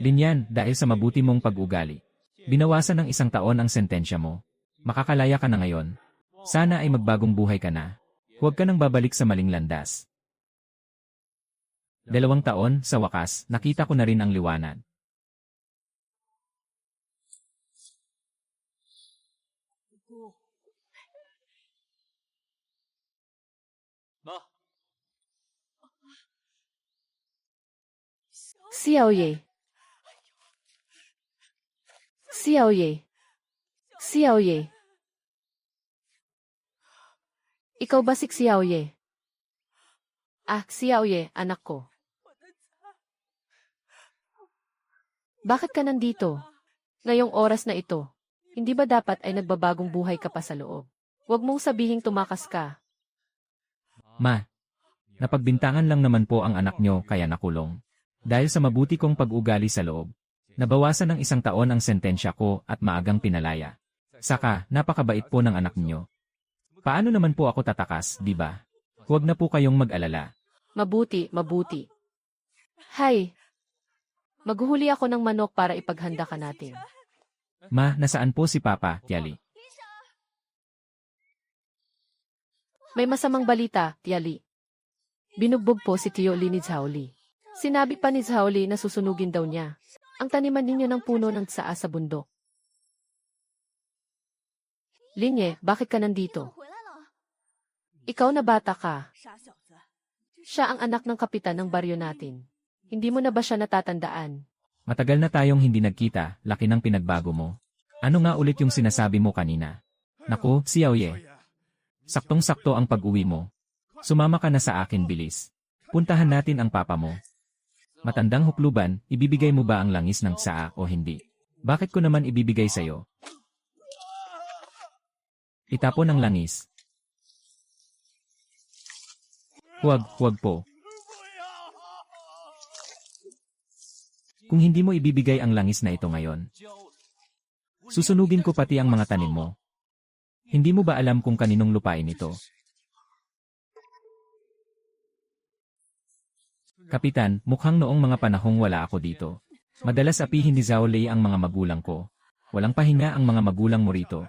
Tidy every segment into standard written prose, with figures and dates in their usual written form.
Linyan, dahil sa mabuti mong pag-ugali. Binawasan ng 1 taon ang sentensya mo. Makakalaya ka na ngayon. Sana ay magbagong buhay ka na. Huwag ka nang babalik sa maling landas. 2 taon, sa wakas, nakita ko na rin ang liwanag. Xiaoye. Xiaoye. Xiaoye. Ikaw ba si Xiaoye? Ah, Xiaoye, anak ko. Bakit ka nandito? Ngayong oras na ito, hindi ba dapat ay nagbabagong buhay ka pa sa loob? Huwag mong sabihing tumakas ka. Ma, napagbintangan lang naman po ang anak nyo kaya nakulong. Dahil sa mabuti kong pag-ugali sa loob, nabawasan ng 1 taon ang sentensya ko at maagang pinalaya. Saka, napakabait po ng anak niyo. Paano naman po ako tatakas, di ba? Huwag na po kayong mag-alala. Mabuti, mabuti. Hay! Maghuhuli ako ng manok para ipaghanda ka natin. Ma, nasaan po si Papa, Tiali? May masamang balita, Tiali. Binugbog po si Tio Li ni Zhaoli. Sinabi pa ni Zhaoli na susunugin daw niya ang taniman ninyo ng puno ng tsaa sa bundok. Linye, bakit ka nandito? Ikaw na bata ka. Siya ang anak ng kapitan ng baryo natin. Hindi mo na ba siya natatandaan? Matagal na tayong hindi nagkita, laki ng pinagbago mo. Ano nga ulit yung sinasabi mo kanina? Naku, Xiaoye. Saktong-sakto ang pag-uwi mo. Sumama ka na sa akin, bilis. Puntahan natin ang papa mo. Matandang hukluban, ibibigay mo ba ang langis ng tsaa o hindi? Bakit ko naman ibibigay sa'yo? Itapon ang langis. Huwag po. Kung hindi mo ibibigay ang langis na ito ngayon, susunugin ko pati ang mga tanim mo. Hindi mo ba alam kung kaninong lupain ito? Kapitan, mukhang noong mga panahong wala ako dito. Madalas apihin ni Zhaoli ang mga magulang ko. Walang pahinga ang mga magulang mo rito.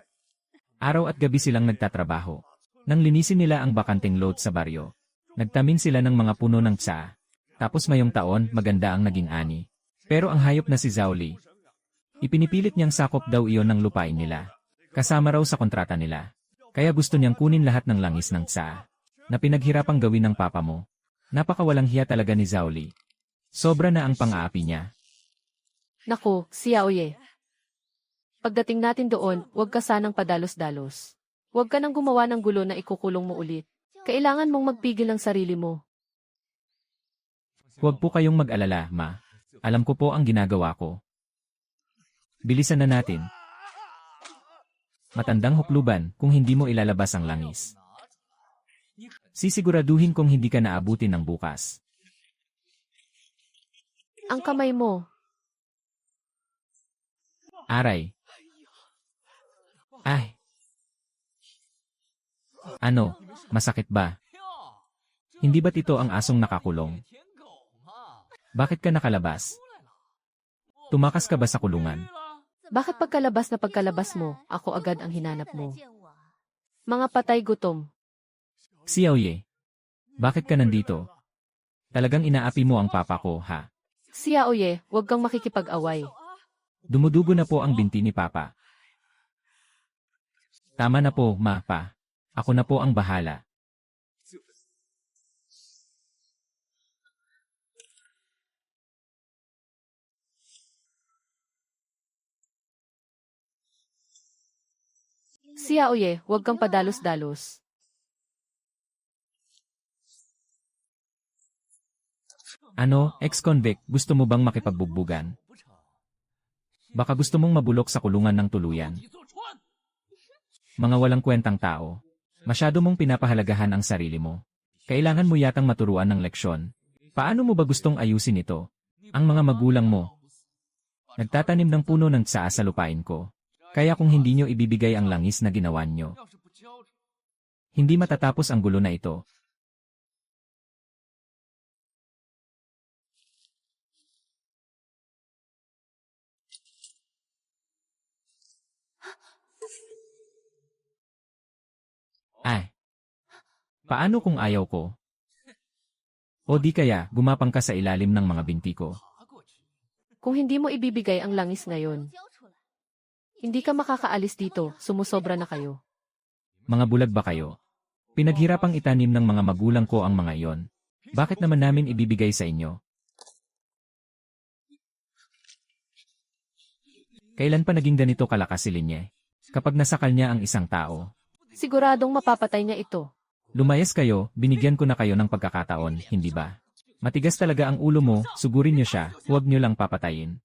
Araw at gabi silang nagtatrabaho. Nang linisin nila ang bakanteng lot sa baryo. Nagtamin sila ng mga puno ng tsaa. Tapos ngayong taon, maganda ang naging ani. Pero ang hayop na si Zhaoli, ipinipilit niyang sakop daw iyon ng lupain nila. Kasama raw sa kontrata nila. Kaya gusto niyang kunin lahat ng langis ng tsaa na pinaghirapang gawin ng papa mo. Napakawalang hiya talaga ni Zhaoli. Sobra na ang pang-aapi niya. Naku, Xiaoye. Pagdating natin doon, huwag ka sanang padalos-dalos. Huwag ka nang gumawa ng gulo na ikukulong mo ulit. Kailangan mong magpigil ng sarili mo. Huwag po kayong mag-alala, ma. Alam ko po ang ginagawa ko. Bilisan na natin. Matandang hukluban kung hindi mo ilalabas ang langis. Sisiguraduhin kong hindi ka naabutin ng bukas. Ang kamay mo. Aray. Ay. Ano, masakit ba? Hindi ba't ito ang asong nakakulong? Bakit ka nakalabas? Tumakas ka ba sa kulungan? Bakit pagkalabas mo, ako agad ang hinanap mo? Mga patay gutom. Xiaoye. Bakit ka nandito? Talagang inaapi mo ang papa ko, ha? Xiaoye, huwag kang makikipag-away. Dumudugo na po ang binti ni papa. Tama na po, ma, pa. Ako na po ang bahala. Xiaoye, huwag kang padalos-dalos. Ano, ex-convict, gusto mo bang makipagbugbugan? Baka gusto mong mabulok sa kulungan ng tuluyan. Mga walang kwentang tao. Masyado mong pinapahalagahan ang sarili mo. Kailangan mo yatang maturuan ng leksyon. Paano mo ba gustong ayusin ito? Ang mga magulang mo. Nagtatanim ng puno ng tsaa sa lupain ko. Kaya kung hindi nyo ibibigay ang langis na ginawa nyo, hindi matatapos ang gulo na ito. Paano kung ayaw ko? O di kaya, gumapang ka sa ilalim ng mga binti ko. Kung hindi mo ibibigay ang langis ngayon, hindi ka makakaalis dito, sumusobra na kayo. Mga bulag ba kayo? Pinaghirapang itanim ng mga magulang ko ang mga iyon. Bakit naman namin ibibigay sa inyo? Kailan pa naging ganito kalakas si Linye? Kapag nasakal niya ang isang tao. Siguradong mapapatay niya ito. Lumayas kayo, binigyan ko na kayo ng pagkakataon, hindi ba? Matigas talaga ang ulo mo, sugurin niyo siya, huwag niyo lang papatayin.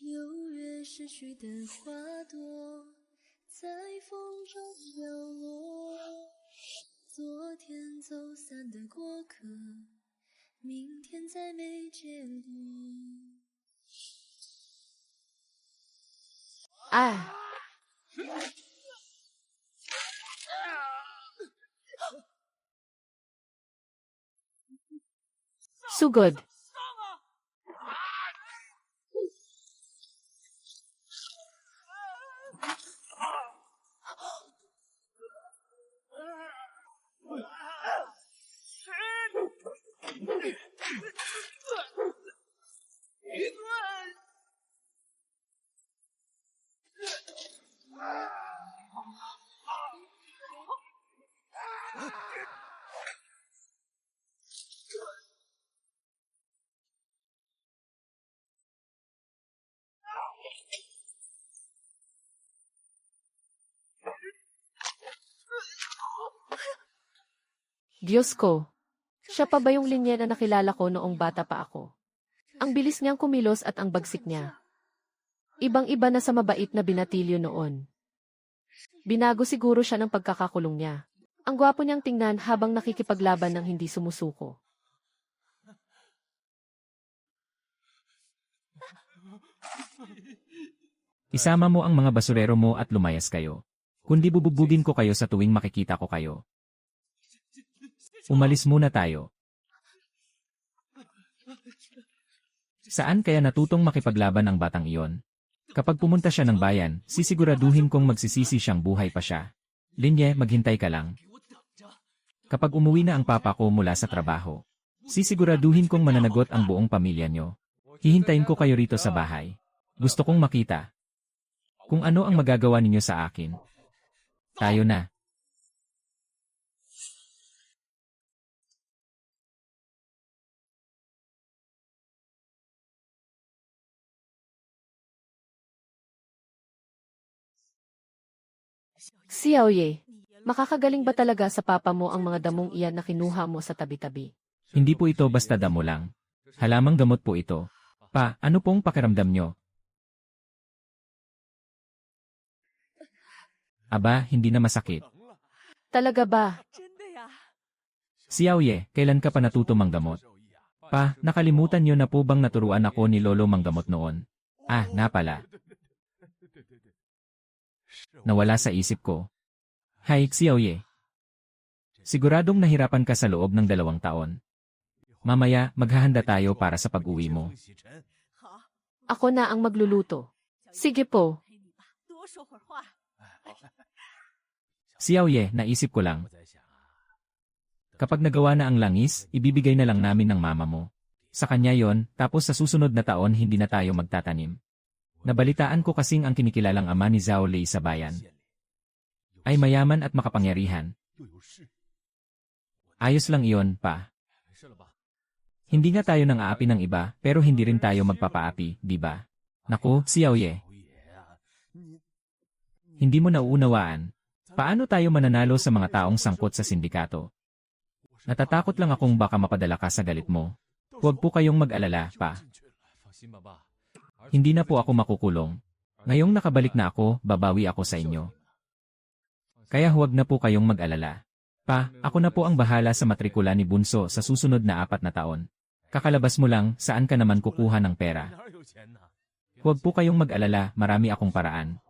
六月逝去的花朵，在风中飘落。昨天走散的过客，明天再没见过。 Ah! Sugod. Diyos ko, siya pa ba yung linya na nakilala ko noong bata pa ako? Ang bilis niyang kumilos at ang bagsik niya. Ibang-iba na sa mabait na binatilyo noon. Binago siguro siya ng pagkakakulong niya. Ang gwapo niyang tingnan habang nakikipaglaban ng hindi sumusuko. Isama mo ang mga basurero mo at lumayas kayo. Kundi bububugin ko kayo sa tuwing makikita ko kayo. Umalis muna tayo. Saan kaya natutong makipaglaban ang batang iyon? Kapag pumunta siya ng bayan, sisiguraduhin kong magsisisi siyang buhay pa siya. Linye, maghintay ka lang. Kapag umuwi na ang papa ko mula sa trabaho, sisiguraduhin kong mananagot ang buong pamilya nyo. Hihintayin ko kayo rito sa bahay. Gusto kong makita kung ano ang magagawa ninyo sa akin. Tayo na. Xiaoye, makakagaling ba talaga sa papa mo ang mga damong iyan na kinuha mo sa tabi-tabi? Hindi po ito basta damo lang. Halamang gamot po ito. Pa, ano pong pakiramdam nyo? Aba, hindi na masakit. Talaga ba? Xiaoye, kailan ka pa natuto manggamot? Pa, nakalimutan nyo na po bang naturuan ako ni Lolo manggamot noon? Ah, napala. Nawala sa isip ko. Hay, Xiaoye. Siguradong nahirapan ka sa loob ng 2 taon. Mamaya, maghahanda tayo para sa pag-uwi mo. Ako na ang magluluto. Sige po. Xiaoye, naisip ko lang. Kapag nagawa na ang langis, ibibigay na lang namin ng mama mo. Sa kanya yon, tapos sa susunod na taon hindi na tayo magtatanim. Nabalitaan ko kasing ang kinikilalang ama ni Zhao Lei sa bayan ay mayaman at makapangyarihan. Ayos lang iyon, pa. Hindi nga tayo nang aapi ng iba, pero hindi rin tayo magpapaapi, di ba? Naku, Xiaoye. Hindi mo nauunawaan. Paano tayo mananalo sa mga taong sangkot sa sindikato? Natatakot lang akong baka mapadala ka sa galit mo. Huwag po kayong mag-alala, pa. Hindi na po ako makukulong. Ngayong nakabalik na ako, babawi ako sa inyo. Kaya huwag na po kayong mag-alala. Pa, ako na po ang bahala sa matrikula ni Bunso sa susunod na 4 na taon. Kakalabas mo lang, saan ka naman kukuha ng pera? Huwag po kayong mag-alala, marami akong paraan.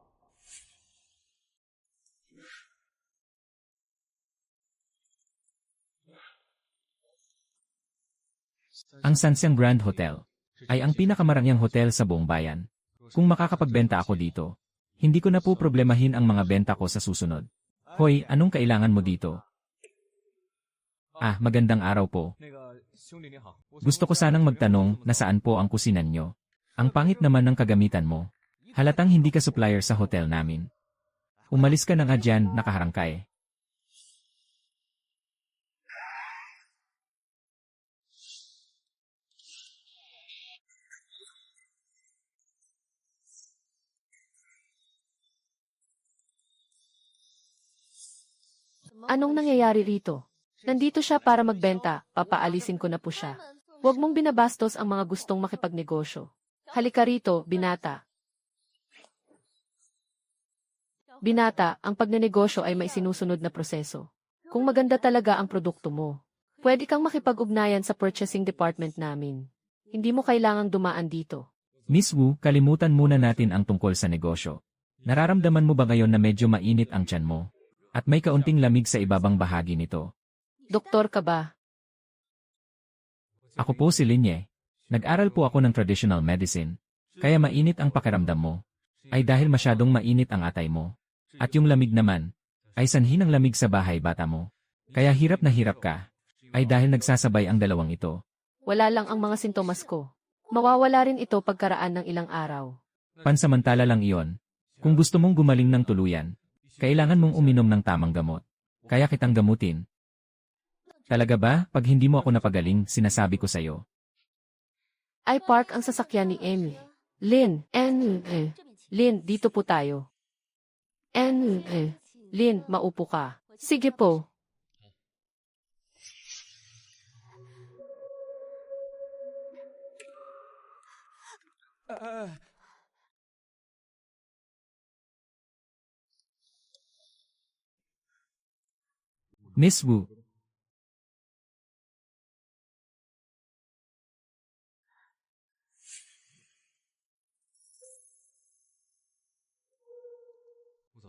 Ang Sanxiang Grand Hotel ay ang pinakamarangyang hotel sa buong bayan. Kung makakapagbenta ako dito, Hindi ko na po problemahin ang mga benta ko sa susunod. Hoy, anong kailangan mo dito? Magandang araw po. Gusto ko sanang magtanong na saan po ang kusinan nyo. Ang pangit naman ng kagamitan mo. Halatang hindi ka supplier sa hotel namin. Umalis ka na nga dyan, nakaharang ka eh. Anong nangyayari rito? Nandito siya para magbenta, papaalisin ko na po siya. Huwag mong binabastos ang mga gustong makipagnegosyo. Halika rito, binata. Binata, ang pagnenegosyo ay may sinusunod na proseso. Kung maganda talaga ang produkto mo, pwede kang makipag-ugnayan sa purchasing department namin. Hindi mo kailangang dumaan dito. Miss Wu, kalimutan muna natin ang tungkol sa negosyo. Nararamdaman mo ba ngayon na medyo mainit ang tiyan mo? At may kaunting lamig sa ibabang bahagi nito. Doktor ka ba? Ako po si Linye. Nag-aral po ako ng traditional medicine. Kaya mainit ang pakiramdam mo. Ay dahil masyadong mainit ang atay mo. At yung lamig naman, ay sanhi ng lamig sa bahay bata mo. Kaya hirap na hirap ka. Ay dahil nagsasabay ang dalawang ito. Wala lang ang mga sintomas ko. Mawawala rin ito pagkaraan ng ilang araw. Pansamantala lang iyon. Kung gusto mong gumaling ng tuluyan, kailangan mong uminom ng tamang gamot. Kaya kitang gamutin. Talaga ba, pag hindi mo ako napagaling, sinasabi ko sa'yo. Ay park ang sasakyan ni Emmy. Lin, Lin, dito po tayo. Lin, maupo ka. Sige po. Miss Wu.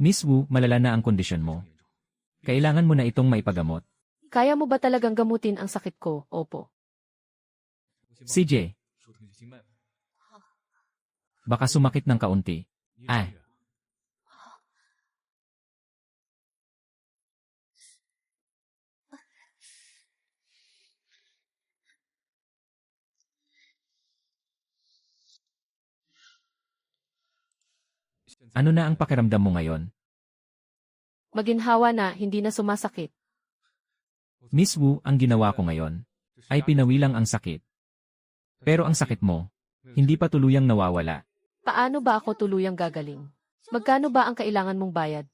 Miss Wu, malala na ang kondisyon mo. Kailangan mo na itong maipagamot. Kaya mo ba talagang gamutin ang sakit ko? Opo. CJ. Baka sumakit ng kaunti. Ano na ang pakiramdam mo ngayon? Maginhawa na, hindi na sumasakit. Miss Wu, ang ginawa ko ngayon ay pinawilang ang sakit. Pero ang sakit mo, hindi pa tuluyang nawawala. Paano ba ako tuluyang gagaling? Magkano ba ang kailangan mong bayad?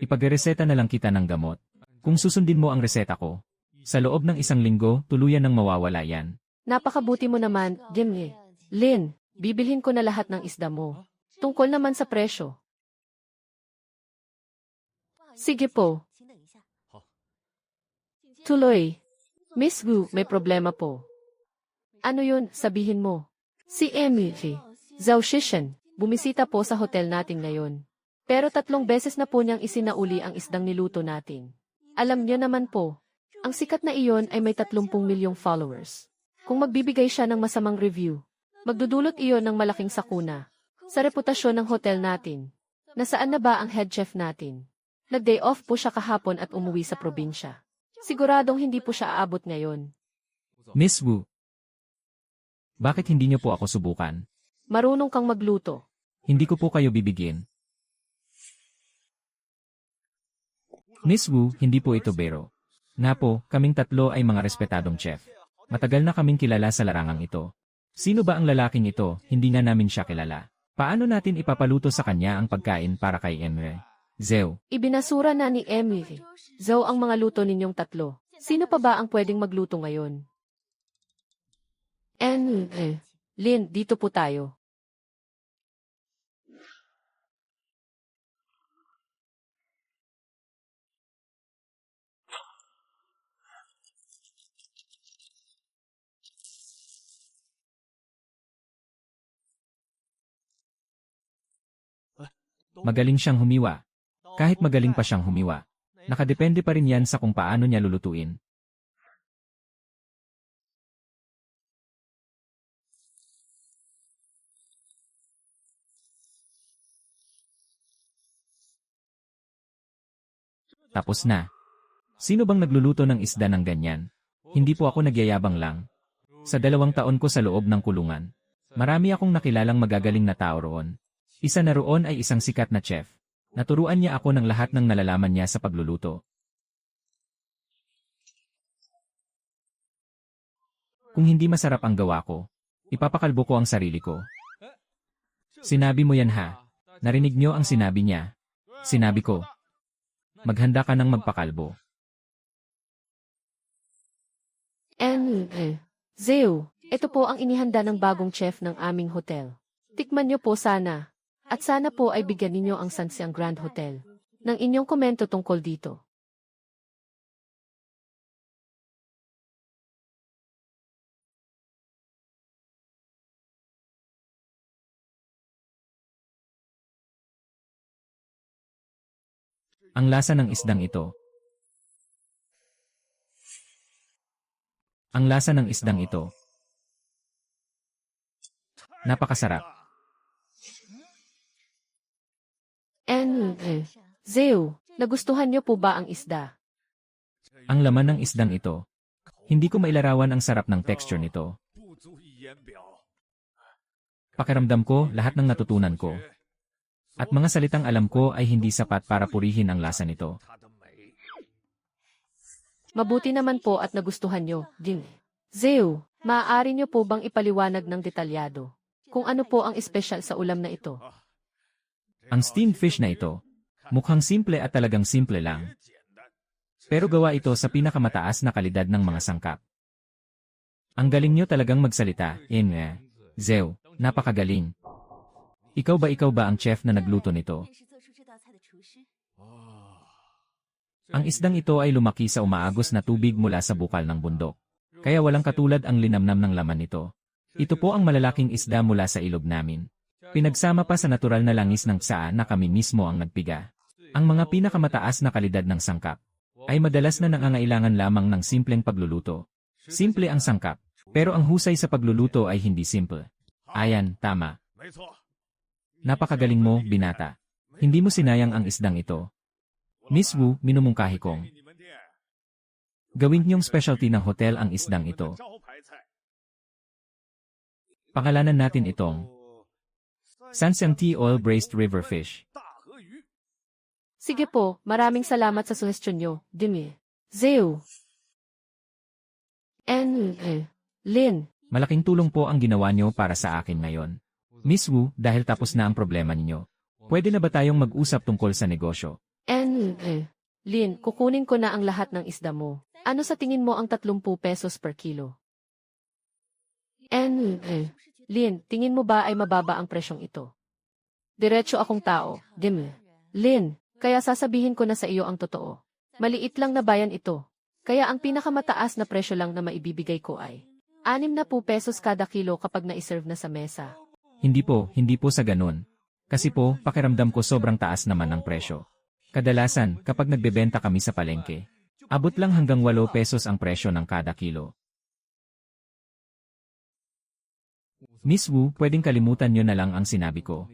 Ipagreseta na lang kita ng gamot. Kung susundin mo ang reseta ko, sa loob ng 1 linggo, tuluyan ng mawawala yan. Napakabuti mo naman, Jimmy. Lin, bibilhin ko na lahat ng isda mo. Tungkol naman sa presyo. Sige po. Tuloy. Miss Wu, may problema po. Ano yun, sabihin mo. Si Emily Zhao Shishan, bumisita po sa hotel natin ngayon. Pero 3 beses na po niyang isinauli ang isdang niluto natin. Alam niyo naman po, ang sikat na iyon ay may 30 milyong followers. Kung magbibigay siya ng masamang review, magdudulot iyon ng malaking sakuna sa reputasyon ng hotel natin. Nasaan na ba ang head chef natin? Nag-day off po siya kahapon at umuwi sa probinsya. Siguradong hindi po siya aabot ngayon. Miss Wu, bakit hindi niyo po ako subukan? Marunong kang magluto. Hindi ko po kayo bibigyan. Miss Wu, hindi po ito biro. Nga po, kaming 3 ay mga respetadong chef. Matagal na kaming kilala sa larangang ito. Sino ba ang lalaking ito? Hindi nga namin siya kilala. Paano natin ipapaluto sa kanya ang pagkain para kay Emre? Zhao. Ibinasura na ni Emily Zhao ang mga luto ninyong 3. Sino pa ba ang pwedeng magluto ngayon? Lin, dito po tayo. Magaling siyang humiwa. Kahit magaling pa siyang humiwa, nakadepende pa rin yan sa kung paano niya lulutuin. Tapos na. Sino bang nagluluto ng isda ng ganyan? Hindi po ako nagyayabang lang. Sa 2 taon ko sa loob ng kulungan, marami akong nakilalang magagaling na tao roon. Isa na roon ay isang sikat na chef. Naturuan niya ako ng lahat ng nalalaman niya sa pagluluto. Kung hindi masarap ang gawa ko, ipapakalbo ko ang sarili ko. Sinabi mo yan ha? Narinig niyo ang sinabi niya? Sinabi ko. Maghanda ka ng magpakalbo. Zeo, ito po ang inihanda ng bagong chef ng aming hotel. Tikman niyo po sana. At sana po ay bigyan ninyo ang Sansiang Grand Hotel ng inyong komento tungkol dito. Ang lasa ng isdang ito. Ang lasa ng isdang ito. Napakasarap. Zeo, nagustuhan niyo po ba ang isda? Ang laman ng isdang ito. Hindi ko mailarawan ang sarap ng texture nito. Pakiramdam ko lahat ng natutunan ko. At mga salitang alam ko ay hindi sapat para purihin ang lasa nito. Mabuti naman po at nagustuhan niyo, Jing. Zeo, maaari niyo po bang ipaliwanag ng detalyado kung ano po ang espesyal sa ulam na ito? Ang steamed fish na ito, mukhang simple at talagang simple lang. Pero gawa ito sa pinakamataas na kalidad ng mga sangkap. Ang galing niyo talagang magsalita, Zeo, napakagaling. Ikaw ba ang chef na nagluto nito? Ang isdang ito ay lumaki sa umaagos na tubig mula sa bukal ng bundok. Kaya walang katulad ang linamnam ng laman nito. Ito po ang malalaking isda mula sa ilog namin. Pinagsama pa sa natural na langis ng tsaa na kami mismo ang nagpiga. Ang mga pinakamataas na kalidad ng sangkap ay madalas na nangangailangan lamang ng simpleng pagluluto. Simple ang sangkap, pero ang husay sa pagluluto ay hindi simple. Ayan, tama. Napakagaling mo, binata. Hindi mo sinayang ang isdang ito. Miss Wu, minumungkahi kong. Gawin niyong specialty ng hotel ang isdang ito. Pangalanan natin itong Sansiang Tea Oil Braised River Fish. Sige po, maraming salamat sa suhestyon niyo, Dimi. Zeo. Lin. Malaking tulong po ang ginawa niyo para sa akin ngayon. Miss Wu, dahil tapos na ang problema ninyo, pwede na ba tayong mag-usap tungkol sa negosyo? Lin, kukunin ko na ang lahat ng isda mo. Ano sa tingin mo ang 30 pesos per kilo? Lin, tingin mo ba ay mababa ang presyong ito? Diretso akong tao, Dimi. Lin, kaya sasabihin ko na sa iyo ang totoo. Maliit lang na bayan ito. Kaya ang pinakamataas na presyo lang na maibibigay ko ay 60 pesos kada kilo kapag na-iserve na sa mesa. Hindi po sa ganun. Kasi po, pakiramdam ko sobrang taas naman ang presyo. Kadalasan, kapag nagbebenta kami sa palengke, abot lang hanggang 8 pesos ang presyo ng kada kilo. Miss Wu, pwedeng kalimutan niyo na lang ang sinabi ko.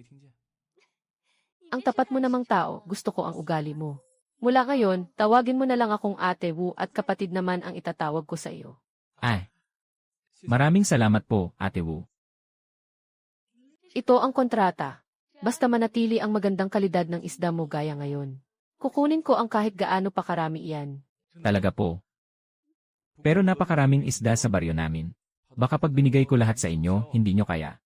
Ang tapat mo namang tao, gusto ko ang ugali mo. Mula ngayon, tawagin mo na lang akong Ate Wu at kapatid naman ang itatawag ko sa iyo. Maraming salamat po, Ate Wu. Ito ang kontrata. Basta manatili ang magandang kalidad ng isda mo gaya ngayon. Kukunin ko ang kahit gaano pa karami iyan. Talaga po. Pero napakaraming isda sa baryo namin. Baka pag binigay ko lahat sa inyo, hindi nyo kaya.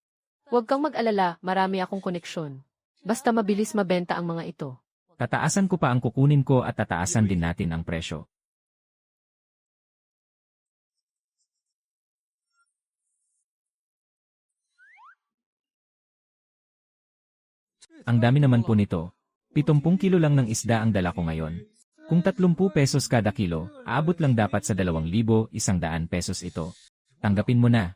Huwag kang mag-alala, marami akong koneksyon. Basta mabilis mabenta ang mga ito. Tataasan ko pa ang kukunin ko at tataasan din natin ang presyo. Ang dami naman po nito. 70 kilo lang ng isda ang dala ko ngayon. Kung 30 pesos kada kilo, aabot lang dapat sa 2,100 pesos ito. Tanggapin mo na.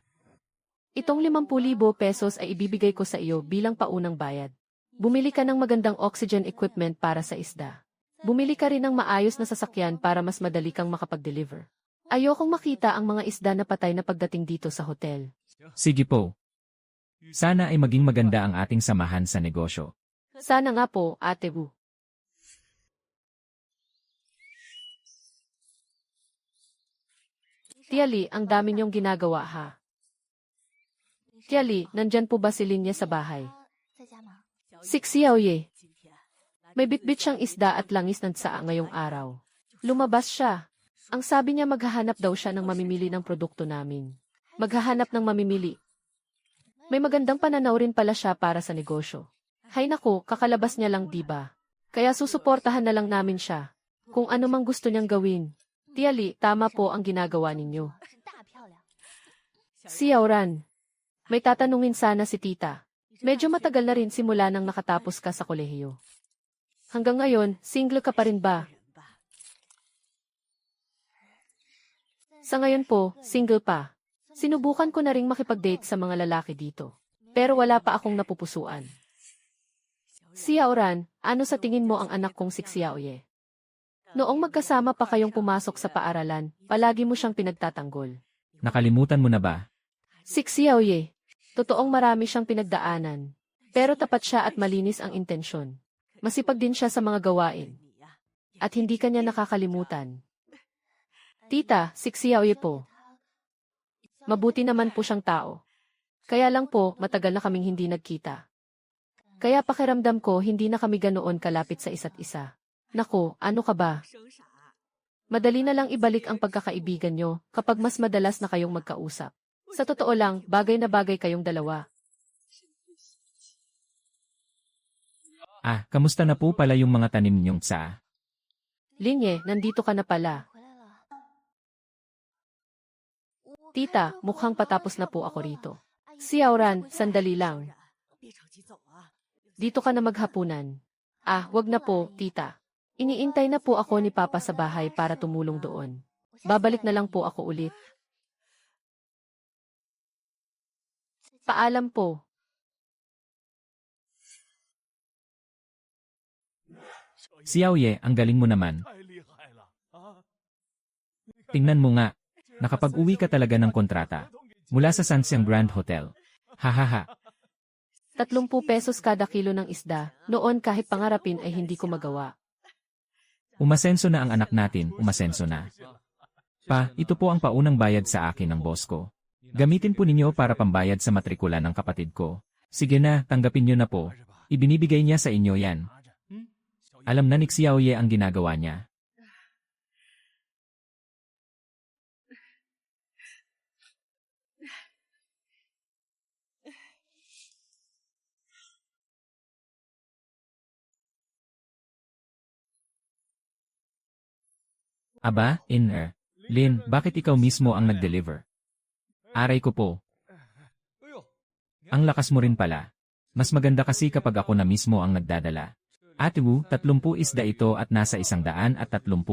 Itong 50,000 pesos ay ibibigay ko sa iyo bilang paunang bayad. Bumili ka ng magandang oxygen equipment para sa isda. Bumili ka rin ng maayos na sasakyan para mas madali kang makapag-deliver. Ayokong makita ang mga isda na patay na pagdating dito sa hotel. Sige po. Sana ay maging maganda ang ating samahan sa negosyo. Sana nga po, Ate Wu. Tia Li, ang dami niyong ginagawa ha. Tia Li, nandyan po ba si Linya sa bahay? Si Xiaoye. May bitbit siyang isda at langis ng tsaa ngayong araw. Lumabas siya. Ang sabi niya maghahanap daw siya ng mamimili ng produkto namin. Maghahanap ng mamimili. May magandang pananaw rin pala siya para sa negosyo. Hay nako, kakalabas niya lang diba? Kaya susuportahan na lang namin siya. Kung ano mang gusto niyang gawin. Tia Li, tama po ang ginagawa ninyo. Xiaoran. May tatanungin sana si tita. Medyo matagal na rin simula nang nakatapos ka sa kolehiyo. Hanggang ngayon, single ka pa rin ba? Sa ngayon po, single pa. Sinubukan ko na ring makipag-date sa mga lalaki dito. Pero wala pa akong napupusuan. Xiaoran, ano sa tingin mo ang anak kong si Xiaoye? Noong magkasama pa kayong pumasok sa paaralan, palagi mo siyang pinagtatanggol. Nakalimutan mo na ba? Si Xiaoye, totoong marami siyang pinagdaanan. Pero tapat siya at malinis ang intensyon. Masipag din siya sa mga gawain. At hindi kanya nakakalimutan. Tita, si Xiaoye po. Mabuti naman po siyang tao. Kaya lang po, matagal na kaming hindi nagkita. Kaya pakiramdam ko hindi na kami ganoon kalapit sa isa't isa. Nako, ano ka ba? Madali na lang ibalik ang pagkakaibigan nyo kapag mas madalas na kayong magkausap. Sa totoo lang, bagay na bagay kayong dalawa. Ah, kamusta na po pala yung mga tanim niyong tsaa? Linye, nandito ka na pala. Tita, mukhang patapos na po ako rito. Xiaoran, sandali lang. Dito ka na maghapunan. Ah, wag na po, tita. Iniintay na po ako ni Papa sa bahay para tumulong doon. Babalik na lang po ako ulit. Paalam po. Xiaoye, ang galing mo naman. Tingnan mo nga, nakapag-uwi ka talaga ng kontrata. Mula sa Sanxiang Grand Hotel. Hahaha. 30 pesos kada kilo ng isda. Noon kahit pangarapin ay hindi ko magawa. Umasenso na ang anak natin, umasenso na. Pa, ito po ang paunang bayad sa akin ng boss ko. Gamitin po ninyo para pambayad sa matrikula ng kapatid ko. Sige na, tanggapin nyo na po. Ibinibigay niya sa inyo yan. Alam na ni Xiaoye ang ginagawa niya. Aba, Lin, bakit ikaw mismo ang nag-deliver? Aray ko po. Ang lakas mo rin pala. Mas maganda kasi kapag ako na mismo ang nagdadala. Ate Wu, 30 isda ito at nasa 130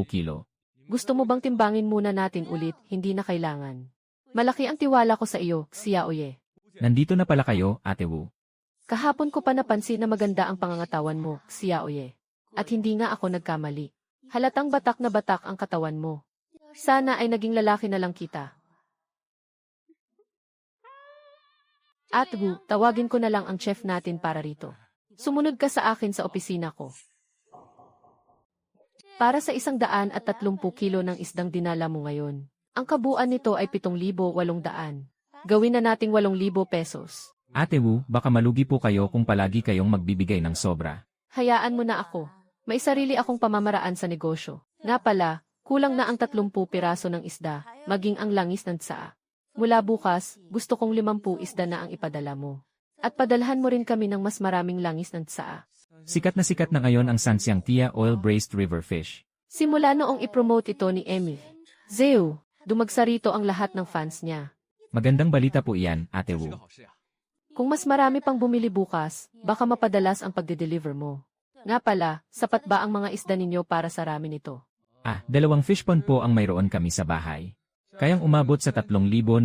kilo. Gusto mo bang timbangin muna natin ulit, hindi na kailangan. Malaki ang tiwala ko sa iyo, Xiaoye. Nandito na pala kayo, Ate Wu. Kahapon ko pa napansin na maganda ang pangangatawan mo, Xiaoye. At hindi nga ako nagkamali. Halatang batak na batak ang katawan mo. Sana ay naging lalaki na lang kita. Ate Wu, tawagin ko na lang ang chef natin para rito. Sumunod ka sa akin sa opisina ko. Para sa 130 kilo ng isdang dinala mo ngayon. Ang kabuuan nito ay 7,800. Gawin na nating 8,000 pesos. Ate Wu, baka malugi po kayo kung palagi kayong magbibigay ng sobra. Hayaan mo na ako. May sarili akong pamamaraan sa negosyo. Nga pala, kulang na ang 30 piraso ng isda, maging ang langis ng tsaa. Mula bukas, gusto kong 50 isda na ang ipadala mo. At padalhan mo rin kami ng mas maraming langis ng tsaa. Sikat na ngayon ang Sanxiang Tia Oil Braised River Fish. Simula noong ipromote ito ni Emil. Zeu, dumagsa rito ang lahat ng fans niya. Magandang balita po iyan, Ate Wu. Kung mas marami pang bumili bukas, baka mapadalas ang pagde-deliver mo. Nga pala, sapat ba ang mga isda ninyo para sa ramen nito? Ah, 2 fish pond po ang mayroon kami sa bahay. Kayang umabot sa 3,000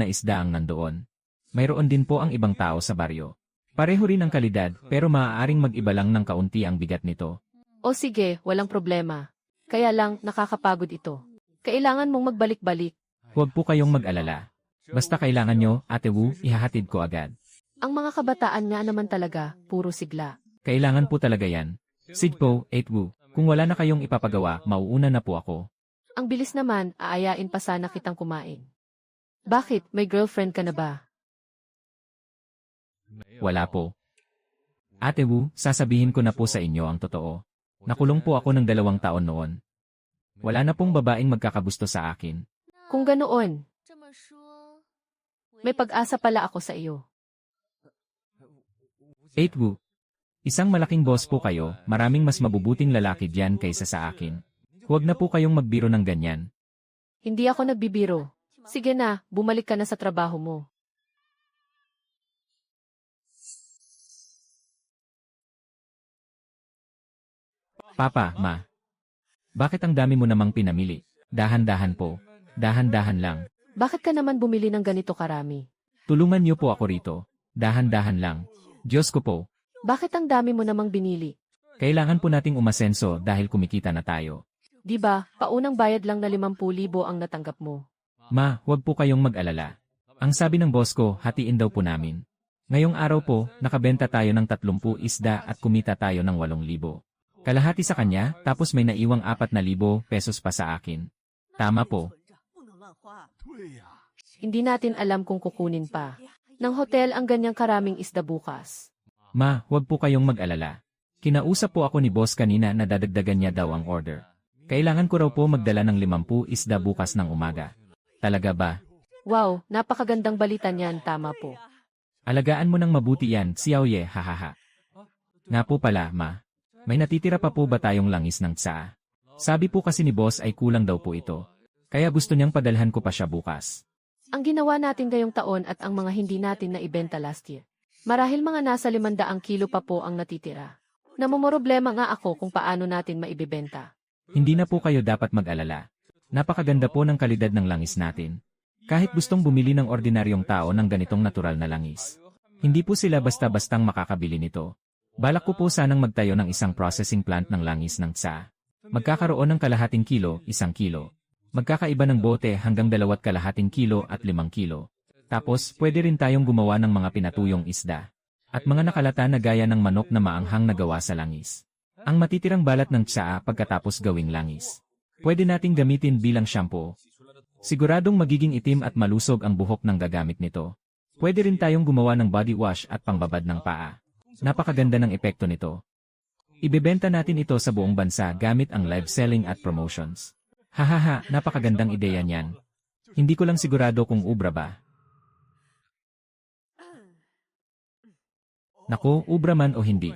na isda ang nandoon. Mayroon din po ang ibang tao sa baryo. Pareho rin ang kalidad, pero maaaring mag-iba lang ng kaunti ang bigat nito. O sige, walang problema. Kaya lang, nakakapagod ito. Kailangan mong magbalik-balik. Huwag po kayong mag-alala. Basta kailangan nyo, Ate Wu, ihahatid ko agad. Ang mga kabataan nga naman talaga, puro sigla. Kailangan po talaga yan. Sidpo, 8 Wu, kung wala na kayong ipapagawa, mauuna na po ako. Ang bilis naman, aayain pa sana kitang kumain. Bakit? May girlfriend ka na ba? Wala po. Ate Wu, sasabihin ko na po sa inyo ang totoo. Nakulong po ako ng 2 taon noon. Wala na pong babaeng magkakagusto sa akin. Kung ganoon, may pag-asa pala ako sa iyo. 8 Wu. Isang malaking boss po kayo, maraming mas mabubuting lalaki diyan kaysa sa akin. Huwag na po kayong magbiro ng ganyan. Hindi ako nagbibiro. Sige na, bumalik ka na sa trabaho mo. Papa, Ma. Bakit ang dami mo namang pinamili? Dahan-dahan po. Dahan-dahan lang. Bakit ka naman bumili ng ganito karami? Tulungan niyo po ako rito. Dahan-dahan lang. Diyos ko po. Bakit ang dami mo namang binili? Kailangan po nating umasenso dahil kumikita na tayo. Di ba, paunang bayad lang na 50,000 ang natanggap mo. Ma, huwag po kayong mag-alala. Ang sabi ng boss ko, hatiin daw po namin. Ngayong araw po, nakabenta tayo ng 30 isda at kumita tayo ng 8,000. Kalahati sa kanya, tapos may naiwang 4,000 pesos pa sa akin. Tama po. Hindi natin alam kung kukunin pa ng hotel ang ganyang karaming isda bukas. Ma, huwag po kayong mag-alala. Kinausap po ako ni boss kanina na dadagdagan niya daw ang order. Kailangan ko raw po magdala ng 50 isda bukas ng umaga. Talaga ba? Wow, napakagandang balita niyan, tama po. Alagaan mo ng mabuti yan, Xiaoye, hahaha. Nga po pala, Ma. May natitira pa po ba tayong langis ng tsaa? Sabi po kasi ni boss ay kulang daw po ito. Kaya gusto niyang padalhan ko pa siya bukas. Ang ginawa natin ngayong taon at ang mga hindi natin na ibenta last year. Marahil mga nasa 500 kilo pa po ang natitira. Namumroblema nga ako kung paano natin maibibenta. Hindi na po kayo dapat mag-alala. Napakaganda po ng kalidad ng langis natin. Kahit gustong bumili ng ordinaryong tao ng ganitong natural na langis. Hindi po sila basta-bastang makakabili nito. Balak ko po sanang magtayo ng isang processing plant ng langis ng tsaa. Magkakaroon ng kalahating kilo, 1 kilo. Magkakaiba ng bote hanggang 2,2 kilo at 5 kilo. Tapos, pwede rin tayong gumawa ng mga pinatuyong isda. At mga nakalata na gaya ng manok na maanghang na gawa sa langis. Ang matitirang balat ng tsaa pagkatapos gawing langis. Pwede nating gamitin bilang shampoo. Siguradong magiging itim at malusog ang buhok ng gagamit nito. Pwede rin tayong gumawa ng body wash at pangbabad ng paa. Napakaganda ng epekto nito. Ibebenta natin ito sa buong bansa gamit ang live selling at promotions. Hahaha, napakagandang ideya niyan. Hindi ko lang sigurado kung ubra ba. Naku, ubra man o hindi.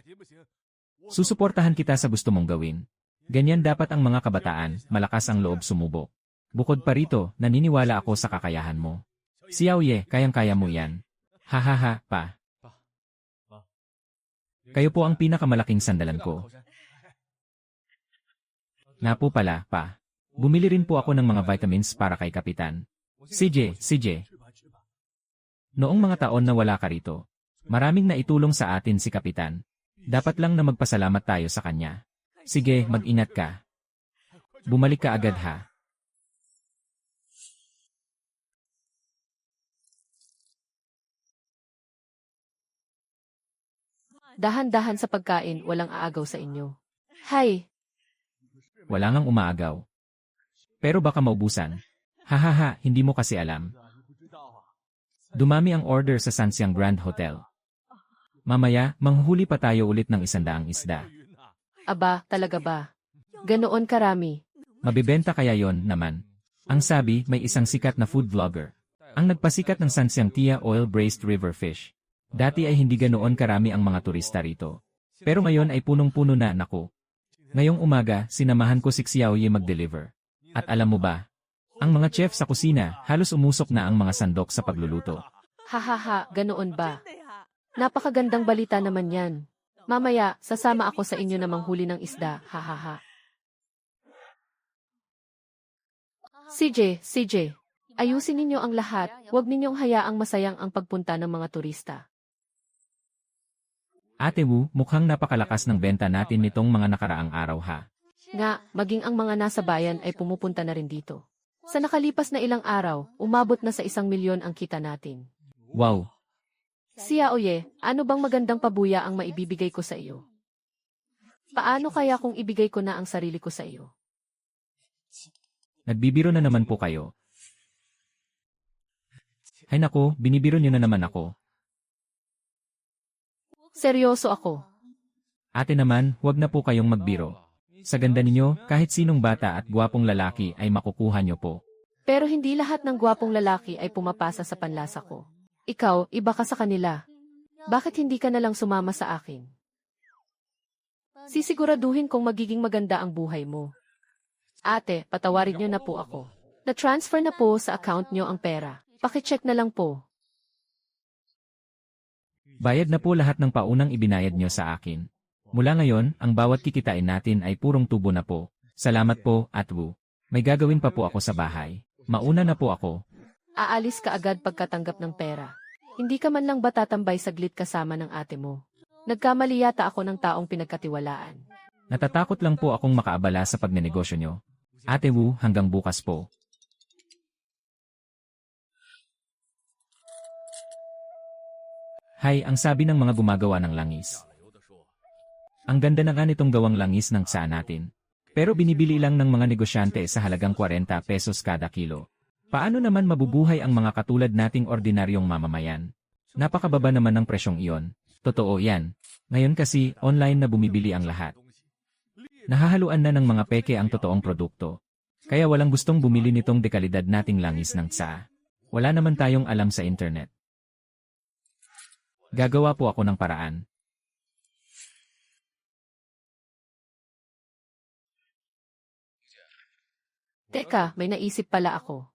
Susuportahan kita sa gusto mong gawin. Ganyan dapat ang mga kabataan, malakas ang loob sumubok. Bukod pa rito, naniniwala ako sa kakayahan mo. Xiaoye, kayang-kaya mo yan. Hahaha, pa. Kayo po ang pinakamalaking sandalan ko. Nga po pala, pa. Bumili rin po ako ng mga vitamins para kay Kapitan. CJ. Noong mga taon na wala ka rito, maraming naitulong sa atin si Kapitan. Dapat lang na magpasalamat tayo sa kanya. Sige, mag-ingat ka. Bumalik ka agad ha. Dahan-dahan sa pagkain, walang aagaw sa inyo. Hay, Wala ngang umaagaw. Pero baka maubusan. Hahaha, hindi mo kasi alam. Dumami ang order sa Sanxiang Grand Hotel. Mamaya, manghuhuli pa tayo ulit ng 100 isda. aba, talaga ba? Ganoon karami. Mabibenta kaya yon naman. Ang sabi, may isang sikat na food vlogger. Ang nagpasikat ng Sanxiang Tia Oil Braised River Fish. Dati ay hindi ganoon karami ang mga turista rito. Pero ngayon ay punong-puno na, naku. Ngayong umaga, sinamahan ko si Xiaoye mag-deliver. At alam mo ba? Ang mga chef sa kusina, halos umusok na ang mga sandok sa pagluluto. Hahaha, ganoon ba? Napakagandang balita naman yan. Mamaya, sasama ako sa inyo na manghuli ng isda, hahaha. CJ, ayusin ninyo ang lahat, huwag ninyong hayaang masayang ang pagpunta ng mga turista. Ate Wu, mukhang napakalakas ng benta natin nitong mga nakaraang araw ha. Nga, maging ang mga nasa bayan ay pumupunta na rin dito. Sa nakalipas na ilang araw, umabot na sa 1,000,000 ang kita natin. Wow! Xiaoye, ano bang magandang pabuya ang maibibigay ko sa iyo? Paano kaya kung ibigay ko na ang sarili ko sa iyo? Nagbibiro na naman po kayo. Hay nako, binibiro niyo na naman ako. Seryoso ako. Ate naman, huwag na po kayong magbiro. Sa ganda ninyo, kahit sinong bata at gwapong lalaki ay makukuha niyo po. Pero hindi lahat ng gwapong lalaki ay pumapasa sa panlasa ko. Ikaw, iba ka sa kanila. Bakit hindi ka nalang sumama sa akin? Sisiguraduhin kong magiging maganda ang buhay mo. Ate, patawarin niyo na po ako. Na-transfer na po sa account niyo ang pera. Pakicheck na lang po. Bayad na po lahat ng paunang ibinayad niyo sa akin. Mula ngayon, ang bawat kikitain natin ay purong tubo na po. Salamat po, Atwu. May gagawin pa po ako sa bahay. Mauna na po ako. Aalis ka agad pagkatanggap ng pera. Hindi ka man lang ba tatambay saglit kasama ng ate mo? Nagkamali yata ako ng taong pinagkatiwalaan. Natatakot lang po akong makaabala sa pagnenegosyo niyo. Ate Wu, hanggang bukas po. Hay, ang sabi ng mga gumagawa ng langis. Ang ganda na nga nitong gawang langis ng tsa natin. Pero binibili lang ng mga negosyante sa halagang 40 pesos kada kilo. Paano naman mabubuhay ang mga katulad nating ordinaryong mamamayan? Napakababa naman ng presyong iyon. Totoo yan. Ngayon kasi, online na bumibili ang lahat. Nahahaluan na ng mga peke ang totoong produkto. Kaya walang gustong bumili nitong dekalidad nating langis ng tsa. Wala naman tayong alam sa internet. Gagawa po ako ng paraan. Teka, may naisip pala ako.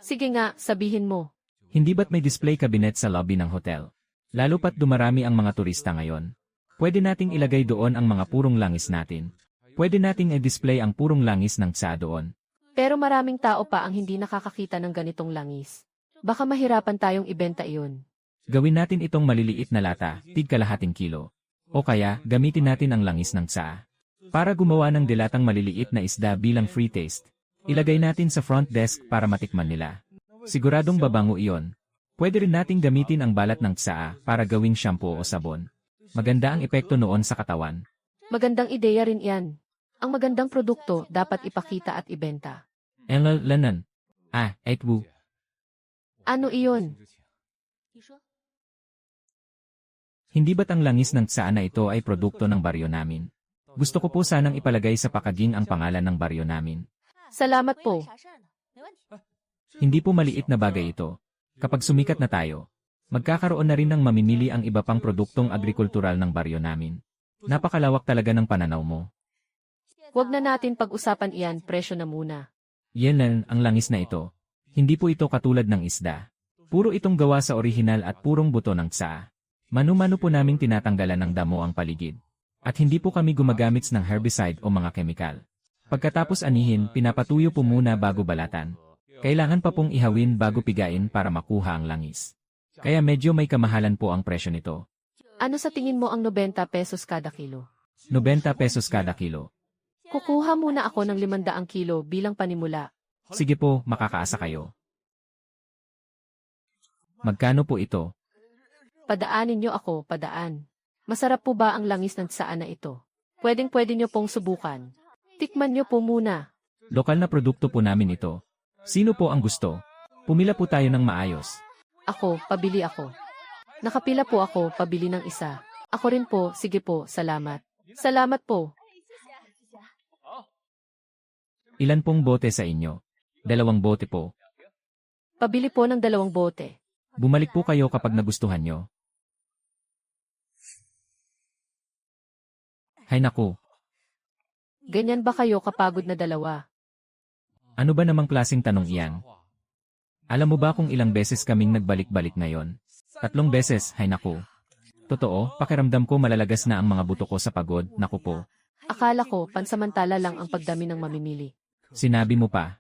Sige nga, sabihin mo. Hindi ba't may display cabinet sa lobby ng hotel? Lalo pat dumarami ang mga turista ngayon. Pwede nating ilagay doon ang mga purong langis natin. Pwede nating i-display ang purong langis ng tsa doon. Pero maraming tao pa ang hindi nakakakita ng ganitong langis. Baka mahirapan tayong ibenta iyon. Gawin natin itong maliliit na lata, tig kalahating kilo. O kaya, gamitin natin ang langis ng tsa. Para gumawa ng dilatang maliliit na isda bilang free taste. Ilagay natin sa front desk para matikman nila. Siguradong babango iyon. Pwede rin nating gamitin ang balat ng tsa para gawing shampoo o sabon. Maganda ang epekto noon sa katawan. Magandang ideya rin yan. Ang magandang produkto dapat ipakita at ibenta. Lanan. Atwu. Ano iyon? Hindi ba't ang langis ng tsa na ito ay produkto ng baryo namin? Gusto ko po sanang ipalagay sa packaging ang pangalan ng baryo namin. Salamat po. Hindi po maliit na bagay ito. Kapag sumikat na tayo, magkakaroon na rin ng mamimili ang iba pang produktong agrikultural ng baryo namin. Napakalawak talaga ng pananaw mo. Huwag na natin pag-usapan iyan, presyo na muna. Yan lang ang langis na ito. Hindi po ito katulad ng isda. Puro itong gawa sa orihinal at purong buto ng tsa. Manu-mano po naming tinatanggalan ng damo ang paligid. At hindi po kami gumagamit ng herbicide o mga kemikal. Pagkatapos anihin, pinapatuyo po muna bago balatan. Kailangan pa pong ihawin bago pigain para makuha ang langis. Kaya medyo may kamahalan po ang presyo nito. Ano sa tingin mo ang 90 pesos kada kilo? 90 pesos kada kilo. Kukuha muna ako ng 500 kilo bilang panimula. Sige po, makakaasa kayo. Magkano po ito? Padaanin niyo ako, padaan. Masarap po ba ang langis ng tsaa na ito? Pwedeng-pwede niyo pong subukan. Tikman niyo po muna. Lokal na produkto po namin ito. Sino po ang gusto? Pumila po tayo ng maayos. Ako, pabili ako. Nakapila po ako, pabili ng isa. Ako rin po, sige po, salamat. Salamat po. Ilan pong bote sa inyo? 2 bote po. Pabili po ng 2 bote. Bumalik po kayo kapag nagustuhan nyo. Hay naku, Ganyan ba kayo kapagod na 2? ano ba namang klaseng tanong iyan? Alam mo ba kung ilang beses kaming nagbalik-balik ngayon? 3 beses, hay naku. Totoo, pakiramdam ko malalagas na ang mga buto ko sa pagod, naku po. Akala ko, pansamantala lang ang pagdami ng mamimili. Sinabi mo pa.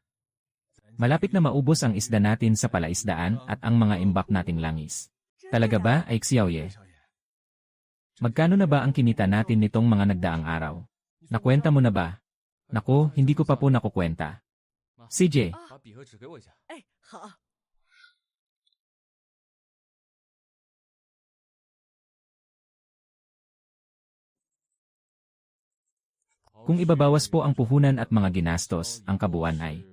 Malapit na maubos ang isda natin sa palaisdaan at ang mga imbak nating langis. Talaga ba, ay Xiaoye? Magkano na ba ang kinita natin nitong mga nagdaang araw? Nakwenta mo na ba? Naku, hindi ko pa po nakukwenta. CJ, 把笔和纸给我一下。哎，好。 kung ibabawas po ang puhunan at mga ginastos, ang kabuuan ay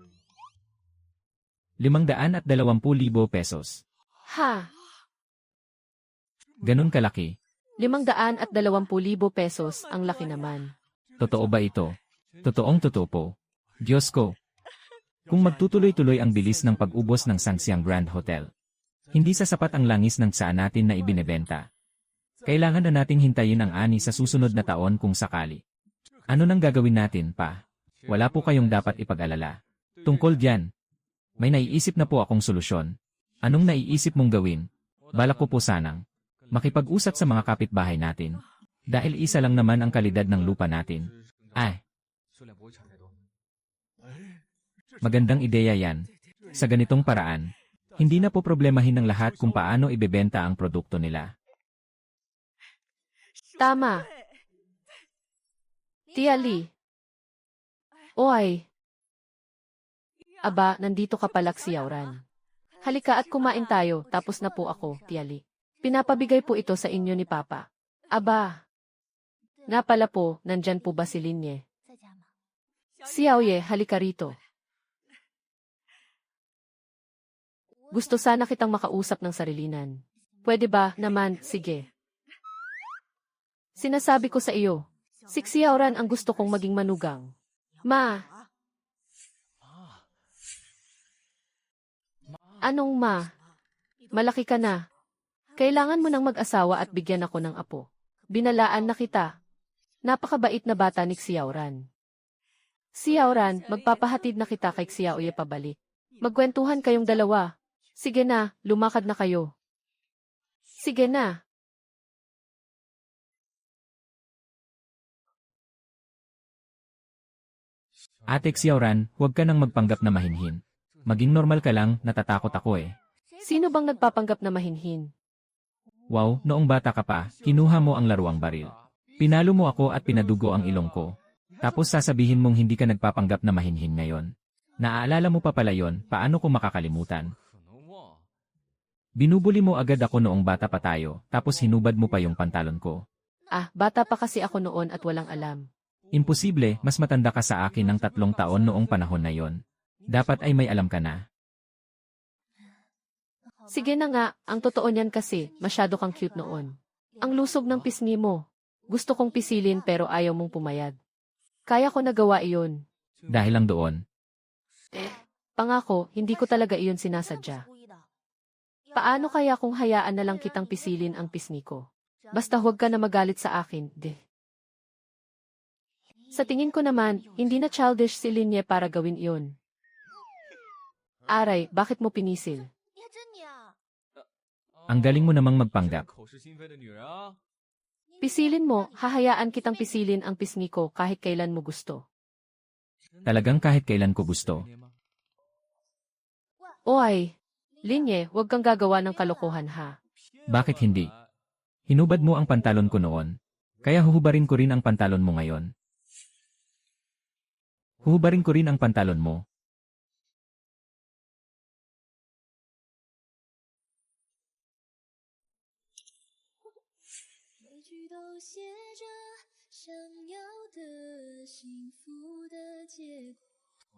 520,000 pesos. Ha, Ganun kalaki. 520,000 pesos, ang laki naman. Totoo ba ito? Totoong totoo po. Diyos ko. Kung magtutuloy-tuloy ang bilis ng pag-ubos ng Sangsiang Grand Hotel, hindi sasapat ang langis ng saan natin na ibinebenta. Kailangan na nating hintayin ang ani sa susunod na taon kung sakali. Ano nang gagawin natin pa? Wala po kayong dapat ipag-alala. Tungkol diyan, may naiisip na po akong solusyon. Anong naiisip mong gawin? Balak ko po sanang makipag-usap sa mga kapitbahay natin. Dahil isa lang naman ang kalidad ng lupa natin. Magandang ideya yan. Sa ganitong paraan, hindi na po problemahin ng lahat kung paano ibebenta ang produkto nila. Tama. Tia Lee. Oy. Aba, nandito ka pala, Xiaoran. Halika at kumain tayo, tapos na po ako, Tia Lee. Pinapabigay po ito sa inyo ni Papa. Aba. Nga pala po, nandyan po ba si Linye? Xiaoye, halika rito. Gusto sana kitang makausap ng sarilinan. Pwede ba naman, sige. Sinasabi ko sa iyo, si Xiaoran ang gusto kong maging manugang. Ma. Anong ma? Malaki ka na. Kailangan mo nang mag-asawa at bigyan ako ng apo. Binalaan na kita. Napakabait na bata ni Xiaoran. Xiaoran, magpapahatid na kita kay Xiaoye pabalik. Magkwentuhan kayong dalawa. Sige na, lumakad na kayo. Sige na. Ate Xiaoran, huwag ka nang magpanggap na mahinhin. Maging normal ka lang, natatakot ako eh. Sino bang nagpapanggap na mahinhin? Wow, noong bata ka pa, kinuha mo ang laruang baril. Pinalo mo ako at pinadugo ang ilong ko. Tapos sasabihin mong hindi ka nagpapanggap na mahinhin ngayon. Naaalala mo pa pala yon, paano ko makakalimutan? Binubuli mo agad ako noong bata pa tayo, tapos hinubad mo pa yung pantalon ko. Ah, bata pa kasi ako noon at walang alam. Imposible, mas matanda ka sa akin ng 3 taon noong panahon na yon. Dapat ay may alam ka na. Sige na nga, ang totoo niyan kasi, masyado kang cute noon. Ang lusog ng pisngi mo. Gusto kong pisilin pero ayaw mong pumayag. Kaya ko nagawa iyon. Dahil lang doon. Pangako, hindi ko talaga iyon sinasadya. Paano kaya kung hayaan na lang kitang pisilin ang pisngi ko? Basta huwag ka na magalit sa akin, de. Sa tingin ko naman, hindi na childish si Linye para gawin iyon. Aray, bakit mo pinisil? Ang galing mo namang magpanggap. Pisilin mo, hahayaan kitang pisilin ang pisngi ko kahit kailan mo gusto. Talagang kahit kailan ko gusto. Oy, Linye, huwag kang gagawa ng kalokohan ha. Bakit hindi? Hinubad mo ang pantalon ko noon. Kaya huhubarin ko rin ang pantalon mo ngayon. Huhubarin ko rin ang pantalon mo.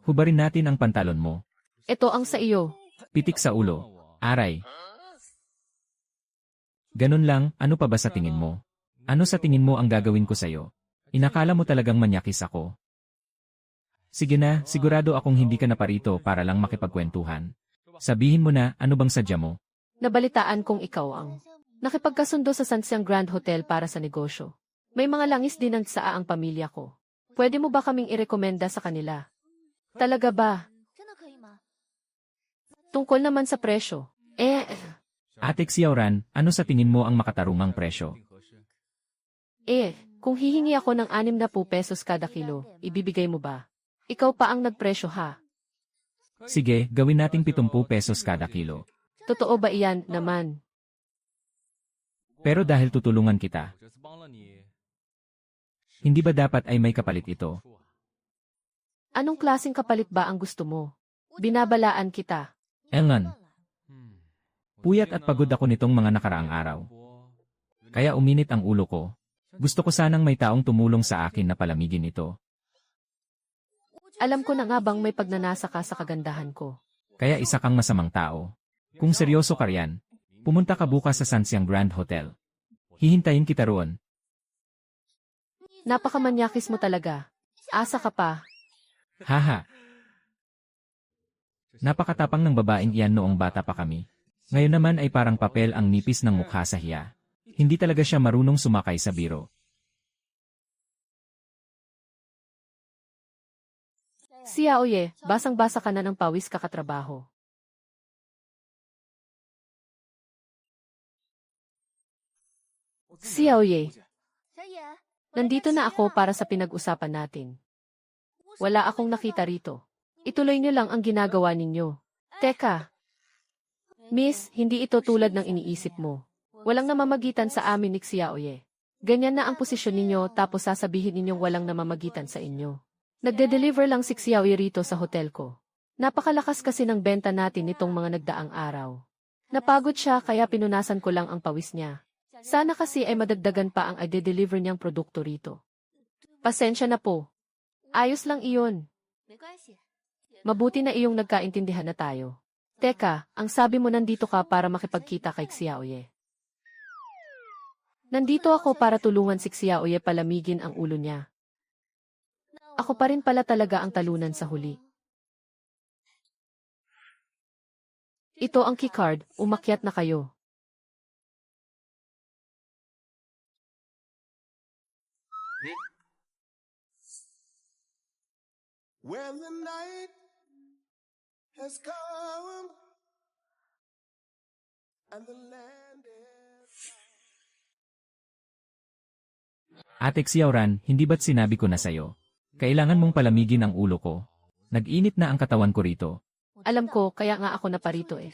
Hubarin natin ang pantalon mo. Ito ang sa iyo. Pitik sa ulo. Aray. Ganun lang, ano pa ba sa tingin mo? Ano sa tingin mo ang gagawin ko sa'yo? Inakala mo talagang manyakis ako. Sige na, sigurado akong hindi ka na parito para lang makipagkwentuhan. Sabihin mo na, ano bang sadya mo? Nabalitaan kong ikaw ang nakipagkasundo sa Sansiang Grand Hotel para sa negosyo. May mga langis din ng saa ang pamilya ko. Pwede mo ba kaming irekomenda sa kanila? Talaga ba? Tungkol naman sa presyo. Ate Xiaoran, ano sa tingin mo ang makatarungang presyo? Kung hihingi ako ng 60 pesos kada kilo, ibibigay mo ba? Ikaw pa ang nagpresyo ha. Sige, gawin nating 70 pesos kada kilo. Totoo ba iyan naman? Pero dahil tutulungan kita, hindi ba dapat ay may kapalit ito? Anong klaseng kapalit ba ang gusto mo? Binabalaan kita. Engan, puyat at pagod ako nitong mga nakaraang araw. Kaya uminit ang ulo ko. Gusto ko sanang may taong tumulong sa akin na palamigin ito. Alam ko na nga bang may pagnanasa ka sa kagandahan ko. Kaya isa kang masamang tao. Kung seryoso ka riyan, Pumunta ka bukas sa Sansiang Grand Hotel. Hihintayin kita roon. Napakamanyakis mo talaga. Asa ka pa. Haha. Napakatapang ng babaeng iyan noong bata pa kami. Ngayon naman ay parang papel ang nipis ng mukha sa hiya. Hindi talaga siya marunong sumakay sa biro. Si Aoye, basang-basa ka na ng pawis kakatrabaho. Si Aoye, nandito na ako para sa pinag-usapan natin. Wala akong nakita rito. Ituloy niyo lang ang ginagawa ninyo. Teka. Miss, hindi ito tulad ng iniisip mo. Walang namamagitan sa amin ni Xiaoye. Ganyan na ang posisyon ninyo tapos sasabihin ninyong walang namamagitan sa inyo. Nagde-deliver lang si Xiaoye rito sa hotel ko. Napakalakas kasi ng benta natin nitong mga nagdaang araw. Napagod siya kaya pinunasan ko lang ang pawis niya. Sana kasi ay madagdagan pa ang i-deliver niyang produkto rito. Pasensya na po. Ayos lang iyon. Mabuti na iyong nagkaintindihan na tayo. Teka, ang sabi mo nandito ka para makipagkita kay Xiaoye. Nandito ako para tulungan si Xiaoye palamigin ang ulo niya. Ako pa rin pala talaga ang talunan sa huli. Ito ang keycard, umakyat na kayo. When the night has come and the land is... Ate Xiaoran, hindi ba't sinabi ko na sa'yo? Kailangan mong palamigin ang ulo ko. Nag-init na ang katawan ko rito. Alam ko, kaya nga ako naparito eh.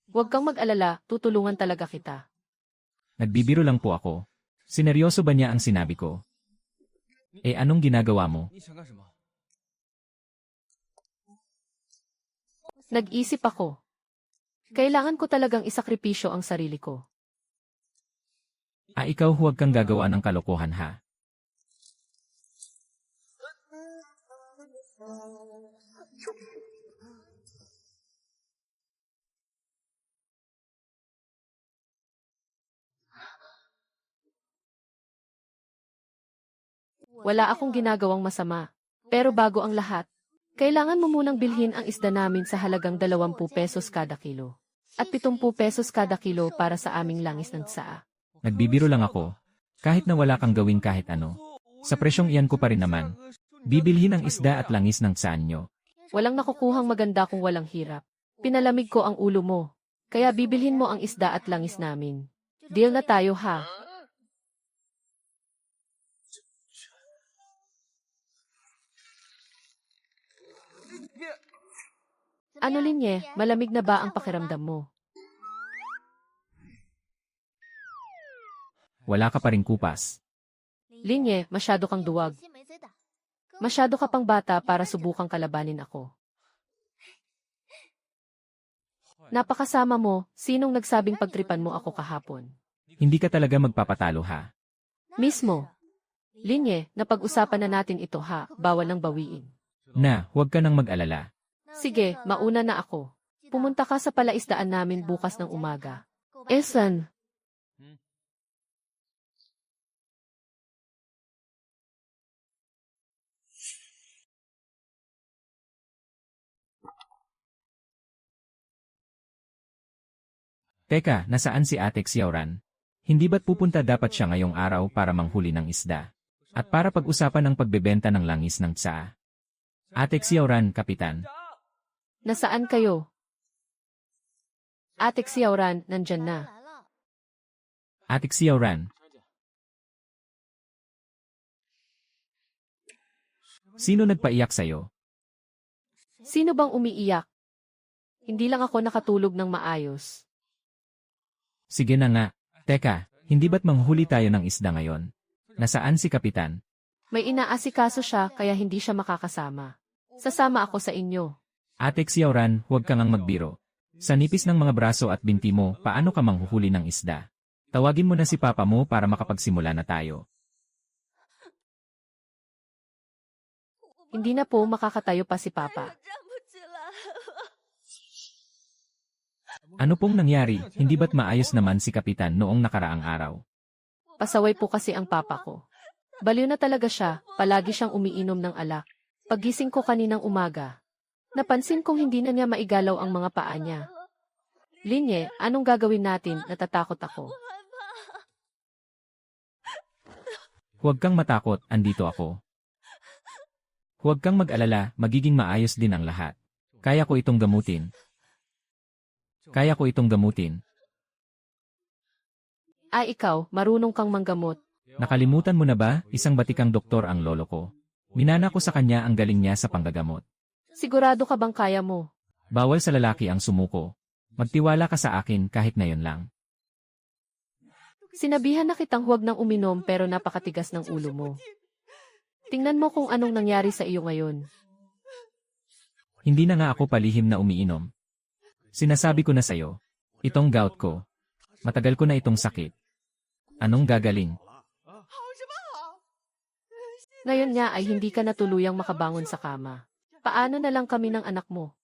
Huwag kang mag-alala, tutulungan talaga kita. Nagbibiro lang po ako. Sineryoso ba niya ang sinabi ko? Eh anong ginagawa mo? Nag-isip ako. Kailangan ko talagang isakripisyo ang sarili ko. Ikaw huwag kang gagawa ng kalokohan ha. Wala akong ginagawang masama. Pero bago ang lahat, kailangan mo munang bilhin ang isda namin sa halagang 20 pesos kada kilo. At 70 pesos kada kilo para sa aming langis ng tsaa. Nagbibiro lang ako. Kahit na wala kang gawin kahit ano. Sa presyong iyan ko pa rin naman. Bibilhin ang isda at langis ng tsaan nyo. Walang nakukuhang maganda kung walang hirap. Pinalamig ko ang ulo mo. Kaya bibilhin mo ang isda at langis namin. Deal na tayo ha. Ano Linye, malamig na ba ang pakiramdam mo? Wala ka pa ring kupas. Linye, masyado kang duwag. Masyado ka pang bata para subukang kalabanin ako. Napakasama mo, sinong nagsabing pagtripan mo ako kahapon? Hindi ka talaga magpapatalo ha. Mismo. Linye, napag-usapan na natin ito ha, bawal nang bawiin. Na, huwag ka nang mag-alala. Sige, mauna na ako. Pumunta ka sa palaisdaan namin bukas ng umaga. Esan. Teka, nasaan si Ate Xiaoran? Hindi ba't pupunta dapat siya ngayong araw para manghuli ng isda? At para pag-usapan ang pagbebenta ng langis ng tsaa? Ate Xiaoran, Kapitan. Nasaan kayo? Ate Xiaoran, nandyan na. Ate Xiaoran. Sino nagpaiyak sa'yo? Sino bang umiiyak? Hindi lang ako nakatulog ng maayos. Sige na nga. Teka, hindi ba't manghuli tayo ng isda ngayon? Nasaan si Kapitan? May inaasikaso siya kaya hindi siya makakasama. Sasama ako sa inyo. Ate Xiaoran, huwag kang magbiro. Sa nipis ng mga braso at binti mo, paano ka manghuhuli ng isda? Tawagin mo na si Papa mo para makapagsimula na tayo. Hindi na po makakatayo pa si Papa. Ano pong nangyari, hindi ba't maayos naman si Kapitan noong nakaraang araw? Pasaway po kasi ang papa ko. Baliw na talaga siya, palagi siyang umiinom ng alak. Paggising ko kaninang umaga, napansin kong hindi na niya maigalaw ang mga paa niya. Linye, anong gagawin natin? Natatakot ako. Huwag kang matakot, andito ako. Huwag kang mag-alala, magiging maayos din ang lahat. Kaya ko itong gamutin. Kaya ko itong gamutin. Ay ikaw, marunong kang manggamot. Nakalimutan mo na ba, isang batikang doktor ang lolo ko. Minana ko sa kanya ang galing niya sa panggagamot. Sigurado ka bang kaya mo? Bawal sa lalaki ang sumuko. Magtiwala ka sa akin kahit ngayon lang. Sinabihan na kitang huwag nang uminom pero napakatigas ng ulo mo. Tingnan mo kung anong nangyari sa iyo ngayon. Hindi na nga ako palihim na umiinom. Sinasabi ko na sa'yo, itong gout ko. Matagal ko na itong sakit. Anong gagaling? Ngayon nga ay hindi ka na tuluyang makabangon sa kama. Paano na lang kami ng anak mo?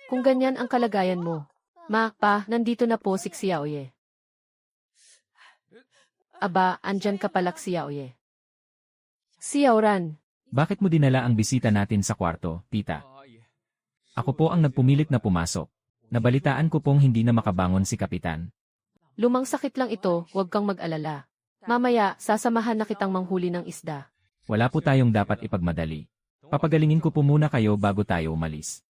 Kung ganyan ang kalagayan mo. Ma, pa, nandito na po si Xiaoye. Aba, andyan ka pala Xiaoye. Xiaoran, Bakit mo dinala ang bisita natin sa kwarto, tita? Ako po ang nagpumilit na pumasok. Nabalitaan ko pong hindi na makabangon si Kapitan. lumang sakit lang ito, huwag kang mag-alala. Mamaya, sasamahan na kitang manghuli ng isda. Wala po tayong dapat ipagmadali. Papagalingin ko po muna kayo bago tayo umalis.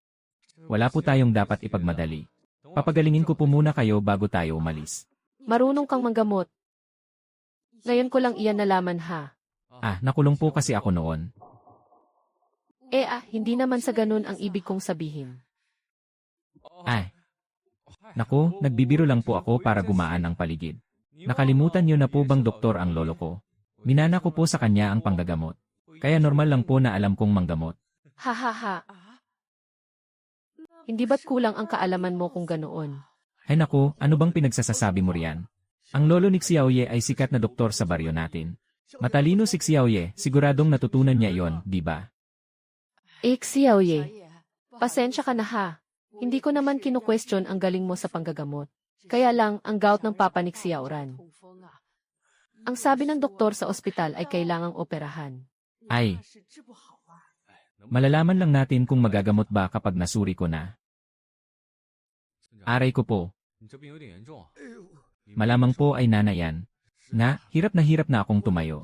Wala po tayong dapat ipagmadali. Papagalingin ko po muna kayo bago tayo umalis. Marunong kang manggamot. Ngayon ko lang iyan nalaman ha. Nakulong po kasi ako noon. Hindi naman sa ganun ang ibig kong sabihin. Naku, nagbibiro lang po ako para gumaan ang paligid. Nakalimutan niyo na po bang doktor ang lolo ko? Minana ko po sa kanya ang panggagamot. Kaya normal lang po na alam kong manggamot. Ha ha ha. Hindi ba't kulang ang kaalaman mo kung ganoon? Ay naku, ano bang pinagsasasabi mo riyan? Ang lolo ni Xiaoye ay sikat na doktor sa baryo natin. Matalino si Xiaoye, siguradong natutunan niya iyon, di ba? Xiaoye, pasensya ka na ha. Hindi ko naman kinu-question ang galing mo sa panggagamot. Kaya lang, ang gout ng papa ni Xiaoran. Ang sabi ng doktor sa ospital ay kailangang operahan. Malalaman lang natin kung magagamot ba kapag nasuri ko na. Aray ko po. Malamang po ay nanayan. Hirap na akong tumayo.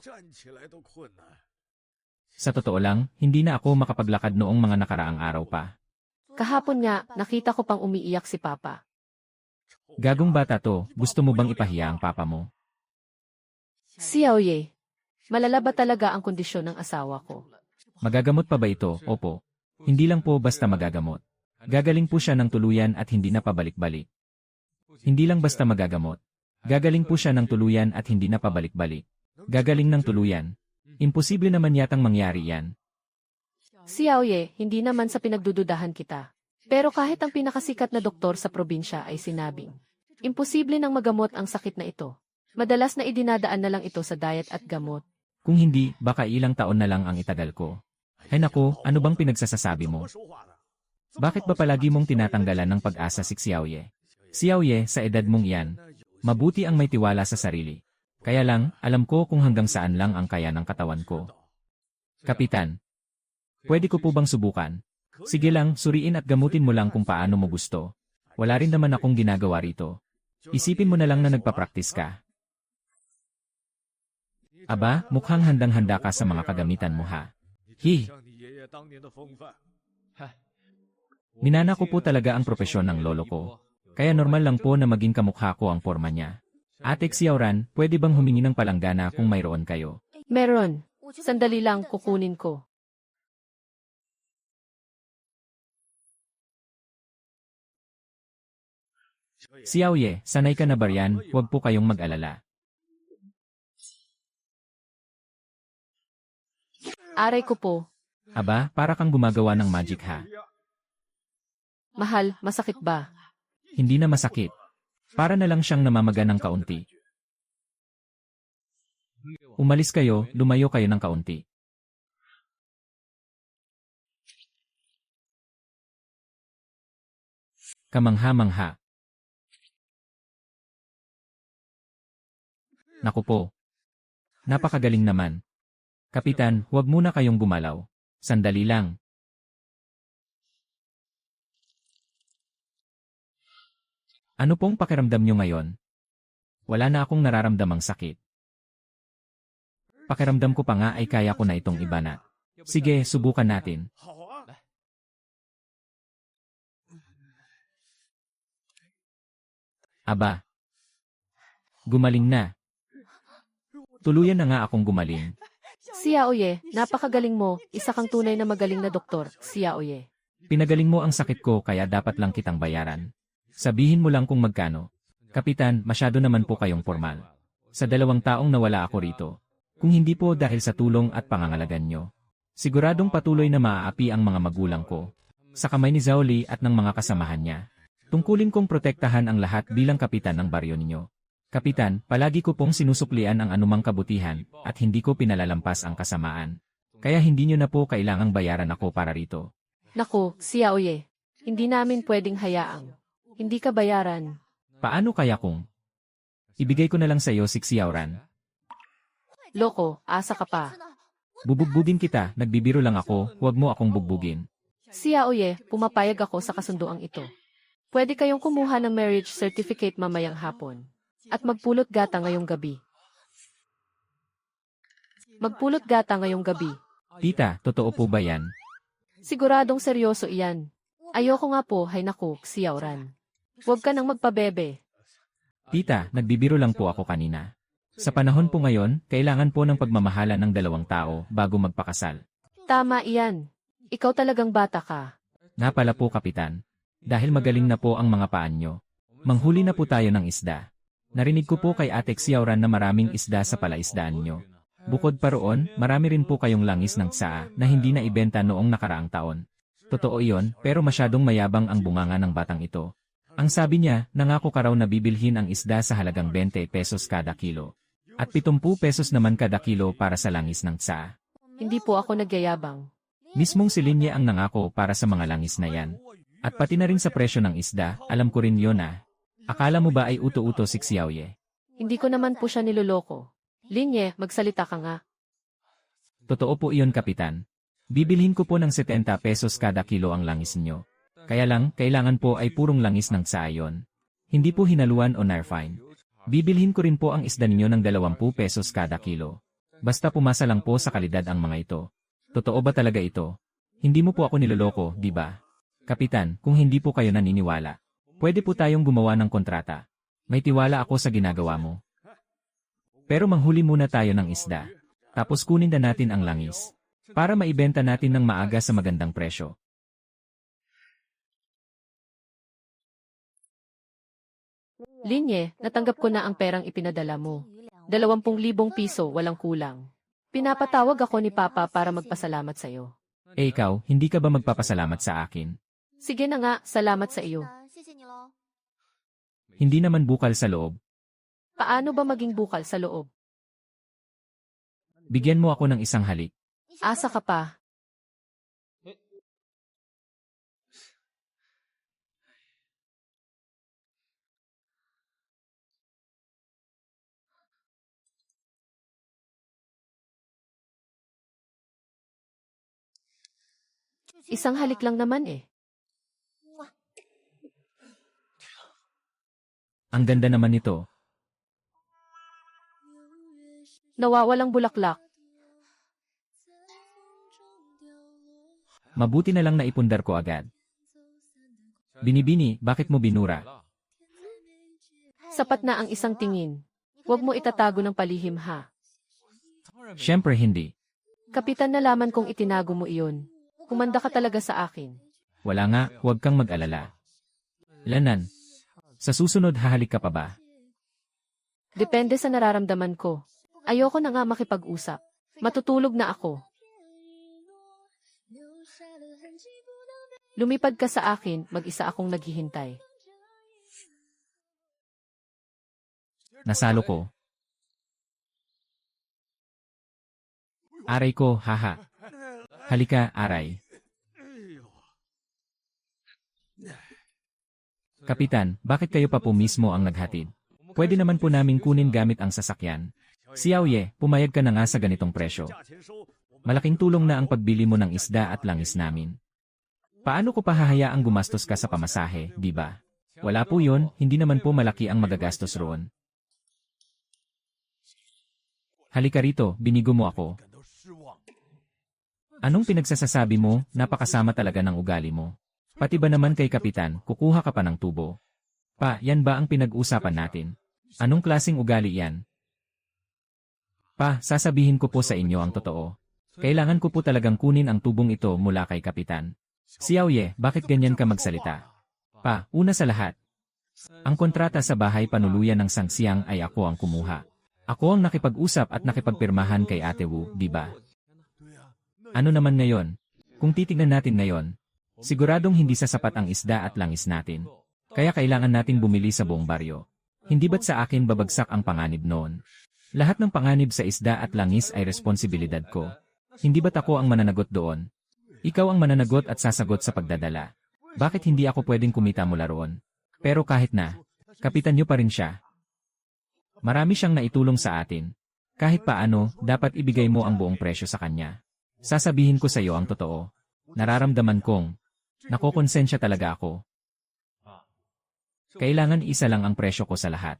Sa totoo lang, hindi na ako makapaglakad noong mga nakaraang araw pa. Kahapon nga, nakita ko pang umiiyak si papa. Gagong bata to, gusto mo bang ipahiya ang papa mo? Xiaoye, malala ba talaga ang kondisyon ng asawa ko? Magagamot pa ba ito? Opo. Hindi lang po basta magagamot. Gagaling po siya ng tuluyan at hindi na pabalik-balik. Hindi lang basta magagamot. Gagaling po siya ng tuluyan at hindi na pabalik-balik. Gagaling ng tuluyan. Imposible naman yatang mangyari yan. Xiaoye, hindi naman sa pinagdududahan kita. Pero kahit ang pinakasikat na doktor sa probinsya ay sinabing, imposible nang magamot ang sakit na ito. Madalas na idinadaan na lang ito sa diet at gamot. Kung hindi, baka ilang taon na lang ang itagal ko. Ay naku, ano bang pinagsasasabi mo? Bakit ba palagi mong tinatanggalan ng pag-asa si Xiaoye? Xiaoye, sa edad mong iyan, mabuti ang may tiwala sa sarili. Kaya lang, alam ko kung hanggang saan lang ang kaya ng katawan ko. Kapitan, pwede ko po bang subukan? Sige lang, suriin at gamutin mo lang kung paano mo gusto. Wala rin naman akong ginagawa rito. Isipin mo na lang na nagpa-practice ka. Aba, mukhang handang-handa ka sa mga kagamitan mo ha. Minana ko po talaga ang propesyon ng lolo ko. Kaya normal lang po na maging kamukha ko ang forma niya. Ate Xiaoran, pwede bang humingi ng palanggana kung mayroon kayo? Meron. Sandali lang, kukunin ko. Xiaoye, sanay ka na ba riyan? Huwag po kayong mag-alala. Aray ko po. Aba, para kang gumagawa ng magic ha. Mahal, masakit ba? Hindi na masakit. Para na lang siyang namamaga ng kaunti. Umalis kayo, lumayo kayo ng kaunti. Kamangha-mangha. Naku po. Napakagaling naman. Kapitan, huwag muna kayong gumalaw. Sandali lang. Ano pong pakiramdam nyo ngayon? Wala na akong nararamdamang sakit. Pakiramdam ko pa nga ay kaya ko na itong ibanat. Sige, subukan natin. Aba. Gumaling na. Tuluyan na nga akong gumaling. Si Yaoye, napakagaling mo, isa kang tunay na magaling na doktor, si Yaoye. Pinagaling mo ang sakit ko kaya dapat lang kitang bayaran. Sabihin mo lang kung magkano. Kapitan, masyado naman po kayong formal. Sa 2 taong nawala ako rito. Kung hindi po dahil sa tulong at pangangalagan nyo. Siguradong patuloy na maaapi ang mga magulang ko. Sa kamay ni Zhao Li at ng mga kasamahan niya. Tungkulin kong protektahan ang lahat bilang kapitan ng baryo ninyo. Kapitan, palagi ko pong sinusuklian ang anumang kabutihan at hindi ko pinalalampas ang kasamaan. Kaya hindi nyo na po kailangang bayaran ako para rito. Naku, si Yaoye, hindi namin pwedeng hayaang. Hindi ka bayaran. Paano kaya kung ibigay ko na lang sa iyo si Xiaoran? Loko, asa ka pa. Bubugbugin kita, nagbibiro lang ako, huwag mo akong bugbugin. Si Yaoye, pumapayag ako sa kasunduang ito. Pwede kayong kumuha ng marriage certificate mamayang hapon. At magpulot gata ngayong gabi. Magpulot gata ngayong gabi. Tita, totoo po ba yan? Siguradong seryoso iyan. Ayoko nga po, hay naku, si Yaoran. Huwag ka nang magpabebe. Tita, nagbibiro lang po ako kanina. Sa panahon po ngayon, kailangan po ng pagmamahala ng 2 tao bago magpakasal. Tama iyan. Ikaw talagang bata ka. Nga pala po, Kapitan. Dahil magaling na po ang mga paan nyo. Manghuli na po tayo ng isda. Narinig ko po kay Ate Xiaoran na maraming isda sa palaisdaan nyo. Bukod pa roon, marami rin po kayong langis ng tsaa na hindi na ibenta noong nakaraang taon. Totoo iyon, pero masyadong mayabang ang bunganga ng batang ito. Ang sabi niya, nangako ka raw na bibilhin ang isda sa halagang 20 pesos kada kilo. At 70 pesos naman kada kilo para sa langis ng tsaa. Hindi po ako nagyayabang. Mismong si Linye ang nangako para sa mga langis na yan. At pati na rin sa presyo ng isda, alam ko rin yun ah. Akala mo ba ay uto-uto si Xiaoye? Hindi ko naman po siya niloloko. Linye, magsalita ka nga. Totoo po iyon, Kapitan. Bibilhin ko po ng 70 pesos kada kilo ang langis niyo. Kaya lang, kailangan po ay purong langis ng tsaa yun. Hindi po hinaluan o narfine. Bibilhin ko rin po ang isda ninyo ng 20 pesos kada kilo. Basta pumasa lang po sa kalidad ang mga ito. Totoo ba talaga ito? Hindi mo po ako niloloko, di ba? Kapitan, kung hindi po kayo naniniwala, pwede po tayong gumawa ng kontrata. May tiwala ako sa ginagawa mo. Pero manghuli muna tayo ng isda. Tapos kunin na natin ang langis. Para maibenta natin ng maaga sa magandang presyo. Linye, natanggap ko na ang perang ipinadala mo. 20,000 piso, walang kulang. Pinapatawag ako ni Papa para magpasalamat sa'yo. Eh ikaw, hindi ka ba magpapasalamat sa akin? Sige na nga, salamat sa iyo. Hindi naman bukal sa loob. Paano ba maging bukal sa loob? Bigyan mo ako ng isang halik. Asa ka pa? Isang halik lang naman eh. Ang ganda naman nito. Nawawalang bulaklak. Mabuti na lang naipundar ko agad. Binibini, bakit mo binura? Sapat na ang isang tingin. Huwag mo itatago ng palihim ha. Siyempre hindi. Kapitan, nalaman kong itinago mo iyon. Kumanda ka talaga sa akin. Wala nga, huwag kang mag-alala. Lanan, sa susunod hahalik ka pa ba? Depende sa nararamdaman ko. Ayoko na nga makipag-usap. Matutulog na ako. Lumipad ka sa akin, mag-isa akong naghihintay. Nasalo ko. Aray ko, haha. Halika, aray. Kapitan, bakit kayo pa po mismo ang naghatid? Pwede naman po namin kunin gamit ang sasakyan. Xiaoye, pumayag ka na nga sa ganitong presyo. Malaking tulong na ang pagbili mo ng isda at langis namin. Paano ko pa hahayaang gumastos ka sa pamasahe, di ba? Wala po yun, hindi naman po malaki ang magagastos roon. Halika rito, binigo mo ako. Anong pinagsasasabi mo, napakasama talaga ng ugali mo. Pati ba naman kay Kapitan, kukuha ka pa ng tubo? Pa, yan ba ang pinag-usapan natin? Anong klaseng ugali yan? Pa, sasabihin ko po sa inyo ang totoo. Kailangan ko po talagang kunin ang tubong ito mula kay Kapitan. Xiaoye, bakit ganyan ka magsalita? Pa, una sa lahat. Ang kontrata sa bahay panuluyan ng Sangxiang ay ako ang kumuha. Ako ang nakipag-usap at nakipagpirmahan kay Ate Wu, di ba? Ano naman ngayon? Kung titignan natin ngayon, siguradong hindi sasapat ang isda at langis natin. Kaya kailangan natin bumili sa buong baryo. Hindi ba't sa akin babagsak ang panganib noon? Lahat ng panganib sa isda at langis ay responsibilidad ko. Hindi ba't ako ang mananagot doon? Ikaw ang mananagot at sasagot sa pagdadala. Bakit hindi ako pwedeng kumita mula roon? Pero kahit na, kapitan nyo pa rin siya. Marami siyang naitulong sa atin. Kahit paano, dapat ibigay mo ang buong presyo sa kanya. Sasabihin ko sa iyo ang totoo. Nararamdaman kong, nakokonsensya talaga ako. Kailangan isa lang ang presyo ko sa lahat.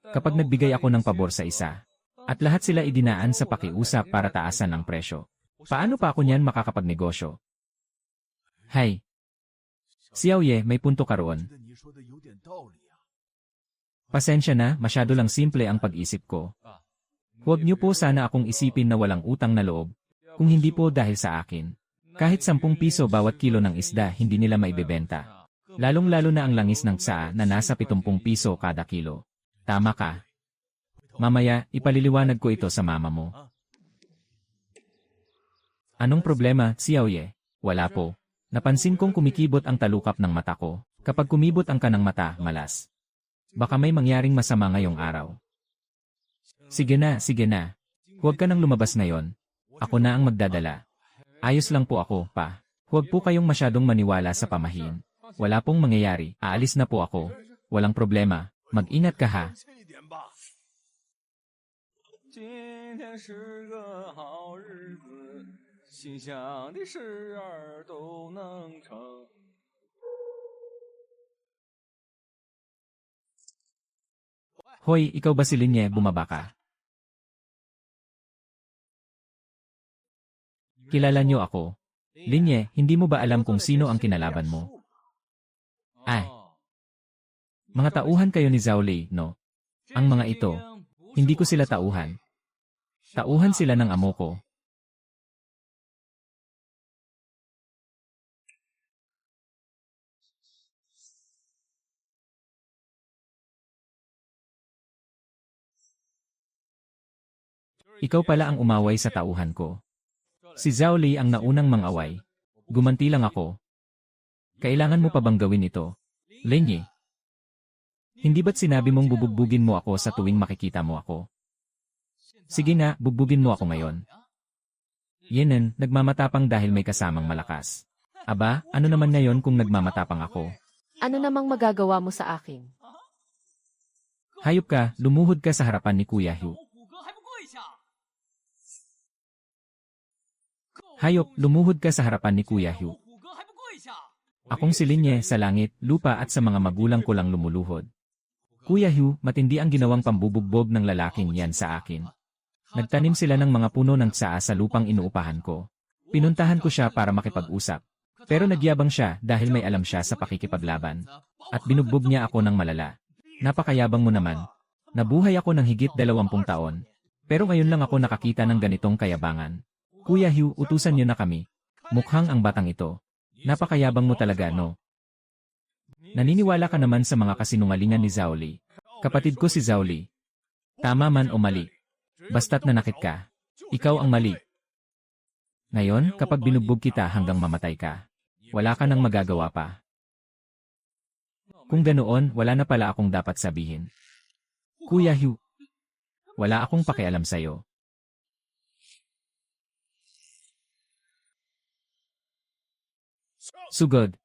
Kapag nagbigay ako ng pabor sa isa, at lahat sila idinaan sa pakiusap para taasan ang presyo, paano pa ako niyan makakapagnegosyo? Hay! Xiaoye, may punto ka roon. Pasensya na, masyado lang simple ang pag-isip ko. Huwag niyo po sana akong isipin na walang utang na loob, kung hindi po dahil sa akin. Kahit 10 piso bawat kilo ng isda hindi nila maibebenta. Lalong-lalo na ang langis ng tsaa na nasa 70 piso kada kilo. Tama ka. Mamaya, ipaliliwanag ko ito sa mama mo. Anong problema, Xiaoye? Wala po. Napansin kong kumikibot ang talukap ng mata ko. Kapag kumibot ang kanang mata, malas. Baka may mangyaring masama ngayong araw. Sige na, sige na. Huwag ka nang lumabas ngayon. Ako na ang magdadala. Ayos lang po ako, pa. Huwag po kayong masyadong maniwala sa pamahiin. Wala pong mangyayari, aalis na po ako. Walang problema. Mag-ingat ka ha. 今天是个好日子，心想的事儿都能成。 Hoy, ikaw ba si Linye, bumaba ka? Kilala niyo ako. Linye, hindi mo ba alam kung sino ang kinalaban mo? Ay, mga tauhan kayo ni Zhao Lei, no? Ang mga ito, hindi ko sila tauhan. Tauhan sila ng amo ko. Ikaw pala ang umaway sa tauhan ko. Si Zhao Lei ang naunang mangaway. Gumanti lang ako. Kailangan mo pa bang gawin ito? Linye. Hindi ba't sinabi mong bubugbugin mo ako sa tuwing makikita mo ako? Sige na, bugbugin mo ako ngayon. Yenen, nagmamatapang dahil may kasamang malakas. Aba, ano naman ngayon kung nagmamatapang ako? Ano namang magagawa mo sa akin? Hayop ka, lumuhod ka sa harapan ni Kuya Hugh. Hayop, lumuhod ka sa harapan ni Kuya Hugh. Akong si Linye sa langit, lupa at sa mga magulang ko lang lumuluhod. Kuya Hugh, matindi ang ginawang pambubugbog ng lalaking yan sa akin. Nagtanim sila ng mga puno ng tsaa sa lupang inuupahan ko. Pinuntahan ko siya para makipag-usap. Pero nagyabang siya dahil may alam siya sa pakikipaglaban. At binugbog niya ako ng malala. Napakayabang mo naman. Nabuhay ako ng higit 20 taon. Pero ngayon lang ako nakakita ng ganitong kayabangan. Kuya Hugh, utusan niyo na kami. Mukhang ang batang ito. Napakayabang mo talaga, no? Naniniwala ka naman sa mga kasinungalingan ni Zhao Lei. Kapatid ko si Zhao Lei. Tama man o mali. Basta't nanakit ka. Ikaw ang mali. Ngayon, kapag binugbog kita hanggang mamatay ka, wala ka nang magagawa pa. Kung ganoon, wala na pala akong dapat sabihin. Kuya Hugh, wala akong pakialam sa'yo. Sugod.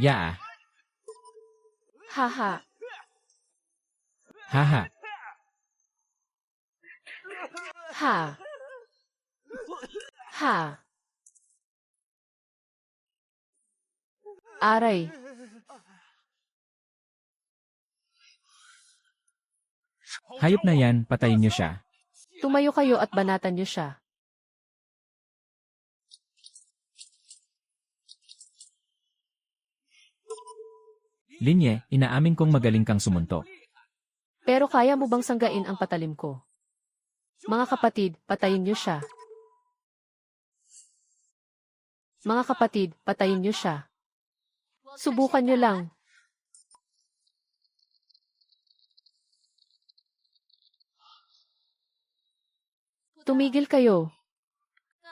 Ya ah. Haha. Haha. Ha. Ha. Aray. Hayop na yan, patayin niyo siya. Tumayo kayo at banatan niyo siya. Linye, inaamin kong magaling kang sumuntok. Pero kaya mo bang sanggain ang patalim ko? Mga kapatid, patayin niyo siya. Mga kapatid, patayin niyo siya. Subukan niyo lang. Tumigil kayo.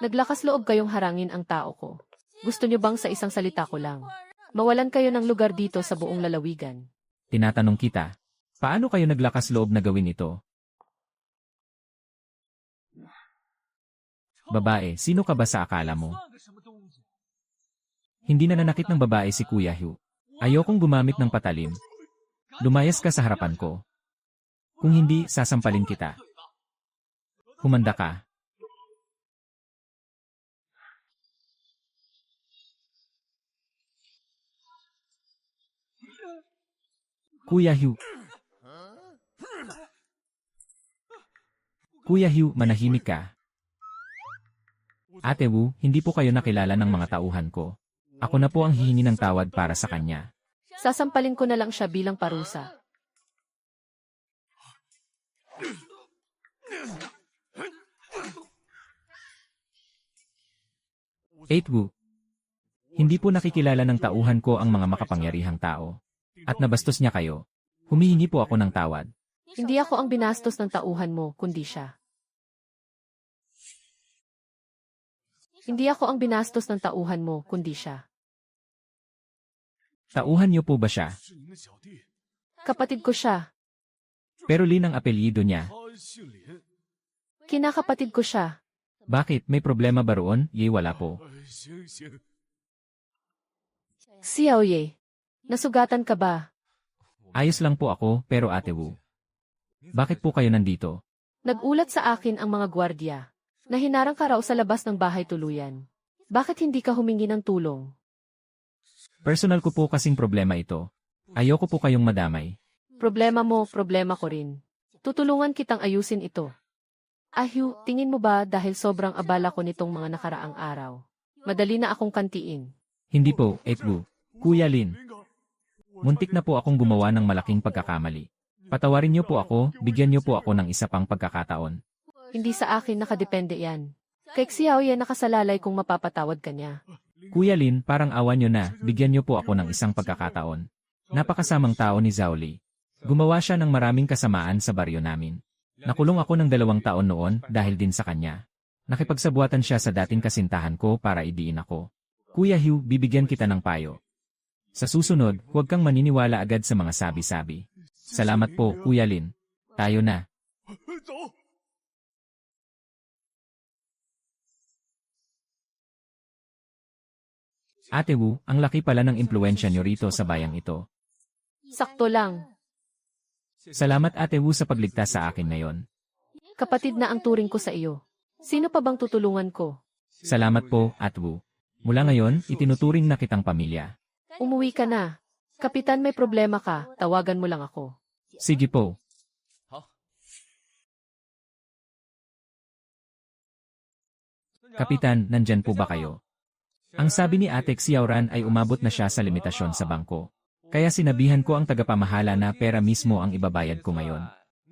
Naglakas loob kayong harangin ang tao ko. Gusto niyo bang sa isang salita ko lang? Mawalan kayo ng lugar dito sa buong lalawigan. Tinatanong kita, paano kayo naglakas loob na gawin ito? Babae, sino ka ba sa akala mo? Hindi nananakit ng babae si Kuya Hugh. Ayokong gumamit ng patalim. Lumayas ka sa harapan ko. Kung hindi, sasampalin kita. Humanda ka. Kuya Hugh. Kuya Hugh, manahimik ka. Ate Wu, hindi po kayo nakilala ng mga tauhan ko. Ako na po ang hihingi ng tawad para sa kanya. Sasampalin ko na lang siya bilang parusa. Wu, hindi po nakikilala ng tauhan ko ang mga makapangyarihang tao. At nabastos niya kayo. Humihingi po ako ng tawad. Hindi ako ang binastos ng tauhan mo, kundi siya. Hindi ako ang binastos ng tauhan mo, kundi siya. Tauhan niyo po ba siya? Kapatid ko siya. Pero Lin ang apelyido niya. Kinakapatid ko siya. Bakit? May problema ba roon? Wala po. Xiaoye, nasugatan ka ba? Ayos lang po ako, pero Ate Wu. Bakit po kayo nandito? Nagulat sa akin ang mga gwardya na hinarang ka raw sa labas ng bahay tuluyan. Bakit hindi ka humingi ng tulong? Personal ko po kasing problema ito. Ayoko po kayong madamay. Problema mo, problema ko rin. Tutulungan kitang ayusin ito. Ahyu, tingin mo ba dahil sobrang abala ko nitong mga nakaraang araw? Madali na akong kantiin. Hindi po, Wu. Kuya Lin. Muntik na po akong gumawa ng malaking pagkakamali. Patawarin niyo po ako, bigyan niyo po ako ng isa pang pagkakataon. Hindi sa akin nakadepende yan. Kay Xiaoye nakasalalay kung mapapatawad ka niya. Kuya Lin, parang awa niyo na, bigyan niyo po ako ng isang pagkakataon. Napakasamang tao ni Zhao Li. Gumawa siya ng maraming kasamaan sa baryo namin. Nakulong ako ng 2 taon noon dahil din sa kanya. Nakipagsabuatan siya sa dating kasintahan ko para idiin ako. Kuya Hugh, bibigyan kita ng payo. Sa susunod, huwag kang maniniwala agad sa mga sabi-sabi. Salamat po, Kuya Lin. Tayo na. Ate Wu, ang laki pala ng impluwensya niyo rito sa bayang ito. Sakto lang. Salamat Ate Wu sa pagligtas sa akin ngayon. Kapatid na ang turing ko sa iyo. Sino pa bang tutulungan ko? Salamat po, Ate Wu. Mula ngayon, itinuturing na kitang pamilya. Umuwi ka na. Kapitan, may problema ka, tawagan mo lang ako. Sige po. Kapitan, nandyan po ba kayo? Ang sabi ni Ate Xiaoran ay umabot na siya sa limitasyon sa bangko. Kaya sinabihan ko ang tagapamahala na pera mismo ang ibabayad ko ngayon.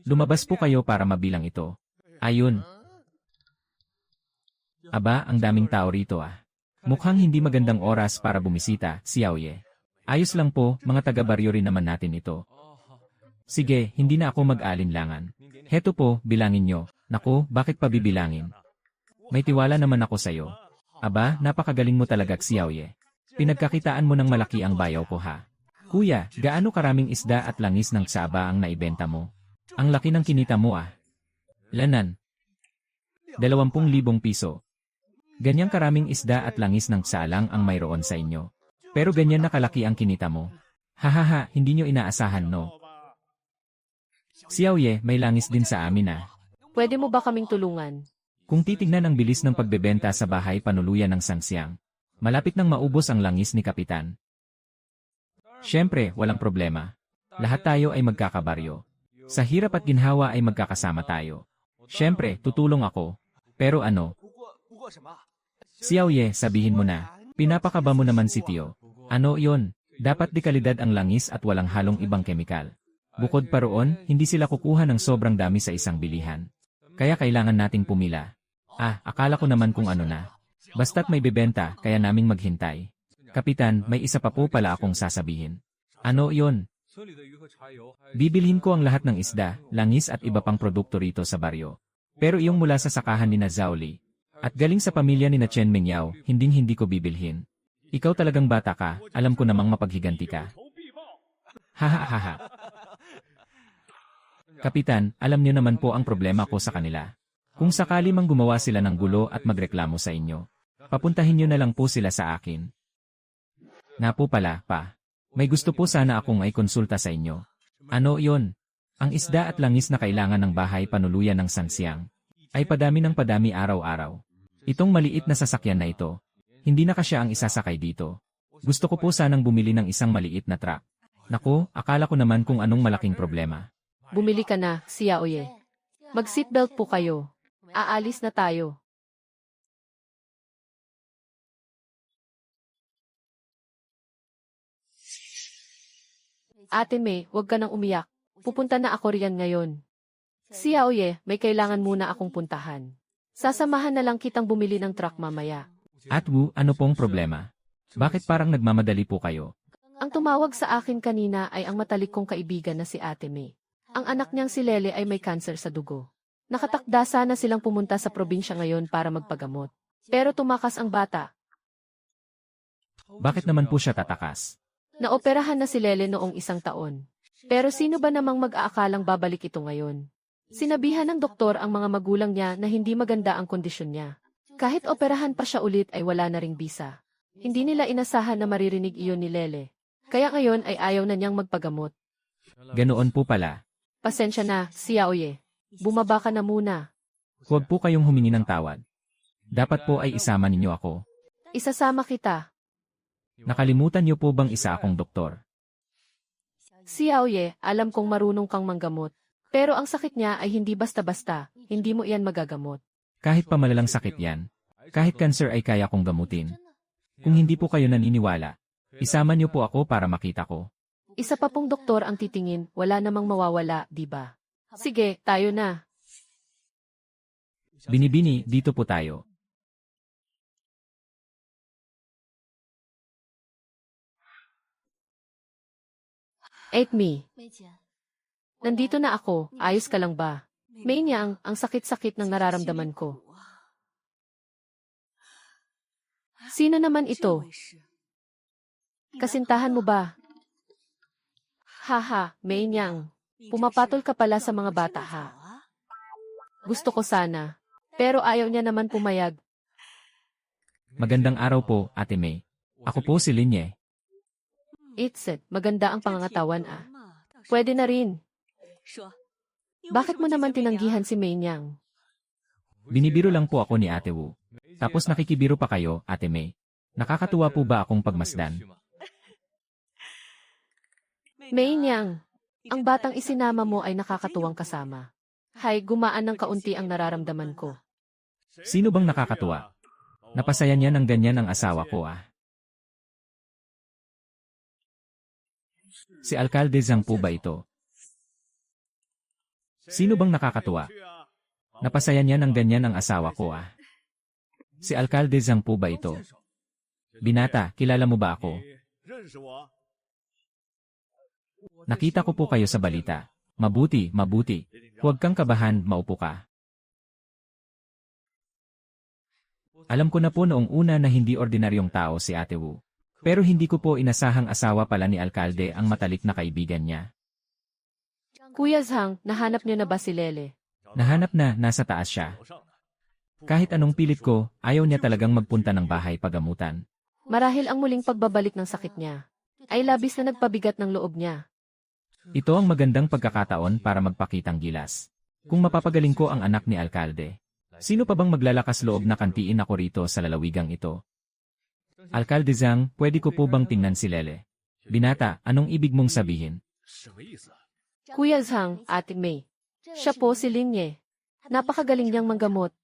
Lumabas po kayo para mabilang ito. Ayun. Aba, ang daming tao rito ah. Mukhang hindi magandang oras para bumisita, Xiaoye. Ayos lang po, mga taga-baryo rin naman natin ito. Sige, hindi na ako mag-alinlangan. Heto po, bilangin nyo. Naku, bakit pa bibilangin? May tiwala naman ako sa'yo. Aba, napakagaling mo talaga, Xiaoye. Pinagkakitaan mo ng malaki ang bayaw ko ha. Kuya, gaano karaming isda at langis ng tsaba ang naibenta mo? Ang laki ng kinita mo ah. Lanan. 20,000 piso. Ganyang karaming isda at langis ng tsalang ang mayroon sa inyo. Pero ganyan na kalaki ang kinita mo. Hahaha, hindi nyo inaasahan no. Xiaoye, may langis din sa amin ah. Pwede mo ba kaming tulungan? Kung titignan ang bilis ng pagbebenta sa bahay panuluyan ng Sangxiang, malapit nang maubos ang langis ni Kapitan. Siyempre, walang problema. Lahat tayo ay magkakabaryo. Sa hirap at ginhawa ay magkakasama tayo. Siyempre, tutulong ako. Pero ano? Xiaoye, sabihin mo na. Pinapakaba mo naman si Tio. Ano yon? Dapat di kalidad ang langis at walang halong ibang kemikal. Bukod pa roon, hindi sila kukuha ng sobrang dami sa isang bilihan. Kaya kailangan nating pumila. Akala ko naman kung ano na. Basta't may bebenta, kaya naming maghintay. Kapitan, may isa pa po pala akong sasabihin. Ano yon? Bibilhin ko ang lahat ng isda, langis at iba pang produkto rito sa baryo. Pero iyong mula sa sakahan ni na Zhao Li at galing sa pamilya ni na Chen Mingyao, hindi ko bibilhin. Ikaw talagang bata ka, alam ko namang mapaghiganti ka. Hahaha. Kapitan, alam niyo naman po ang problema ko sa kanila. Kung sakali mang gumawa sila ng gulo at magreklamo sa inyo, papuntahin niyo na lang po sila sa akin. Nga po pala, pa. May gusto po sana akong ay konsulta sa inyo. Ano yon? Ang isda at langis na kailangan ng bahay panuluyan ng Sangxiang ay padami ng padami araw-araw. Itong maliit na sasakyan na ito, hindi na kasya ang isasakay dito. Gusto ko po sanang bumili ng isang maliit na truck. Naku, akala ko naman kung anong malaking problema. Bumili ka na, Xiaoye. Mag-seatbelt po kayo. Aalis na tayo. Ate May, huwag ka nang umiyak. Pupunta na ako riyan ngayon. Xiaoye, may kailangan muna akong puntahan. Sasamahan na lang kitang bumili ng truck mamaya. At Wu, ano pong problema? Bakit parang nagmamadali po kayo? Ang tumawag sa akin kanina ay ang matalik kong kaibigan na si Ate May. Ang anak niyang si Lele ay may cancer sa dugo. Nakatakda sana silang pumunta sa probinsya ngayon para magpagamot. Pero tumakas ang bata. Bakit naman po siya tatakas? Naoperahan na si Lele noong 1 taon. Pero sino ba namang mag-aakalang babalik ito ngayon? Sinabihan ng doktor ang mga magulang niya na hindi maganda ang kondisyon niya. Kahit operahan pa siya ulit ay wala na ring bisa. Hindi nila inasahan na maririnig iyon ni Lele. Kaya ngayon ay ayaw na niyang magpagamot. Ganoon po pala. Pasensya na, Xiaoye. Bumaba ka na muna. Huwag po kayong humingi ng tawad. Dapat po ay isama ninyo ako. Isasama kita. Nakalimutan niyo po bang isa akong doktor? Xiaoye, alam kong marunong kang manggamot. Pero ang sakit niya ay hindi basta-basta. Hindi mo iyan magagamot. Kahit pa malalang sakit yan. Kahit cancer ay kaya kong gamutin. Kung hindi po kayo naniniwala, isama niyo po ako para makita ko. Isa pa pong doktor ang titingin, wala namang mawawala, di ba? Sige, tayo na. Binibini, dito po tayo. Eat me. 梅姐， Nandito na ako, ayos ka lang ba? May niyang, ang sakit-sakit ng nararamdaman ko. Sino naman ito? Kasintahan mo ba? Haha, May niyang. Pumapatol ka pala sa mga bata ha. Gusto ko sana. Pero ayaw niya naman pumayag. Magandang araw po, Ate May. Ako po si Linye. It's it, maganda ang pangangatawan ah. Pwede na rin. Bakit mo naman tinanggihan si May niyang? Binibiro lang po ako ni Ate Wu. Tapos nakikibiro pa kayo, Ate May. Nakakatuwa po ba akong pagmasdan? May niyang, ang batang isinama mo ay nakakatuwang kasama. Hay, gumaan ng kaunti ang nararamdaman ko. Sino bang nakakatuwa? Napasaya niya ng ganyan ang asawa ko ah. Si Alkalde Zhang po ba ito? Sino bang nakakatuwa? Napasaya niya ng ganyan ang asawa ko ah. Si Alkalde Zhang po ba ito? Binata, kilala mo ba ako? Nakita ko po kayo sa balita. Mabuti, mabuti. Huwag kang kabahan, maupo ka. Alam ko na po noong una na hindi ordinaryong tao si Ate Wu. Pero hindi ko po inasahang asawa pala ni Alkalde ang matalik na kaibigan niya. Kuya Zhang, nahanap niyo na ba si Lele? Nahanap na, nasa taas siya. Kahit anong pilit ko, ayaw niya talagang magpunta ng bahay pagamutan. Marahil ang muling pagbabalik ng sakit niya ay labis na nagpabigat ng loob niya. Ito ang magandang pagkakataon para magpakitang gilas. Kung mapapagaling ko ang anak ni Alkalde, sino pa bang maglalakas loob na kantiin ako rito sa lalawigang ito? Alkalde Zhang, pwede ko po bang tingnan si Lele? Binata, anong ibig mong sabihin? Kuya Zhang, Ate May. Siya po si Linye. Napakagaling niyang manggamot.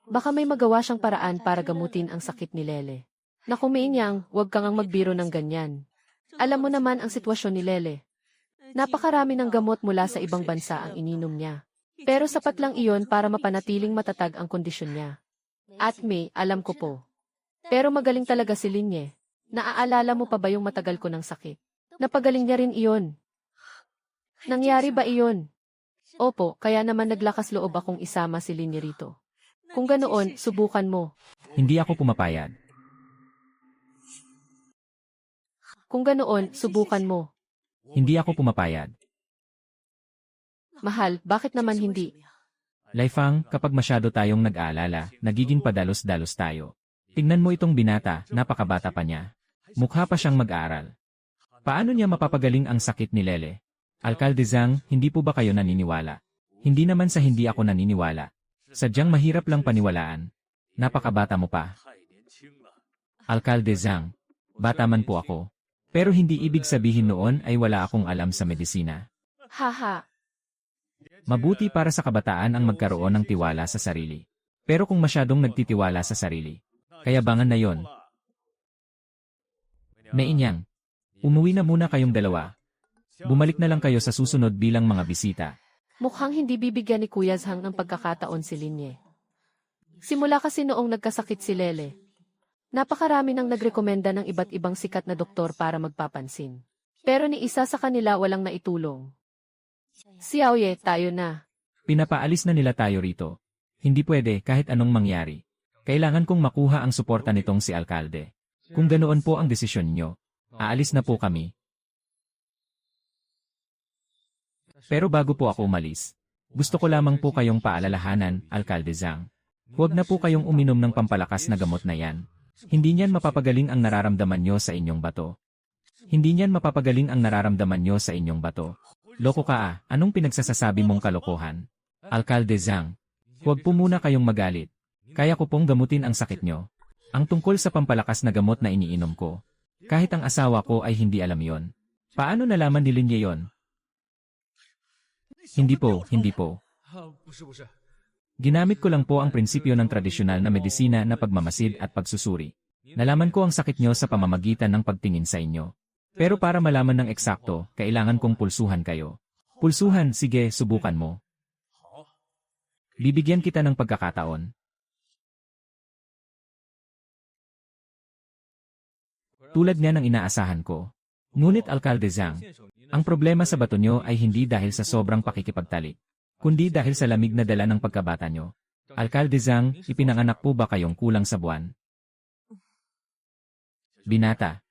Baka may magawa siyang paraan para gamutin ang sakit ni Lele. Naku Mainyang, huwag kang magbiro ng ganyan. Alam mo naman ang sitwasyon ni Lele. Napakarami ng gamot mula sa ibang bansa ang ininom niya. Pero sapat lang iyon para mapanatiling matatag ang kondisyon niya. At May, alam ko po. Pero magaling talaga si Linye. Naaalala mo pa ba yung matagal ko ng sakit? Napagaling niya rin iyon. Nangyari ba iyon? Opo, kaya naman naglakas loob akong isama si Linye rito. Kung ganoon, subukan mo. Hindi ako pumapayag. Kung ganoon, subukan mo. Hindi ako pumapayag. Mahal, bakit naman hindi? Laifang, kapag masyado tayong nag-aalala, nagiging padalos-dalos tayo. Tingnan mo itong binata, napakabata pa niya. Mukha pa siyang mag-aaral. Paano niya mapapagaling ang sakit ni Lele? Alkalde Zhang, hindi po ba kayo naniniwala? Hindi naman sa hindi ako naniniwala. Sadyang mahirap lang paniwalaan. Napakabata mo pa. Alkalde Zhang, bata man po ako. Pero hindi ibig sabihin noon ay wala akong alam sa medisina. Haha, Mabuti para sa kabataan ang magkaroon ng tiwala sa sarili. Pero kung masyadong nagtitiwala sa sarili, kayabangan na yon. Mainyang, umuwi na muna kayong dalawa. Bumalik na lang kayo sa susunod bilang mga bisita. mukhang hindi bibigyan ni Kuya Zhang ng pagkakataon si Linye. Simula kasi noong nagkasakit si Lele, napakarami nang nagrekomenda ng iba't ibang sikat na doktor para magpapansin. Pero ni isa sa kanila walang naitulong. Xiaoye, tayo na. Pinapaalis na nila tayo rito. Hindi pwede kahit anong mangyari. Kailangan kong makuha ang suporta nitong si Alkalde. Kung ganoon po ang desisyon nyo, aalis na po kami. Pero bago po ako umalis, gusto ko lamang po kayong paalalahanan, Alkalde Zhang. Huwag na po kayong uminom ng pampalakas na gamot na yan. Hindi niyan mapapagaling ang nararamdaman nyo sa inyong bato. Hindi niyan mapapagaling ang nararamdaman nyo sa inyong bato. Loko ka ah, anong pinagsasasabi mong kalokohan? Alkalde Zhang, huwag po muna kayong magalit. Kaya ko pong gamutin ang sakit nyo. Ang tungkol sa pampalakas na gamot na iniinom ko. Kahit ang asawa ko ay hindi alam yon. Paano nalaman ni Linye yon? Hindi po, hindi po. Ginamit ko lang po ang prinsipyo ng tradisyonal na medisina na pagmamasid at pagsusuri. Nalaman ko ang sakit nyo sa pamamagitan ng pagtingin sa inyo. Pero para malaman ng eksakto, kailangan kong pulsuhan kayo. Pulsuhan, sige, subukan mo. Bibigyan kita ng pagkakataon. Tulad nga ng inaasahan ko. Ngunit Alkalde Zhang, ang problema sa bato nyo ay hindi dahil sa sobrang pakikipagtalik, kundi dahil sa lamig na dala ng pagkabata nyo. Alkalde Zhang, ipinanganak po ba kayong kulang sa buwan? Binata.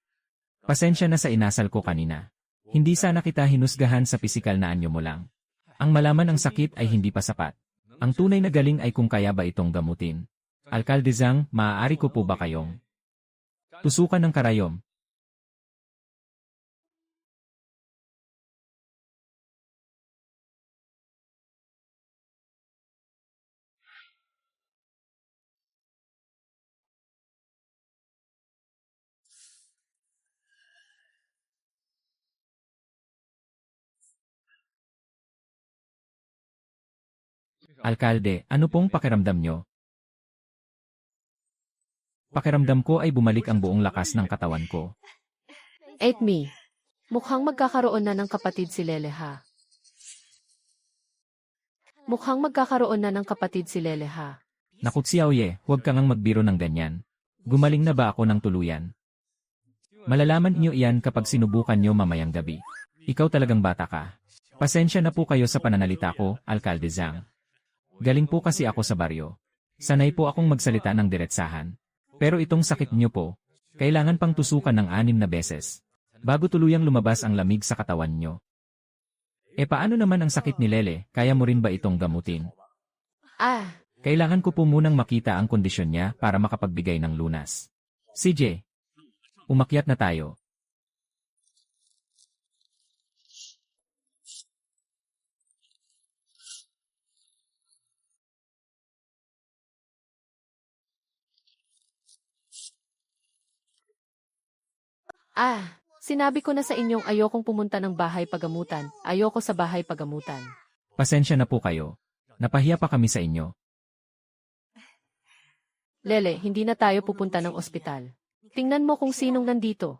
Pasensya na sa inasal ko kanina. Hindi sana kita hinusgahan sa pisikal na anyo mo lang. Ang malaman ang sakit ay hindi pa sapat. Ang tunay na galing ay kung kaya ba itong gamutin. Alkalde Zhang, maaari ko po ba kayong tusukan ng karayom? Alkalde, ano pong pakiramdam nyo? Pakiramdam ko ay bumalik ang buong lakas ng katawan ko. 8 me. Mukhang magkakaroon na ng kapatid si Lele ha. Mukhang magkakaroon na ng kapatid si Lele ha. Naku Xiaoye, huwag kang magbiro ng ganyan. Gumaling na ba ako ng tuluyan? Malalaman niyo iyan kapag sinubukan niyo mamayang gabi. Ikaw talagang bata ka. Pasensya na po kayo sa pananalita ko, Alkalde Zhang. Galing po kasi ako sa baryo. Sanay po akong magsalita ng diretsahan. Pero itong sakit niyo po, kailangan pang tusukan ng 6 na beses, bago tuluyang lumabas ang lamig sa katawan niyo. E paano naman ang sakit ni Lele, kaya mo rin ba itong gamutin? Ah, Kailangan ko po munang makita ang kondisyon niya para makapagbigay ng lunas. CJ, Umakyat na tayo. Sinabi ko na sa inyong ayokong pumunta ng bahay pagamutan. Ayoko sa bahay pagamutan. Pasensya na po kayo. Napahiya pa kami sa inyo. Lele, hindi na tayo pupunta ng ospital. Tingnan mo kung sinong nandito.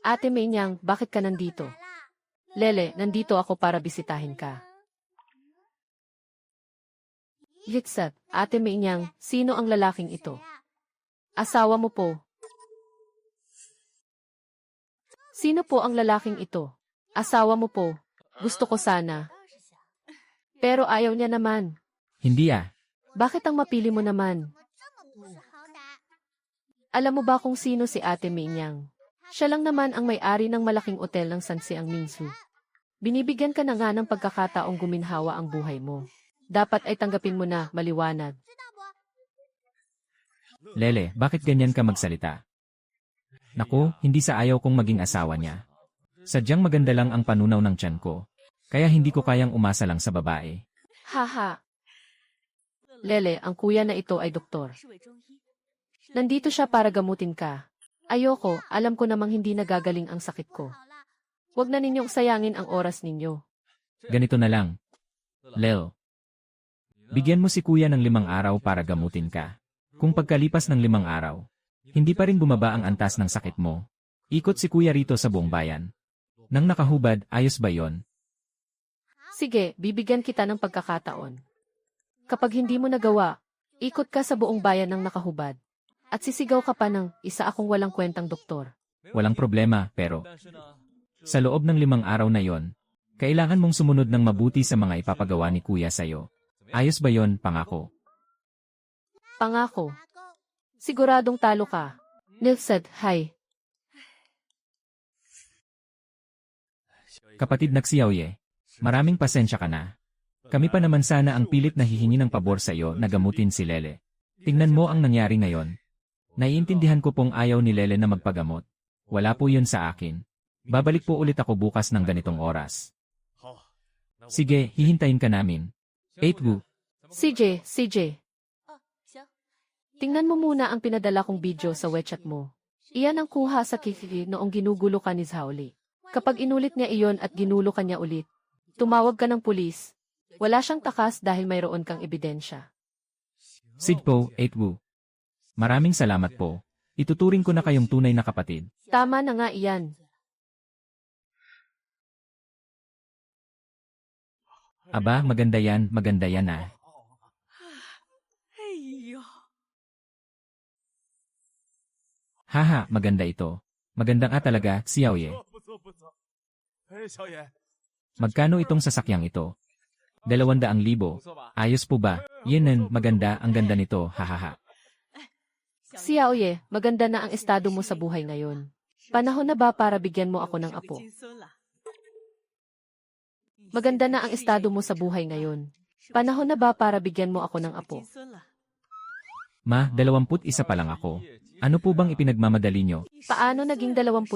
Ate Mainyang, bakit ka nandito? Lele, nandito ako para bisitahin ka. Yitsat, Ate Mainyang, sino ang lalaking ito? Asawa mo po. Sino po ang lalaking ito? Asawa mo po. Gusto ko sana. Pero ayaw niya naman. Hindi ah. Bakit ang mapili mo naman? Alam mo ba kung sino si Ate Mainyang? Siya lang naman ang may-ari ng malaking otel ng Sansiang Minsu. Binibigyan ka na nga ng pagkakataong guminhawa ang buhay mo. Dapat ay tanggapin mo na, maliwanag. Lele, bakit ganyan ka magsalita? Naku, hindi sa ayaw kong maging asawa niya. Sadyang maganda lang ang panunaw ng tiyan ko. Kaya hindi ko kayang umasa lang sa babae. Haha. Lele, ang kuya na ito ay doktor. Nandito siya para gamutin ka. Ayoko, alam ko namang hindi nagagaling ang sakit ko. Huwag na ninyong sayangin ang oras ninyo. Ganito na lang. Lel. Bigyan mo si kuya ng 5 araw para gamutin ka. Kung pagkalipas ng 5 araw, hindi pa rin bumaba ang antas ng sakit mo, ikot si kuya rito sa buong bayan. Nang nakahubad, ayos ba yon? Sige, bibigyan kita ng pagkakataon. Kapag hindi mo nagawa, ikot ka sa buong bayan ng nakahubad. At sisigaw ka pa ng isa akong walang kwentang doktor. Walang problema, pero sa loob ng 5 araw na yon, kailangan mong sumunod ng mabuti sa mga ipapagawa ni kuya sa'yo. Ayos ba yon, pangako? Pangako. Siguradong talo ka. Nilsad, hi. Kapatid Nagsiyaoye, maraming pasensya ka na. Kami pa naman sana ang pilit na hihingi ng pabor sa iyo na gamutin si Lele. Tingnan mo ang nangyari ngayon. Naiintindihan ko pong ayaw ni Lele na magpagamot. Wala po yun sa akin. Babalik po ulit ako bukas ng ganitong oras. Sige, hihintayin ka namin. 8 CJ. Tingnan mo muna ang pinadala kong video sa WeChat mo. Iyan ang kuha sa Kiki noong ginugulo ka ni Zhaoli. Kapag inulit niya iyon at ginulo ka niya ulit, tumawag ka ng pulis. Wala siyang takas dahil mayroon kang ebidensya. Sidpo, 8 Maraming salamat po. Ituturing ko na kayong tunay na kapatid. Tama na nga iyan. Aba, maganda yan ah. Haha, maganda ito. Maganda nga talaga, Xiaoye. Magkano itong sasakyang ito? 200,000. Ayos po ba? Yenen, maganda, ang ganda nito, hahaha. Xiaoye, maganda na ang estado mo sa buhay ngayon. Panahon na ba para bigyan mo ako ng apo? Maganda na ang estado mo sa buhay ngayon. Panahon na ba para bigyan mo ako ng apo? Ma, 21 pa lang ako. Ano po bang ipinagmamadali nyo? Paano naging 21?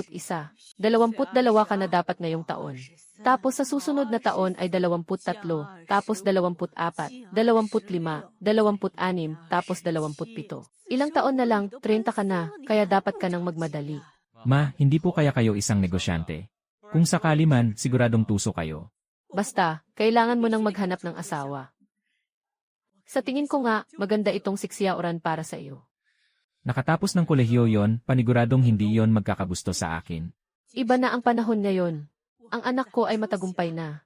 22 ka na dapat ngayong taon. Tapos sa susunod na taon ay 23, tapos 24, 25, 26, tapos 27. Ilang taon na lang, 30 ka na, kaya dapat ka nang magmadali. Ma, hindi po kaya kayo isang negosyante. Kung sakali man, siguradong tuso kayo. Basta, kailangan mo nang maghanap ng asawa. Sa tingin ko nga, maganda itong siksiyauran para sa iyo. Nakatapos ng kolehiyo yon, paniguradong hindi yon magkakagusto sa akin. Iba na ang panahon ngayon. Ang anak ko ay matagumpay na.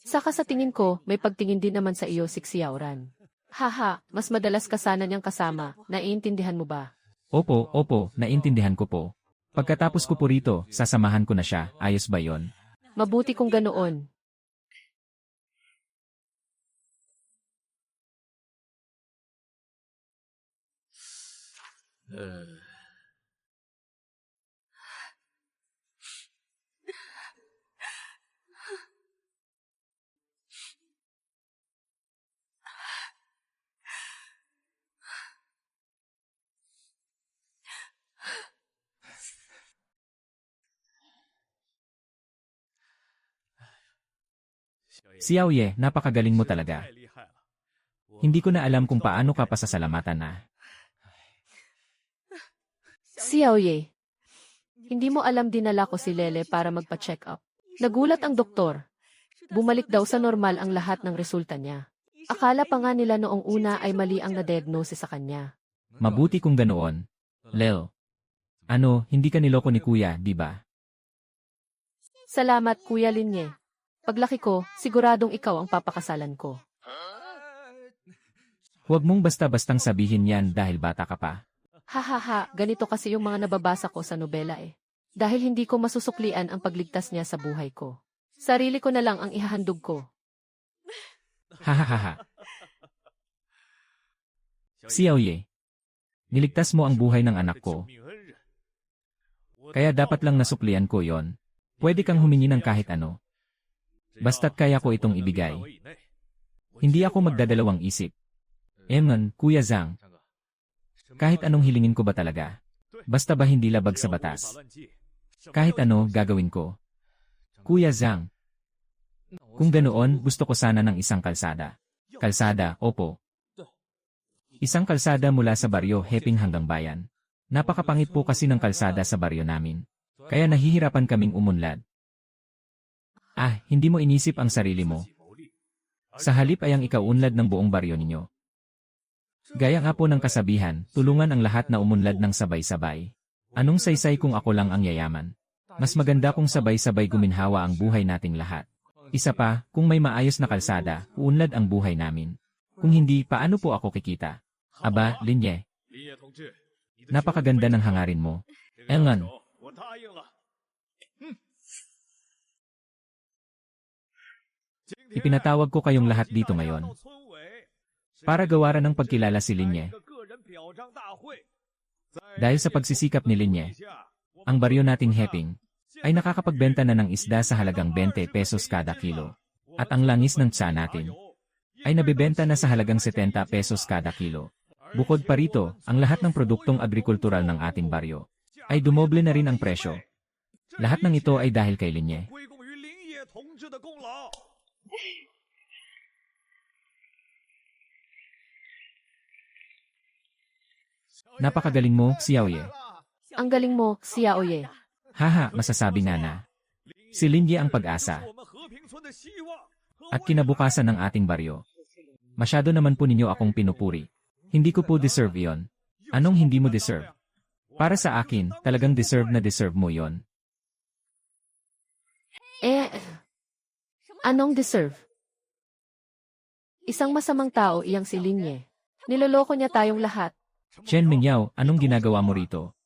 Saka sa tingin ko, may pagtingin din naman sa iyo siksiyauran. Haha, mas madalas ka sana niyang kasama, naiintindihan mo ba? Opo, naintindihan ko po. Pagkatapos ko po rito, sasamahan ko na siya, ayos ba yon? Mabuti kung ganoon. Xiaoye, napakagaling mo talaga. Hindi ko na alam kung paano ka pasasalamatan na. Xiaoye. Hindi mo alam dinala ko si Lele para magpa-check up. Nagulat ang doktor. Bumalik daw sa normal ang lahat ng resulta niya. Akala pa nga nila noong una ay mali ang na-diagnose sa kanya. Mabuti kung ganoon. Lel. Ano, hindi ka niloko ni kuya, di ba? Salamat, Kuya Linye. Paglaki ko, siguradong ikaw ang papakasalan ko. Huwag mong basta-bastang sabihin yan dahil bata ka pa. Hahaha, ganito kasi yung mga nababasa ko sa nobela eh. Dahil hindi ko masusuklian ang pagligtas niya sa buhay ko. Sarili ko na lang ang ihahandog ko. Hahaha. Xiaoye. Niligtas mo ang buhay ng anak ko. Kaya dapat lang nasuklian ko yon. Pwede kang humingi ng kahit ano. Basta't kaya ko itong ibigay. Hindi ako magdadalawang isip. Eman, Kuya Zhang. Kahit anong hilingin ko ba talaga? Basta ba hindi labag sa batas? Kahit ano, gagawin ko. Kuya Zhang. Kung ganoon, gusto ko sana ng isang kalsada. Kalsada, opo. Isang kalsada mula sa baryo Heping hanggang bayan. Napakapangit po kasi ng kalsada sa baryo namin. Kaya nahihirapan kaming umunlad. Ah, hindi mo inisip ang sarili mo. Sa halip ay ang ikaunlad ng buong baryo ninyo. Gaya nga po ng kasabihan, tulungan ang lahat na umunlad ng sabay-sabay. Anong saysay kung ako lang ang yayaman? Mas maganda kung sabay-sabay guminhawa ang buhay nating lahat. Isa pa, kung may maayos na kalsada, uunlad ang buhay namin. Kung hindi, paano po ako kikita? Aba, Linye. Napakaganda ng hangarin mo. Engan. Ipinatawag ko kayong lahat dito ngayon para gawaran ng pagkilala si Linye. Dahil sa pagsisikap ni Linye, ang baryo nating Heping ay nakakapagbenta na ng isda sa halagang 20 pesos kada kilo. At ang langis ng tsa natin ay nabibenta na sa halagang 70 pesos kada kilo. Bukod pa rito, ang lahat ng produktong agrikultural ng ating baryo ay dumoble na rin ang presyo. Lahat ng ito ay dahil kay Linye. Napakagaling mo, Xiaoye. Ang galing mo, Xiaoye. Haha, masasabi nga na. Si Linye ang pag-asa. At kinabukasan ng ating baryo. Masyado naman po ninyo akong pinupuri. Hindi ko po deserve iyon. Anong hindi mo deserve? Para sa akin, talagang deserve na deserve mo yon. Anong deserve? Isang masamang tao iyang si Linye. Niloloko niya tayong lahat. Chen Mingyao, anong ginagawa mo rito?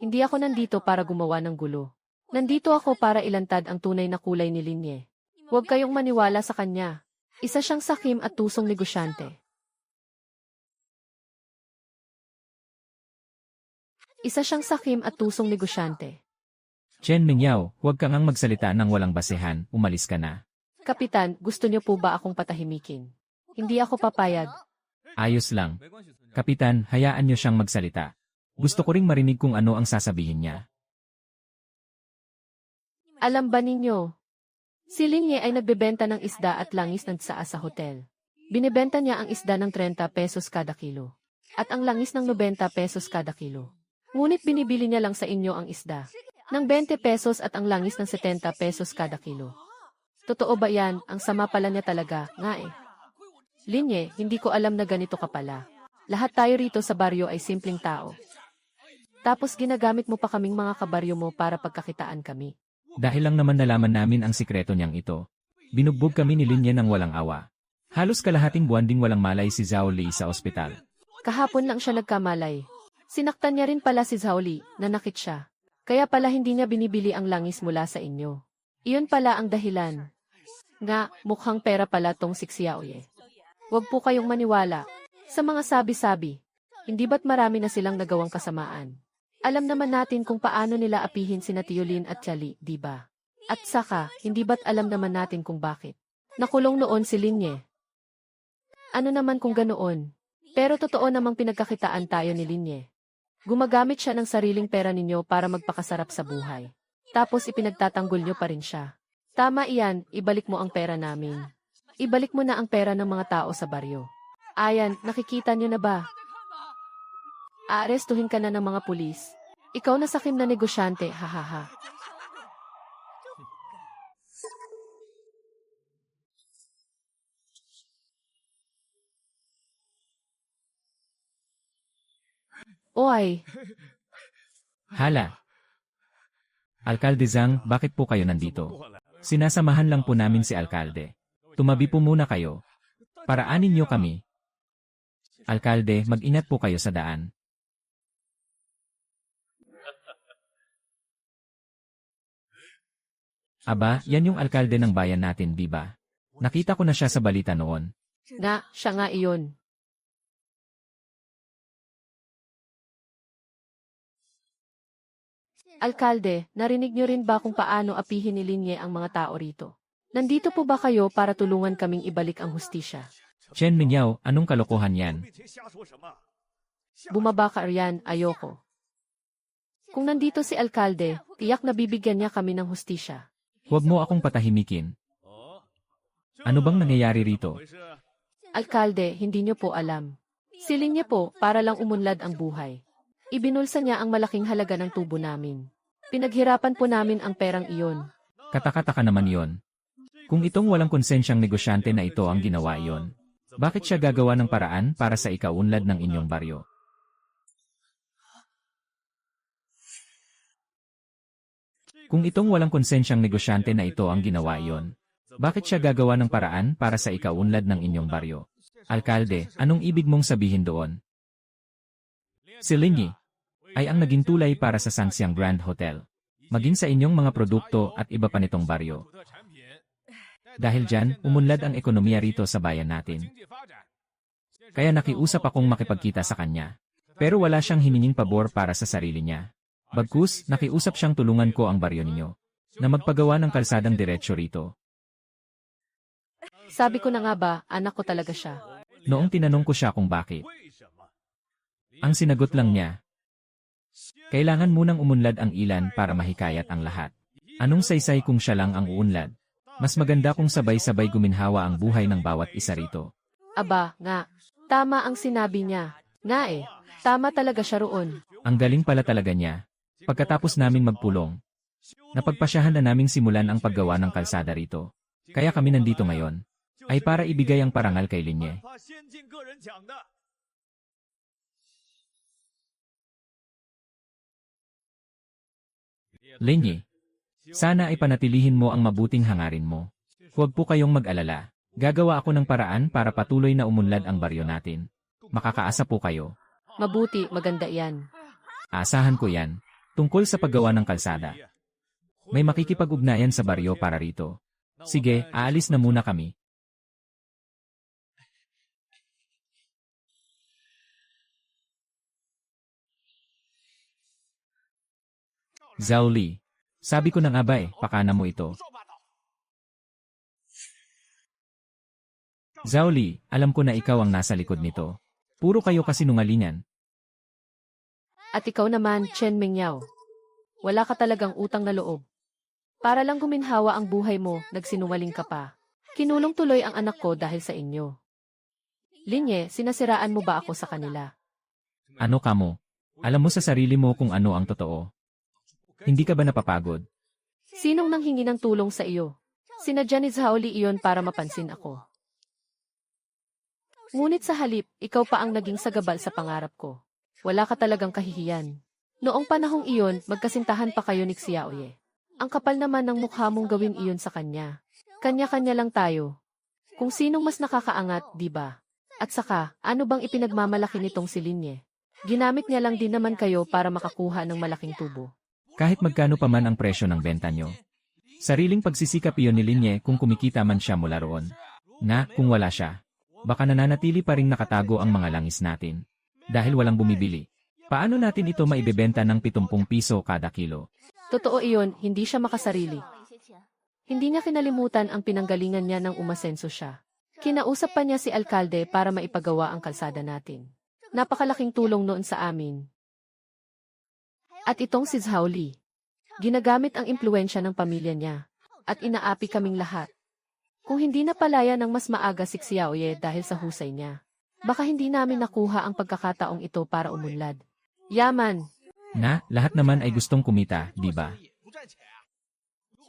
Hindi ako nandito para gumawa ng gulo. Nandito ako para ilantad ang tunay na kulay ni Linye. Huwag kayong maniwala sa kanya. Isa siyang sakim at tusong negosyante. Isa siyang sakim at tusong negosyante. Chen Mingyao, huwag kang ang magsalita ng walang basehan, umalis ka na. Kapitan, gusto niyo po ba akong patahimikin? Hindi ako papayag. Ayos lang. Kapitan, hayaan niyo siyang magsalita. Gusto ko ring marinig kung ano ang sasabihin niya. Alam ba ninyo? Si Linye ay nagbebenta ng isda at langis ng tsaa sa hotel. Binibenta niya ang isda ng 30 pesos kada kilo. At ang langis ng 90 pesos kada kilo. Ngunit binibili niya lang sa inyo ang isda ng 20 pesos at ang langis ng 70 pesos kada kilo. Totoo ba yan? Ang sama pala niya talaga, nga eh. Linye, hindi ko alam na ganito ka pala. Lahat tayo rito sa baryo ay simpleng tao. Tapos ginagamit mo pa kaming mga kabaryo mo para pagkakitaan kami. Dahil lang naman nalaman namin ang sikreto niyang ito. Binugbog kami ni Linye ng walang awa. Halos kalahating buwan ding walang malay si Zhao Li sa ospital. Kahapon lang siya nagkamalay. Sinaktan niya rin pala si Zhao Li, nanakit siya. Kaya pala hindi niya binibili ang langis mula sa inyo. Iyon pala ang dahilan. Nga, mukhang pera pala tong si Xiaoye. Huwag po kayong maniwala sa mga sabi-sabi. Hindi ba't marami na silang nagawang kasamaan? Alam naman natin kung paano nila apihin sina Tiolin at Chali, di ba? At saka, hindi ba't alam naman natin kung bakit? Nakulong noon si Linye. Ano naman kung ganoon? Pero totoo namang pinagkakitaan tayo ni Linye. Gumagamit siya ng sariling pera ninyo para magpakasarap sa buhay. Tapos ipinagtatanggol nyo pa rin siya. Tama iyan, ibalik mo ang pera namin. Ibalik mo na ang pera ng mga tao sa baryo. Ayan, nakikita niyo na ba? Aarestuhin ka na ng mga pulis. Ikaw na sakim na negosyante, hahaha. Oy, Hala! Alkalde Zhang, bakit po kayo nandito? Sinasamahan lang po namin si Alkalde. Tumabi po muna kayo. Paraanin niyo kami. Alkalde, mag-ingat po kayo sa daan. Aba, yan yung alkalde ng bayan natin, di ba? Nakita ko na siya sa balita noon. nga, siya nga iyon. Alkalde, narinig niyo rin ba kung paano apihin ni Linye ang mga tao rito? Nandito po ba kayo para tulungan kaming ibalik ang hustisya? Chen Mingyao, anong kalokohan yan? Bumaba ka riyan, ayoko. Kung nandito si Alkalde, tiyak na bibigyan niya kami ng hustisya. Huwag mo akong patahimikin. Ano bang nangyayari rito? Alkalde, hindi niyo po alam. Siling niya po para lang umunlad ang buhay. Ibinulsa niya ang malaking halaga ng tubo namin. Pinaghirapan po namin ang perang iyon. Katakataka naman yon. Kung itong walang konsensyang negosyante na ito ang ginawa iyon, bakit siya gagawa ng paraan para sa ikaunlad ng inyong baryo? Kung itong walang konsensyang negosyante na ito ang ginawa iyon, bakit siya gagawa ng paraan para sa ikaunlad ng inyong baryo? Alkalde, anong ibig mong sabihin doon? Si Linyi ay ang naging tulay para sa Sangxiang Grand Hotel, maging sa inyong mga produkto at iba pa nitong baryo. Dahil dyan, umunlad ang ekonomiya rito sa bayan natin. Kaya nakiusap akong makipagkita sa kanya. Pero wala siyang hininging pabor para sa sarili niya. Bagkus, nakiusap siyang tulungan ko ang baryo ninyo na magpagawa ng kalsadang diretsyo rito. Sabi ko na nga ba, anak ko talaga siya. Noong tinanong ko siya kung bakit, ang sinagot lang niya, kailangan munang umunlad ang ilan para mahikayat ang lahat. Anong saysay kung siya lang ang uunlad? Mas maganda kung sabay-sabay guminhawa ang buhay ng bawat isa rito. Aba, nga. Tama ang sinabi niya. Nga eh. Tama talaga siya roon. Ang galing pala talaga niya. Pagkatapos namin magpulong, napagpasyahan na naming simulan ang paggawa ng kalsada rito. Kaya kami nandito ngayon, ay para ibigay ang parangal kay Linye. Linye, sana ay panatilihin mo ang mabuting hangarin mo. Huwag po kayong mag-alala. Gagawa ako ng paraan para patuloy na umunlad ang baryo natin. Makakaasa po kayo. Mabuti, maganda yan. Aasahan ko yan. Tungkol sa paggawa ng kalsada. May makikipag-ugnayan sa baryo para rito. Sige, aalis na muna kami. Zhao Li, sabi ko na nga ba pakana mo ito. Zhao Li, alam ko na ikaw ang nasa likod nito. Puro kayo kasinungalingan. At ikaw naman, Chen Mingyao. Wala ka talagang utang na loob. Para lang guminhawa ang buhay mo, nagsinungaling ka pa. Kinulong tuloy ang anak ko dahil sa inyo. Linye, sinasiraan mo ba ako sa kanila? Ano ka mo? Alam mo sa sarili mo kung ano ang totoo. Hindi ka ba napapagod? Sinong nanghingi ng tulong sa iyo? Sinadya ni Zhao Li iyon para mapansin ako. Ngunit sa halip, ikaw pa ang naging sagabal sa pangarap ko. Wala ka talagang kahihiyan. Noong panahong iyon, magkasintahan pa kayo ni Xiaoye. Ang kapal naman ng mukha mong gawin iyon sa kanya. Kanya-kanya lang tayo. Kung sinong mas nakakaangat, di ba? At saka, ano bang ipinagmamalaki nitong si Linye? Ginamit niya lang din naman kayo para makakuha ng malaking tubo. Kahit magkano pa man ang presyo ng benta nyo. Sariling pagsisikap iyon ni Linye kung kumikita man siya mula roon. Na, kung wala siya, baka nananatili pa ring nakatago ang mga langis natin. Dahil walang bumibili. Paano natin ito maibebenta ng 70 piso kada kilo? Totoo iyon, hindi siya makasarili. Hindi niya kinalimutan ang pinanggalingan niya nang umasenso siya. Kinausap pa niya si Alkalde para maipagawa ang kalsada natin. Napakalaking tulong noon sa amin. At itong si Zhao Li. Ginagamit ang impluensya ng pamilya niya. at inaapi kaming lahat. Kung hindi napalaya ng mas maaga si Xiaoye dahil sa husay niya, baka hindi namin nakuha ang pagkakataong ito para umunlad. Yaman, Na, lahat naman ay gustong kumita, di ba?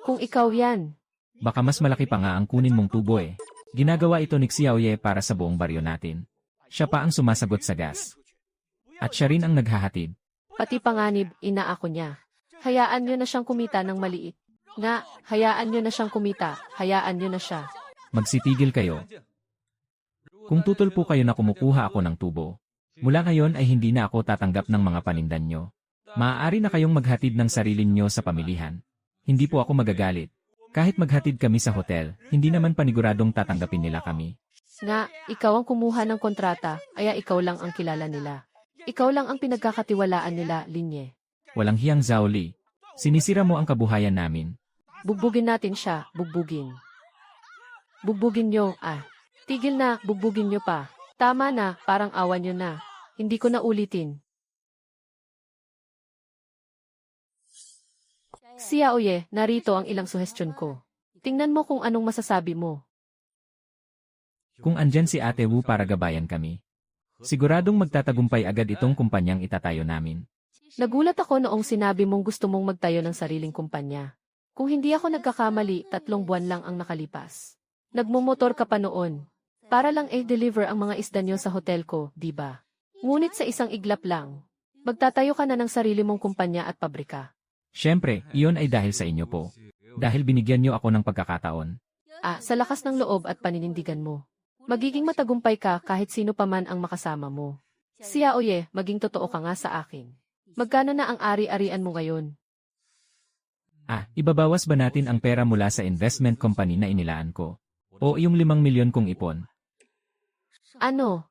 kung ikaw yan, Baka mas malaki pa nga ang kunin mong tubo eh. Ginagawa ito ni Xiaoye para sa buong baryo natin. Siya pa ang sumasagot sa gas. At siya rin ang naghahatid. pati panganib, inaako niya. Hayaan niyo na siyang kumita ng maliit. Nga, hayaan niyo na siyang kumita, hayaan niyo na siya. Magsitigil kayo. Kung tutol po kayo na kumukuha ako ng tubo, mula ngayon ay hindi na ako tatanggap ng mga panindan nyo. Maaari na kayong maghatid ng sarili nyo sa pamilihan. Hindi po ako magagalit. Kahit maghatid kami sa hotel, hindi naman paniguradong tatanggapin nila kami. Nga, ikaw ang kumuha ng kontrata, kaya ikaw lang ang kilala nila. Ikaw lang ang pinagkakatiwalaan nila, Linye. Walang hiyang Zhao Li. Sinisira mo ang kabuhayan namin. Bugbugin natin siya, bugbugin. Bugbugin nyo, Tigil na, bugbugin nyo pa. Tama na, parang awan nyo na. Hindi ko na ulitin. Xiaoye, narito ang ilang suhestyon ko. Tingnan mo kung anong masasabi mo. Kung andyan si Ate Wu para gabayan kami, siguradong magtatagumpay agad itong kumpanyang itatayo namin. Nagulat ako noong sinabi mong gusto mong magtayo ng sariling kumpanya. Kung hindi ako nagkakamali, 3 buwan lang ang nakalipas. Nagmumotor ka pa noon. Para lang deliver ang mga isda nyo sa hotel ko, di ba? Ngunit sa isang iglap lang, magtatayo ka na ng sarili mong kumpanya at pabrika. Siyempre, iyon ay dahil sa inyo po. Dahil binigyan nyo ako ng pagkakataon. Sa lakas ng loob at paninindigan mo. Magiging matagumpay ka kahit sino pa man ang makasama mo. Xiaoye, maging totoo ka nga sa akin. Magkano na ang ari-arian mo ngayon? Ibabawas ba natin ang pera mula sa investment company na inilaan ko? O yung 5 milyon kong ipon? Ano?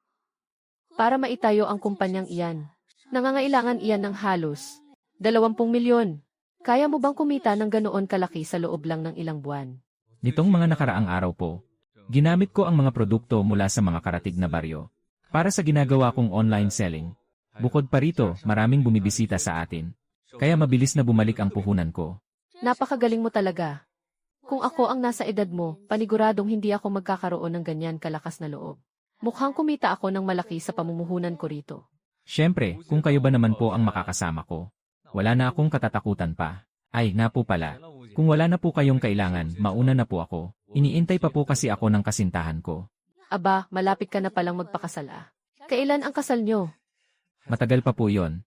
Para maitayo ang kumpanyang iyan. Nangangailangan iyan ng halos 20 milyon. Kaya mo bang kumita ng ganoon kalaki sa loob lang ng ilang buwan? Nitong mga nakaraang araw po, ginamit ko ang mga produkto mula sa mga karatig na baryo para sa ginagawa kong online selling. Bukod pa rito, maraming bumibisita sa atin. Kaya mabilis na bumalik ang puhunan ko. Napakagaling mo talaga. Kung ako ang nasa edad mo, paniguradong hindi ako magkakaroon ng ganyan kalakas na loob. Mukhang kumita ako ng malaki sa pamumuhunan ko rito. Siyempre, kung kayo ba naman po ang makakasama ko, wala na akong katatakutan pa. Ay, nga po pala. Kung wala na po kayong kailangan, mauna na po ako. Iniintay pa po kasi ako ng kasintahan ko. Aba, malapit ka na palang magpakasal . Kailan ang kasal nyo? Matagal pa po yon.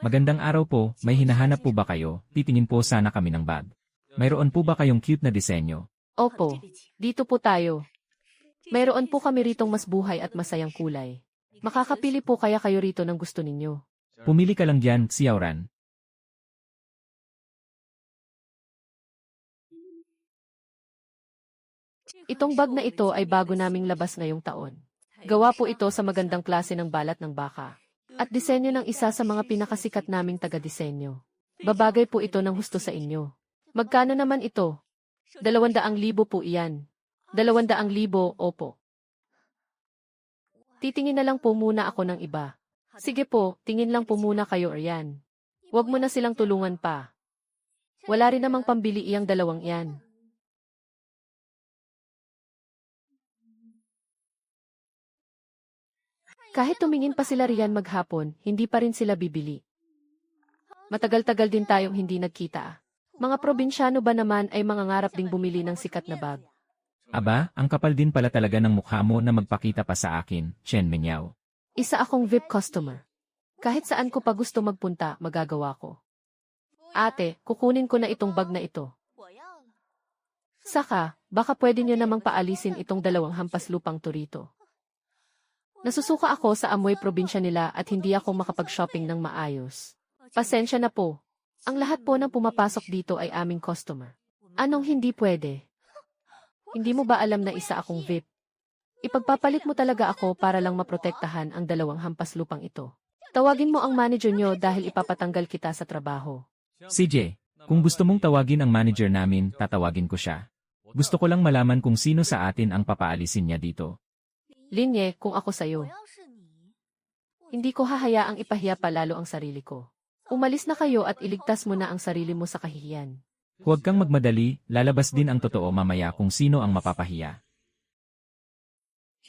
Magandang araw po, may hinahanap po ba kayo? Titingin po sana kami ng bag. Mayroon po ba kayong cute na disenyo? Opo, dito po tayo. Mayroon po kami ritong mas buhay at masayang kulay. Makakapili po kaya kayo rito ng gusto ninyo. Pumili ka lang dyan, Xiaoran. Itong bag na ito ay bago naming labas ngayong taon. Gawa po ito sa magandang klase ng balat ng baka. At disenyo ng isa sa mga pinakasikat naming taga-disenyo. Babagay po ito ng husto sa inyo. Magkano naman ito? 200,000 po iyan. 200,000, opo. Titingin na lang po muna ako ng iba. Sige po, tingin lang po muna kayo Rian. Huwag mo na silang tulungan pa. Wala rin namang pambili iyang dalawang iyan. Kahit tumingin pa sila riyan maghapon, hindi pa rin sila bibili. Matagal-tagal din tayong hindi nagkita. Mga probinsyano ba naman ay mangangarap ding bumili ng sikat na bag? Aba, ang kapal din pala talaga ng mukha mo na magpakita pa sa akin, Chen Mingyao. Isa akong VIP customer. Kahit saan ko pa gusto magpunta, magagawa ko. Ate, kukunin ko na itong bag na ito. Saka, baka pwede nyo namang paalisin itong 2 hampas lupang turito. Nasusuka ako sa amoy probinsya nila at hindi ako makapag-shopping ng maayos. Pasensya na po. Ang lahat po ng pumapasok dito ay aming customer. Anong hindi pwede? Hindi mo ba alam na isa akong VIP? Ipagpapalit mo talaga ako para lang maprotektahan ang 2 hampas lupang ito. Tawagin mo ang manager nyo dahil ipapatanggal kita sa trabaho. CJ, kung gusto mong tawagin ang manager namin, tatawagin ko siya. Gusto ko lang malaman kung sino sa atin ang papaalisin niya dito. Linye, kung ako sayo, hindi ko hahayaang ipahiya pa lalo ang sarili ko. Umalis na kayo at iligtas mo na ang sarili mo sa kahihiyan. Huwag kang magmadali, lalabas din ang totoo mamaya kung sino ang mapapahiya.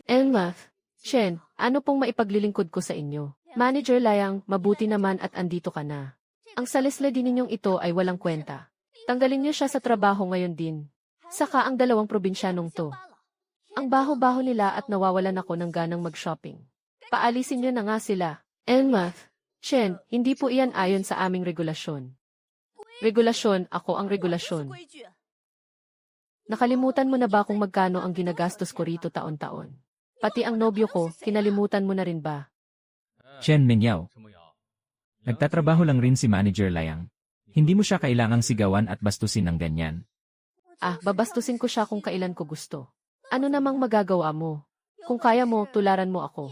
Elmath, Shen, ano pong maipaglilingkod ko sa inyo? Manager Layang, mabuti naman at andito ka na. Ang salesla din ninyong ito ay walang kwenta. Tanggalin niyo siya sa trabaho ngayon din. Saka ang dalawang probinsyanong to. Ang baho-baho nila at nawawalan ako ng ganang mag-shopping. Paalisin niyo na nga sila. Elmath, Shen, hindi po iyan ayon sa aming regulasyon. Regulasyon, ako ang regulasyon. Nakalimutan mo na ba kung magkano ang ginagastos ko rito taon-taon? Pati ang nobyo ko, kinalimutan mo na rin ba? Chen Mengyao. Nagtatrabaho lang rin si Manager Layang. Hindi mo siya kailangang sigawan at bastusin ng ganyan. Babastusin ko siya kung kailan ko gusto. Ano namang magagawa mo? Kung kaya mo, tularan mo ako.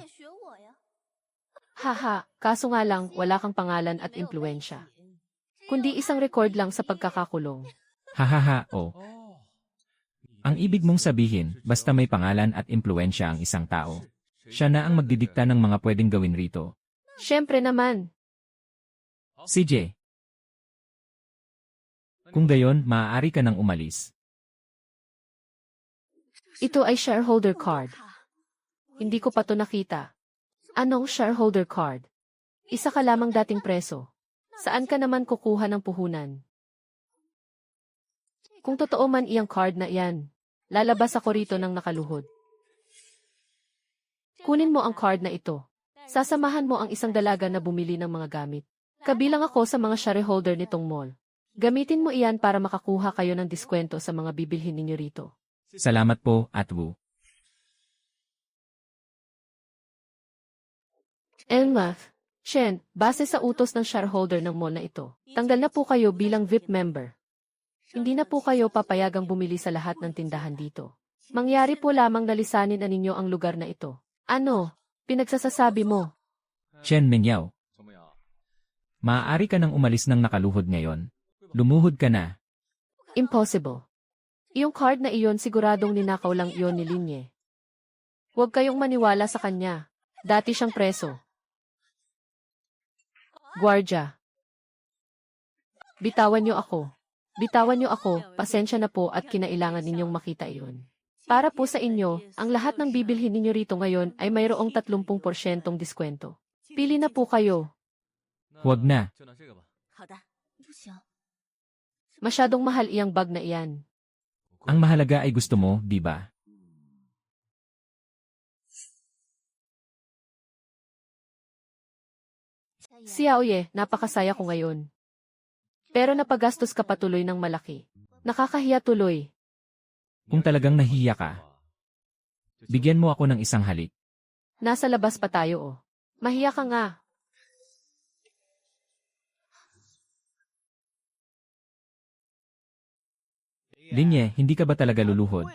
Haha, kaso nga lang, wala kang pangalan at impluensya. Kundi isang record lang sa pagkakakulong. Hahaha, oh. Ang ibig mong sabihin, basta may pangalan at impluensya ang isang tao. Siya na ang magdidikta ng mga pwedeng gawin rito. Siyempre naman. CJ. Kung gayon, maaari ka nang umalis. Ito ay shareholder card. Hindi ko pa to nakita. Anong shareholder card? Isa ka lamang dating preso. Saan ka naman kukuha ng puhunan? Kung totoo man iyang card na iyan, lalabas ako rito ng nakaluhod. Kunin mo ang card na ito. Sasamahan mo ang isang dalaga na bumili ng mga gamit. Kabilang ako sa mga shareholder nitong mall. Gamitin mo iyan para makakuha kayo ng diskwento sa mga bibilhin ninyo rito. Salamat po, Atwu. Elmath, Shen, base sa utos ng shareholder ng mall na ito, tanggal na po kayo bilang VIP member. Hindi na po kayo papayagang bumili sa lahat ng tindahan dito. Mangyari po lamang na lisanin na ninyo ang lugar na ito. Ano? Pinagsasasabi mo? Chen Mengyao. Maaari ka nang umalis ng nakaluhod ngayon. Lumuhod ka na. Impossible. Iyong card na iyon siguradong ninakaw lang iyon ni Linye. Huwag kayong maniwala sa kanya. Dati siyang preso. Guardia. Bitawan niyo ako. Bitawan niyo ako, pasensya na po at kinailangan ninyong makita iyon. Para po sa inyo, ang lahat ng bibilhin ninyo rito ngayon ay mayroong 30% diskwento. Pili na po kayo. Huwag na. Masyadong mahal iyang bag na iyan. Ang mahalaga ay gusto mo, di ba? Si Aoye, napakasaya ko ngayon. Pero napagastos ka patuloy ng malaki. Nakakahiya tuloy. Kung talagang nahiya ka, bigyan mo ako ng isang halik. Nasa labas pa tayo oh. Mahiya ka nga. Linye, hindi ka ba talaga luluhod?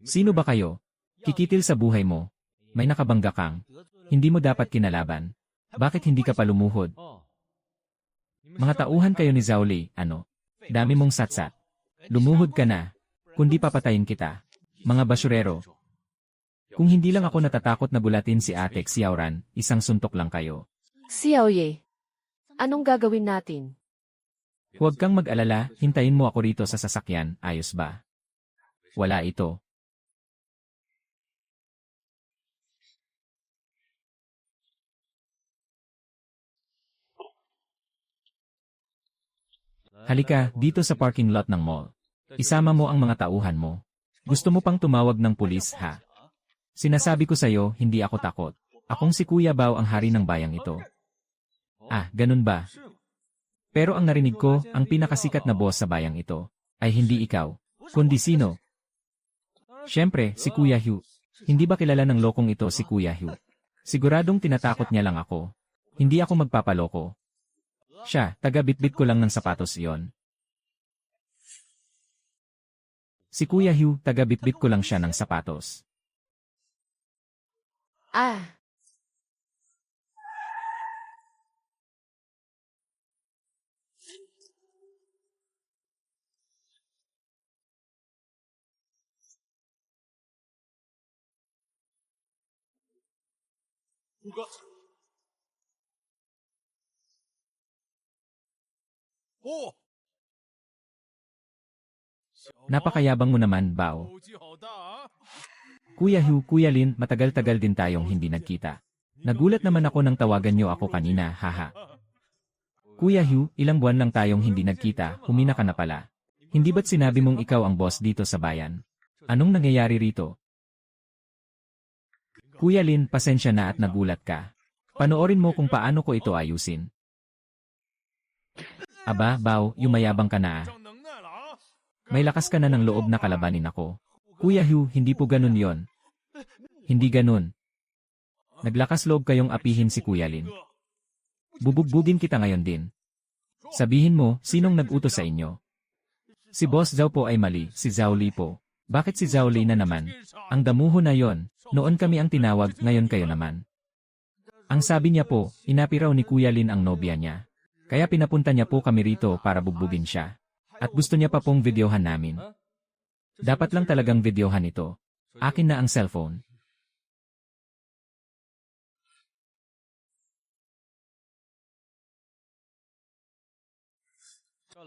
Sino ba kayo? Kikitil sa buhay mo. May nakabangga kang. Hindi mo dapat kinalaban. Bakit hindi ka pa lumuhod? Mga tauhan kayo ni Zhao Lei, ano? Dami mong satsat. Lumuhod ka na. Kundi papatayin kita. Mga basurero. Kung hindi lang ako natatakot na bulatin si Atek Xiaoran, isang suntok lang kayo. Si Aoye, anong gagawin natin? Huwag kang mag-alala, hintayin mo ako rito sa sasakyan, ayos ba? Wala ito. Halika, dito sa parking lot ng mall. Isama mo ang mga tauhan mo. Gusto mo pang tumawag ng pulis, ha? Sinasabi ko sa'yo, hindi ako takot. Akong si Kuya Bao ang hari ng bayang ito. Ganun ba? Pero ang narinig ko, ang pinakasikat na boss sa bayang ito, ay hindi ikaw, kundi sino? Siyempre, si Kuya Hugh. Hindi ba kilala ng lokong ito si Kuya Hugh? Siguradong tinatakot niya lang ako. Hindi ako magpapaloko. Siya, taga-bitbit ko lang ng sapatos iyon. Si Kuya Hugh, taga-bitbit ko lang siya ng sapatos. 哦， Napakayabang mo naman, Bao. 口气好大啊！ Kuya Hugh, Kuya Lin, matagal-tagal din tayong hindi nagkita. Nagulat naman ako nang tawagan niyo ako kanina, haha. Kuya Hugh, ilang buwan lang tayong hindi nagkita, humina ka na pala. Hindi ba't sinabi mong ikaw ang boss dito sa bayan? Anong nangyayari rito? Kuya Lin, pasensya na at nagulat ka. Panoorin mo kung paano ko ito ayusin. Aba, Bao, yumayabang ka na ah. 长能耐了啊！ May lakas ka na ng loob na kalabanin ako. Kuya Hugh, hindi po ganun yon. Hindi ganun. Naglakas loob kayong apihin si Kuya Lin. Bubugbugin kita ngayon din. Sabihin mo, sinong nag-utos sa inyo? Si Boss Zhao po ay mali, si Zhao Li po. Bakit si Zhao Li na naman? Ang damuho na yon, noon kami ang tinawag, ngayon kayo naman. Ang sabi niya po, inapi raw ni Kuya Lin ang nobya niya. Kaya pinapunta niya po kami rito para bugbugin siya. At gusto niya pa pong videohan namin. Dapat lang talagang videohan ito. Akin na ang cellphone.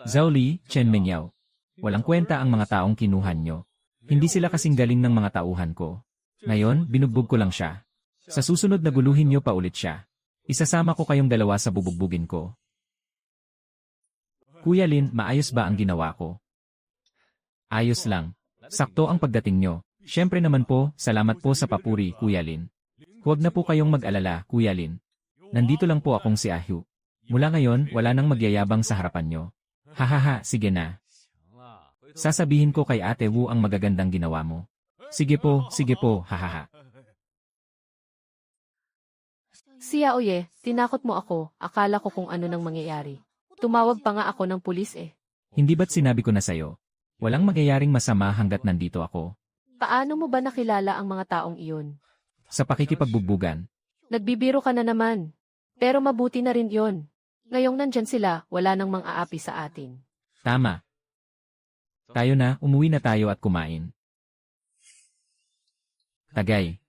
Zhao Li, Chen Mengyao. Walang kwenta ang mga taong kinuhan nyo. Hindi sila kasing galing ng mga tauhan ko. Ngayon, binugbog ko lang siya. Sa susunod na guluhin nyo pa ulit siya. Isasama ko kayong dalawa sa bubugbugin ko. Kuya Lin, maayos ba ang ginawa ko? Ayos lang. Sakto ang pagdating nyo. Siyempre naman po, salamat po sa papuri, Kuya Lin. Huwag na po kayong mag-alala, Kuya Lin. Nandito lang po akong si Ahyu. Mula ngayon, wala nang magyayabang sa harapan nyo. Hahaha, sige na. Sasabihin ko kay Ate Wu ang magagandang ginawa mo. Sige po, hahaha. Siya Oye, tinakot mo ako, akala ko kung ano nang mangyayari. Tumawag pa nga ako ng pulis eh. Hindi ba't sinabi ko na sa'yo? Walang magyayaring masama hanggat nandito ako. Paano mo ba nakilala ang mga taong iyon? Sa pakikipagbubugan. Nagbibiro ka na naman. Pero mabuti na rin yon. Ngayong nandyan sila, wala nang mang-aapi sa atin. Tama. Tayo na, umuwi na tayo at kumain. Tagay.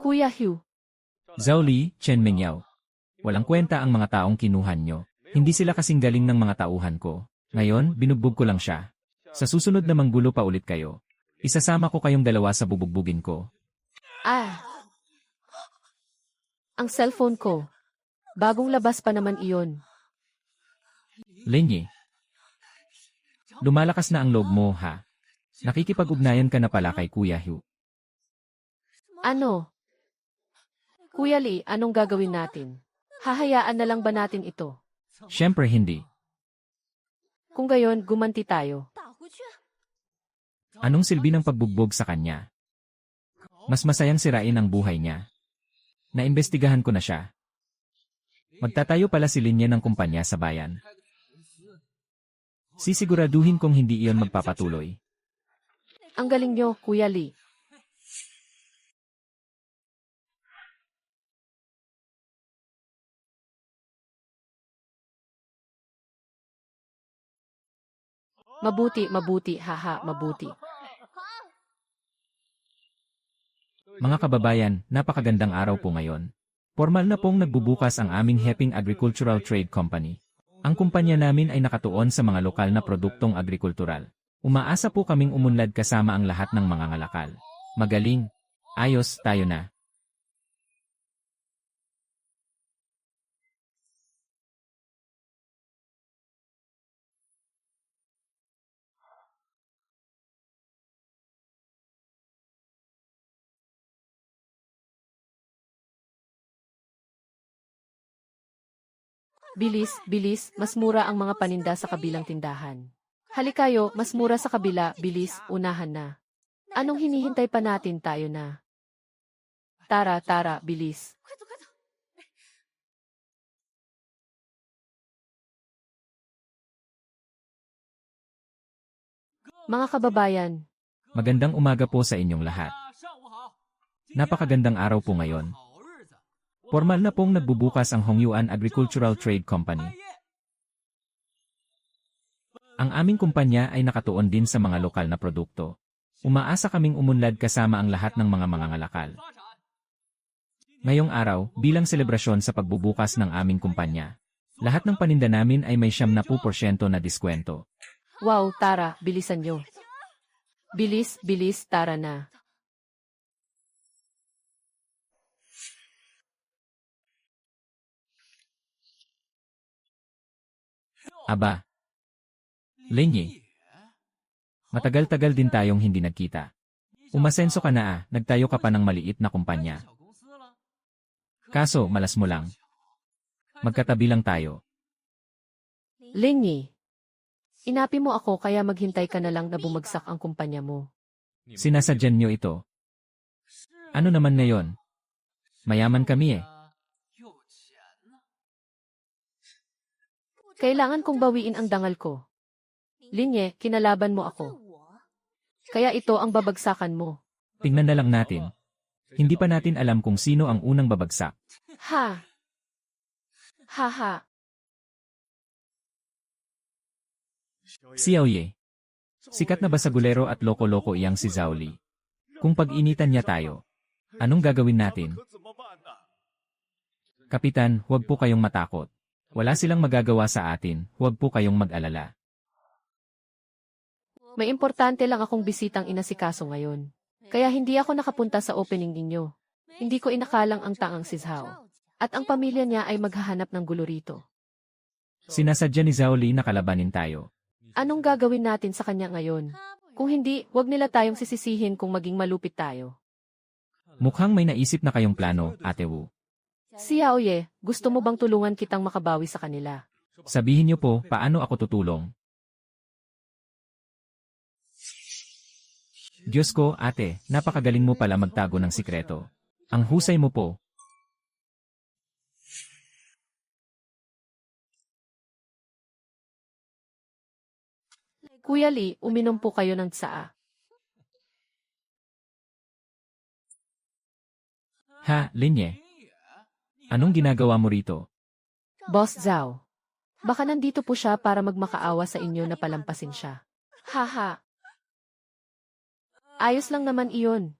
Kuya Hugh, Zhao Li, Chen Mengyao. Walang kwenta ang mga taong kinuhan nyo. Hindi sila kasing galing ng mga tauhan ko. Ngayon, binugbog ko lang siya. Sa susunod na manggulo pa ulit kayo. Isasama ko kayong dalawa sa bubugbugin ko. ang cellphone ko. Bagong labas pa naman iyon. Lenny. Lumalakas na ang loob mo, ha? Nakikipag-ugnayan ka na pala kay Kuya Hugh. Ano? Kuya Lee, anong gagawin natin? Hahayaan na lang ba natin ito? Siyempre hindi. Kung gayon, gumanti tayo. Anong silbi ng pagbugbog sa kanya? Mas masayang sirain ang buhay niya. Naimbestigahan ko na siya. Magtatayo pala si Linya ng kumpanya sa bayan. Sisiguraduhin kong hindi iyon magpapatuloy. Ang galing nyo, Kuya Lee. Mabuti, haha, mabuti. Mga kababayan, napakagandang araw po ngayon. Formal na pong nagbubukas ang aming Heping Agricultural Trade Company. Ang kumpanya namin ay nakatuon sa mga lokal na produktong agrikultural. Umaasa po kaming umunlad kasama ang lahat ng mga ngalakal. Magaling. Ayos, tayo na. Bilis, bilis, mas mura ang mga paninda sa kabilang tindahan. Halikayo, mas mura sa kabila, bilis, unahan na. Anong hinihintay pa natin, tayo na? Tara, bilis. Mga kababayan, Magandang umaga po sa inyong lahat. Napakagandang araw po ngayon. Formal na pong nagbubukas ang Hongyuan Agricultural Trade Company. Ang aming kumpanya ay nakatuon din sa mga lokal na produkto. Umaasa kaming umunlad kasama ang lahat ng mga mangangalakal. Ngayong araw, bilang selebrasyon sa pagbubukas ng aming kumpanya, lahat ng paninda namin ay may 70% na diskwento. Wow, Tara, bilisan nyo. Bilis, bilis, Tara na. Aba, Lenny, matagal-tagal din tayong hindi nagkita. Umasenso ka na nagtayo ka pa ng maliit na kumpanya. Kaso, malas mo lang. Magkatabi lang tayo. Lenny, inapi mo ako kaya maghintay ka na lang na bumagsak ang kumpanya mo. Sinasadyan nyo ito. Ano naman ngayon? Mayaman kami Kailangan kong bawiin ang dangal ko. Linye, kinalaban mo ako. Kaya ito ang babagsakan mo. Tingnan na lang natin. Hindi pa natin alam kung sino ang unang babagsak. Ha! Ha ha! Si Aoye. Sikat na basagulero at loko-loko iyang si Zhaoli. Kung pag-initan niya tayo, anong gagawin natin? Kapitan, huwag po kayong matakot. Wala silang magagawa sa atin, huwag po kayong mag-alala. May importante lang akong bisitang inasikaso ngayon. Kaya hindi ako nakapunta sa opening ninyo. Hindi ko inakalang ang taang si Zhao. At ang pamilya niya ay maghahanap ng gulo rito. Sinasadya ni Zhaoli na kalabanin tayo. Anong gagawin natin sa kanya ngayon? Kung hindi, huwag nila tayong sisisihin kung maging malupit tayo. Mukhang may naisip na kayong plano, Ate Wu. Si Aoye, gusto mo bang tulungan kitang makabawi sa kanila? Sabihin niyo po, paano ako tutulong? Diyos ko, ate, napakagaling mo pala magtago ng sikreto. Ang husay mo po. Kuya Lee, uminom po kayo ng tsaa. Ha, Linye? Anong ginagawa mo rito? Boss Zhao. Baka nandito po siya para magmakaawa sa inyo na palampasin siya. Haha. Ayos lang naman iyon.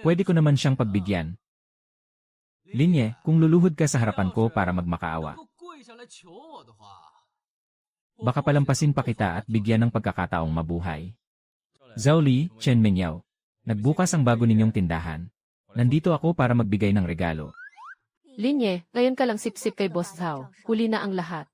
Pwede ko naman siyang pagbigyan. Linye, kung luluhod ka sa harapan ko para magmakaawa, baka palampasin pa kita at bigyan ng pagkakataong mabuhay. Zhaoli, Chen Mengyao. Nagbukas ang bago ninyong tindahan. Nandito ako para magbigay ng regalo. Linye, ngayon ka lang sip-sip kay Boss Zhao. Huli na ang lahat.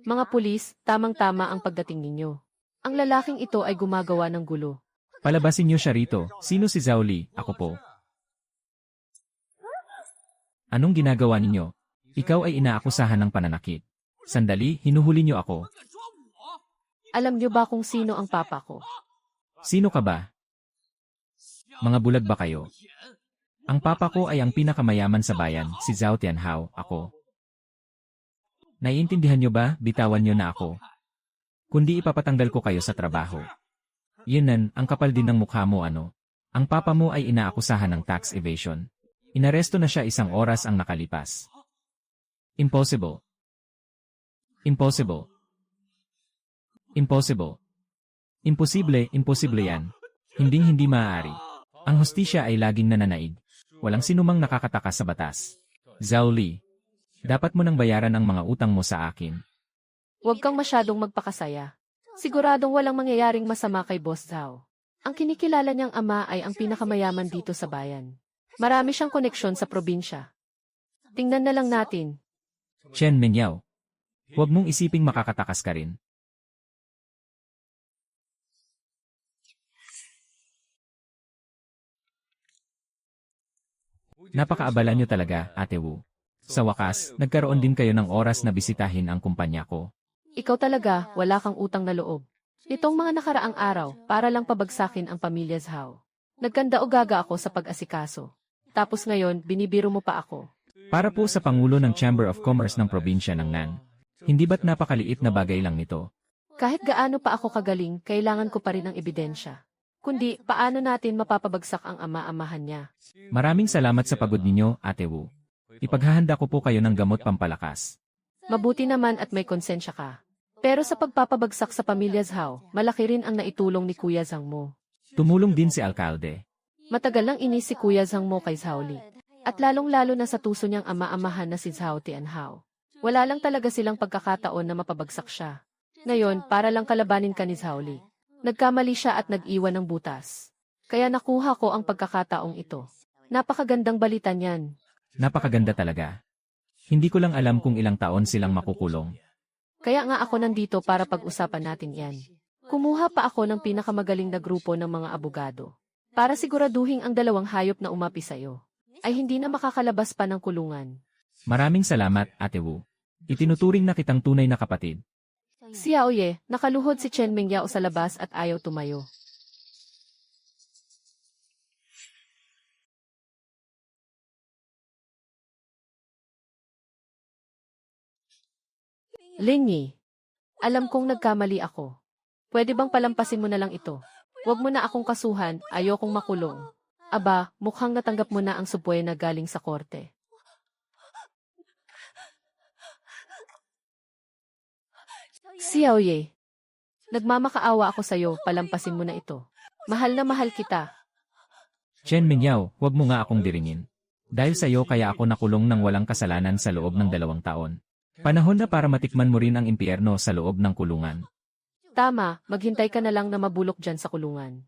Mga pulis, tamang-tama ang pagdating ninyo. Ang lalaking ito ay gumagawa ng gulo. Palabasin niyo siya rito. Sino si Zhaoli? Ako po. Anong ginagawa ninyo? Ikaw ay inaakusahan ng pananakit. Sandali, hinuhuli niyo ako. Alam niyo ba kung sino ang papa ko? Sino ka ba? Mga bulag ba kayo? Ang papa ko ay ang pinakamayaman sa bayan, si Zhao Tianhao, ako. Naiintindihan niyo ba? Bitawan niyo na ako. Kundi ipapatanggal ko kayo sa trabaho. Yunan, ang kapal din ng mukha mo ano. Ang papa mo ay inaakusahan ng tax evasion. Inaresto na siya 1 oras ang nakalipas. Impossible. Impossible. Impossible. Imposible, imposible yan. Hinding-hindi maaari. Ang hustisya ay laging nananaig. Walang sinumang nakakataka sa batas. Zhaoli, dapat mo nang bayaran ang mga utang mo sa akin. Huwag kang masyadong magpakasaya. Siguradong walang mangyayaring masama kay Boss Zhao. Ang kinikilala niyang ama ay ang pinakamayaman dito sa bayan. Marami siyang koneksyon sa probinsya. Tingnan na lang natin. Chen Mengyao, huwag mong isiping makakatakas ka rin. Napakaabala niyo talaga, Ate Wu. Sa wakas, nagkaroon din kayo ng oras na bisitahin ang kumpanya ko. Ikaw talaga, wala kang utang na loob. Nitong mga nakaraang araw, para lang pabagsakin ang pamilya Zhao. Nagkanda-ugaga ako sa pag-asikaso. Tapos ngayon, binibiro mo pa ako. Para po sa Pangulo ng Chamber of Commerce ng probinsya ng Nan. Hindi ba't napakaliit na bagay lang nito? Kahit gaano pa ako kagaling, kailangan ko pa rin ng ebidensya. Kundi, paano natin mapapabagsak ang ama-amahan niya? Maraming salamat sa pagod ninyo, Ate Wu. Ipaghahanda ko po kayo ng gamot pampalakas. Mabuti naman at may konsensya ka. Pero sa pagpapabagsak sa pamilya Zhao, malaki rin ang naitulong ni Kuya Zhang mo. Tumulong din si Alkalde. Matagal nang inis si Kuya Zhang mo kay Zhao Li. At lalong-lalo na sa tuso niyang ama-amahan na si Zhao Tianhao. Wala lang talaga silang pagkakataon na mapabagsak siya. Ngayon, para lang kalabanin ka ni Zhao Li. Nagkamali siya at nag-iwan ng butas. Kaya nakuha ko ang pagkakataong ito. Napakagandang balita niyan. Napakaganda talaga. Hindi ko lang alam kung ilang taon silang makukulong. Kaya nga ako nandito para pag-usapan natin yan. Kumuha pa ako ng pinakamagaling na grupo ng mga abogado. Para siguraduhin ang dalawang hayop na umapi sa'yo ay hindi na makakalabas pa ng kulungan. Maraming salamat, Ate Wu. Itinuturing na kitang tunay na kapatid. Si Yaoye, nakaluhod si Chen Mingyao sa labas at ayaw tumayo. Linyi, alam kong nagkamali ako. Pwede bang palampasin mo na lang ito? Huwag mo na akong kasuhan, ayokong makulong. Aba, mukhang natanggap mo na ang supwe na galing sa korte. Si Yaoye, nagmamakaawa ako sa'yo, palampasin mo na ito. Mahal na mahal kita. Chen Mingyao, huwag mo nga akong diringin. Dahil sa'yo kaya ako nakulong ng walang kasalanan sa loob ng 2 taon. Panahon na para matikman mo rin ang impyerno sa loob ng kulungan. Tama, maghintay ka na lang na mabulok dyan sa kulungan.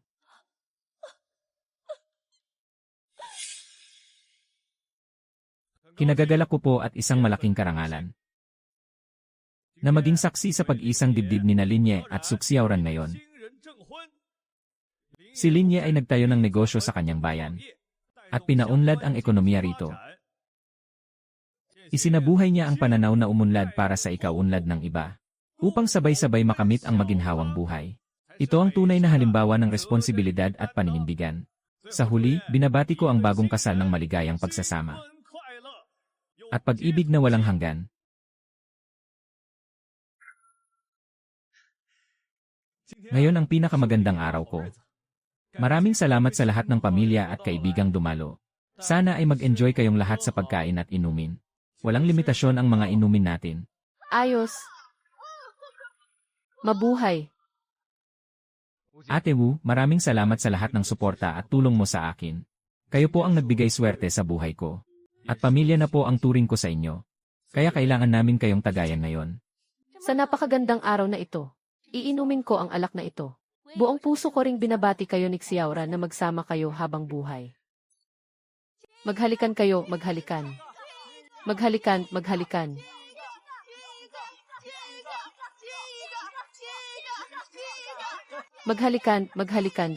Kinagagalak ko po at isang malaking karangalan. Na maging saksi sa pag-isang dibdib ni na Linye at Suxiaoran ngayon. Si Linye ay nagtayo ng negosyo sa kanyang bayan. At pinaunlad ang ekonomiya rito. Isinabuhay niya ang pananaw na umunlad para sa ikaunlad ng iba. Upang sabay-sabay makamit ang maginhawang buhay. Ito ang tunay na halimbawa ng responsibilidad at paninindigan. Sa huli, binabati ko ang bagong kasal ng maligayang pagsasama. At pag-ibig na walang hanggan. Ngayon ang pinakamagandang araw ko. Maraming salamat sa lahat ng pamilya at kaibigang dumalo. Sana ay mag-enjoy kayong lahat sa pagkain at inumin. Walang limitasyon ang mga inumin natin. Ayos. Mabuhay. Ate Wu, maraming salamat sa lahat ng suporta at tulong mo sa akin. Kayo po ang nagbigay swerte sa buhay ko. At pamilya na po ang turing ko sa inyo. Kaya kailangan namin kayong tagayan ngayon. Sa napakagandang araw na ito, iinumin ko ang alak na ito. Buong puso ko ring binabati kayo ni Xiaora na magsama kayo habang buhay. Maghalikan kayo, maghalikan. Maghalikan, maghalikan. Maghalikan, maghalikan,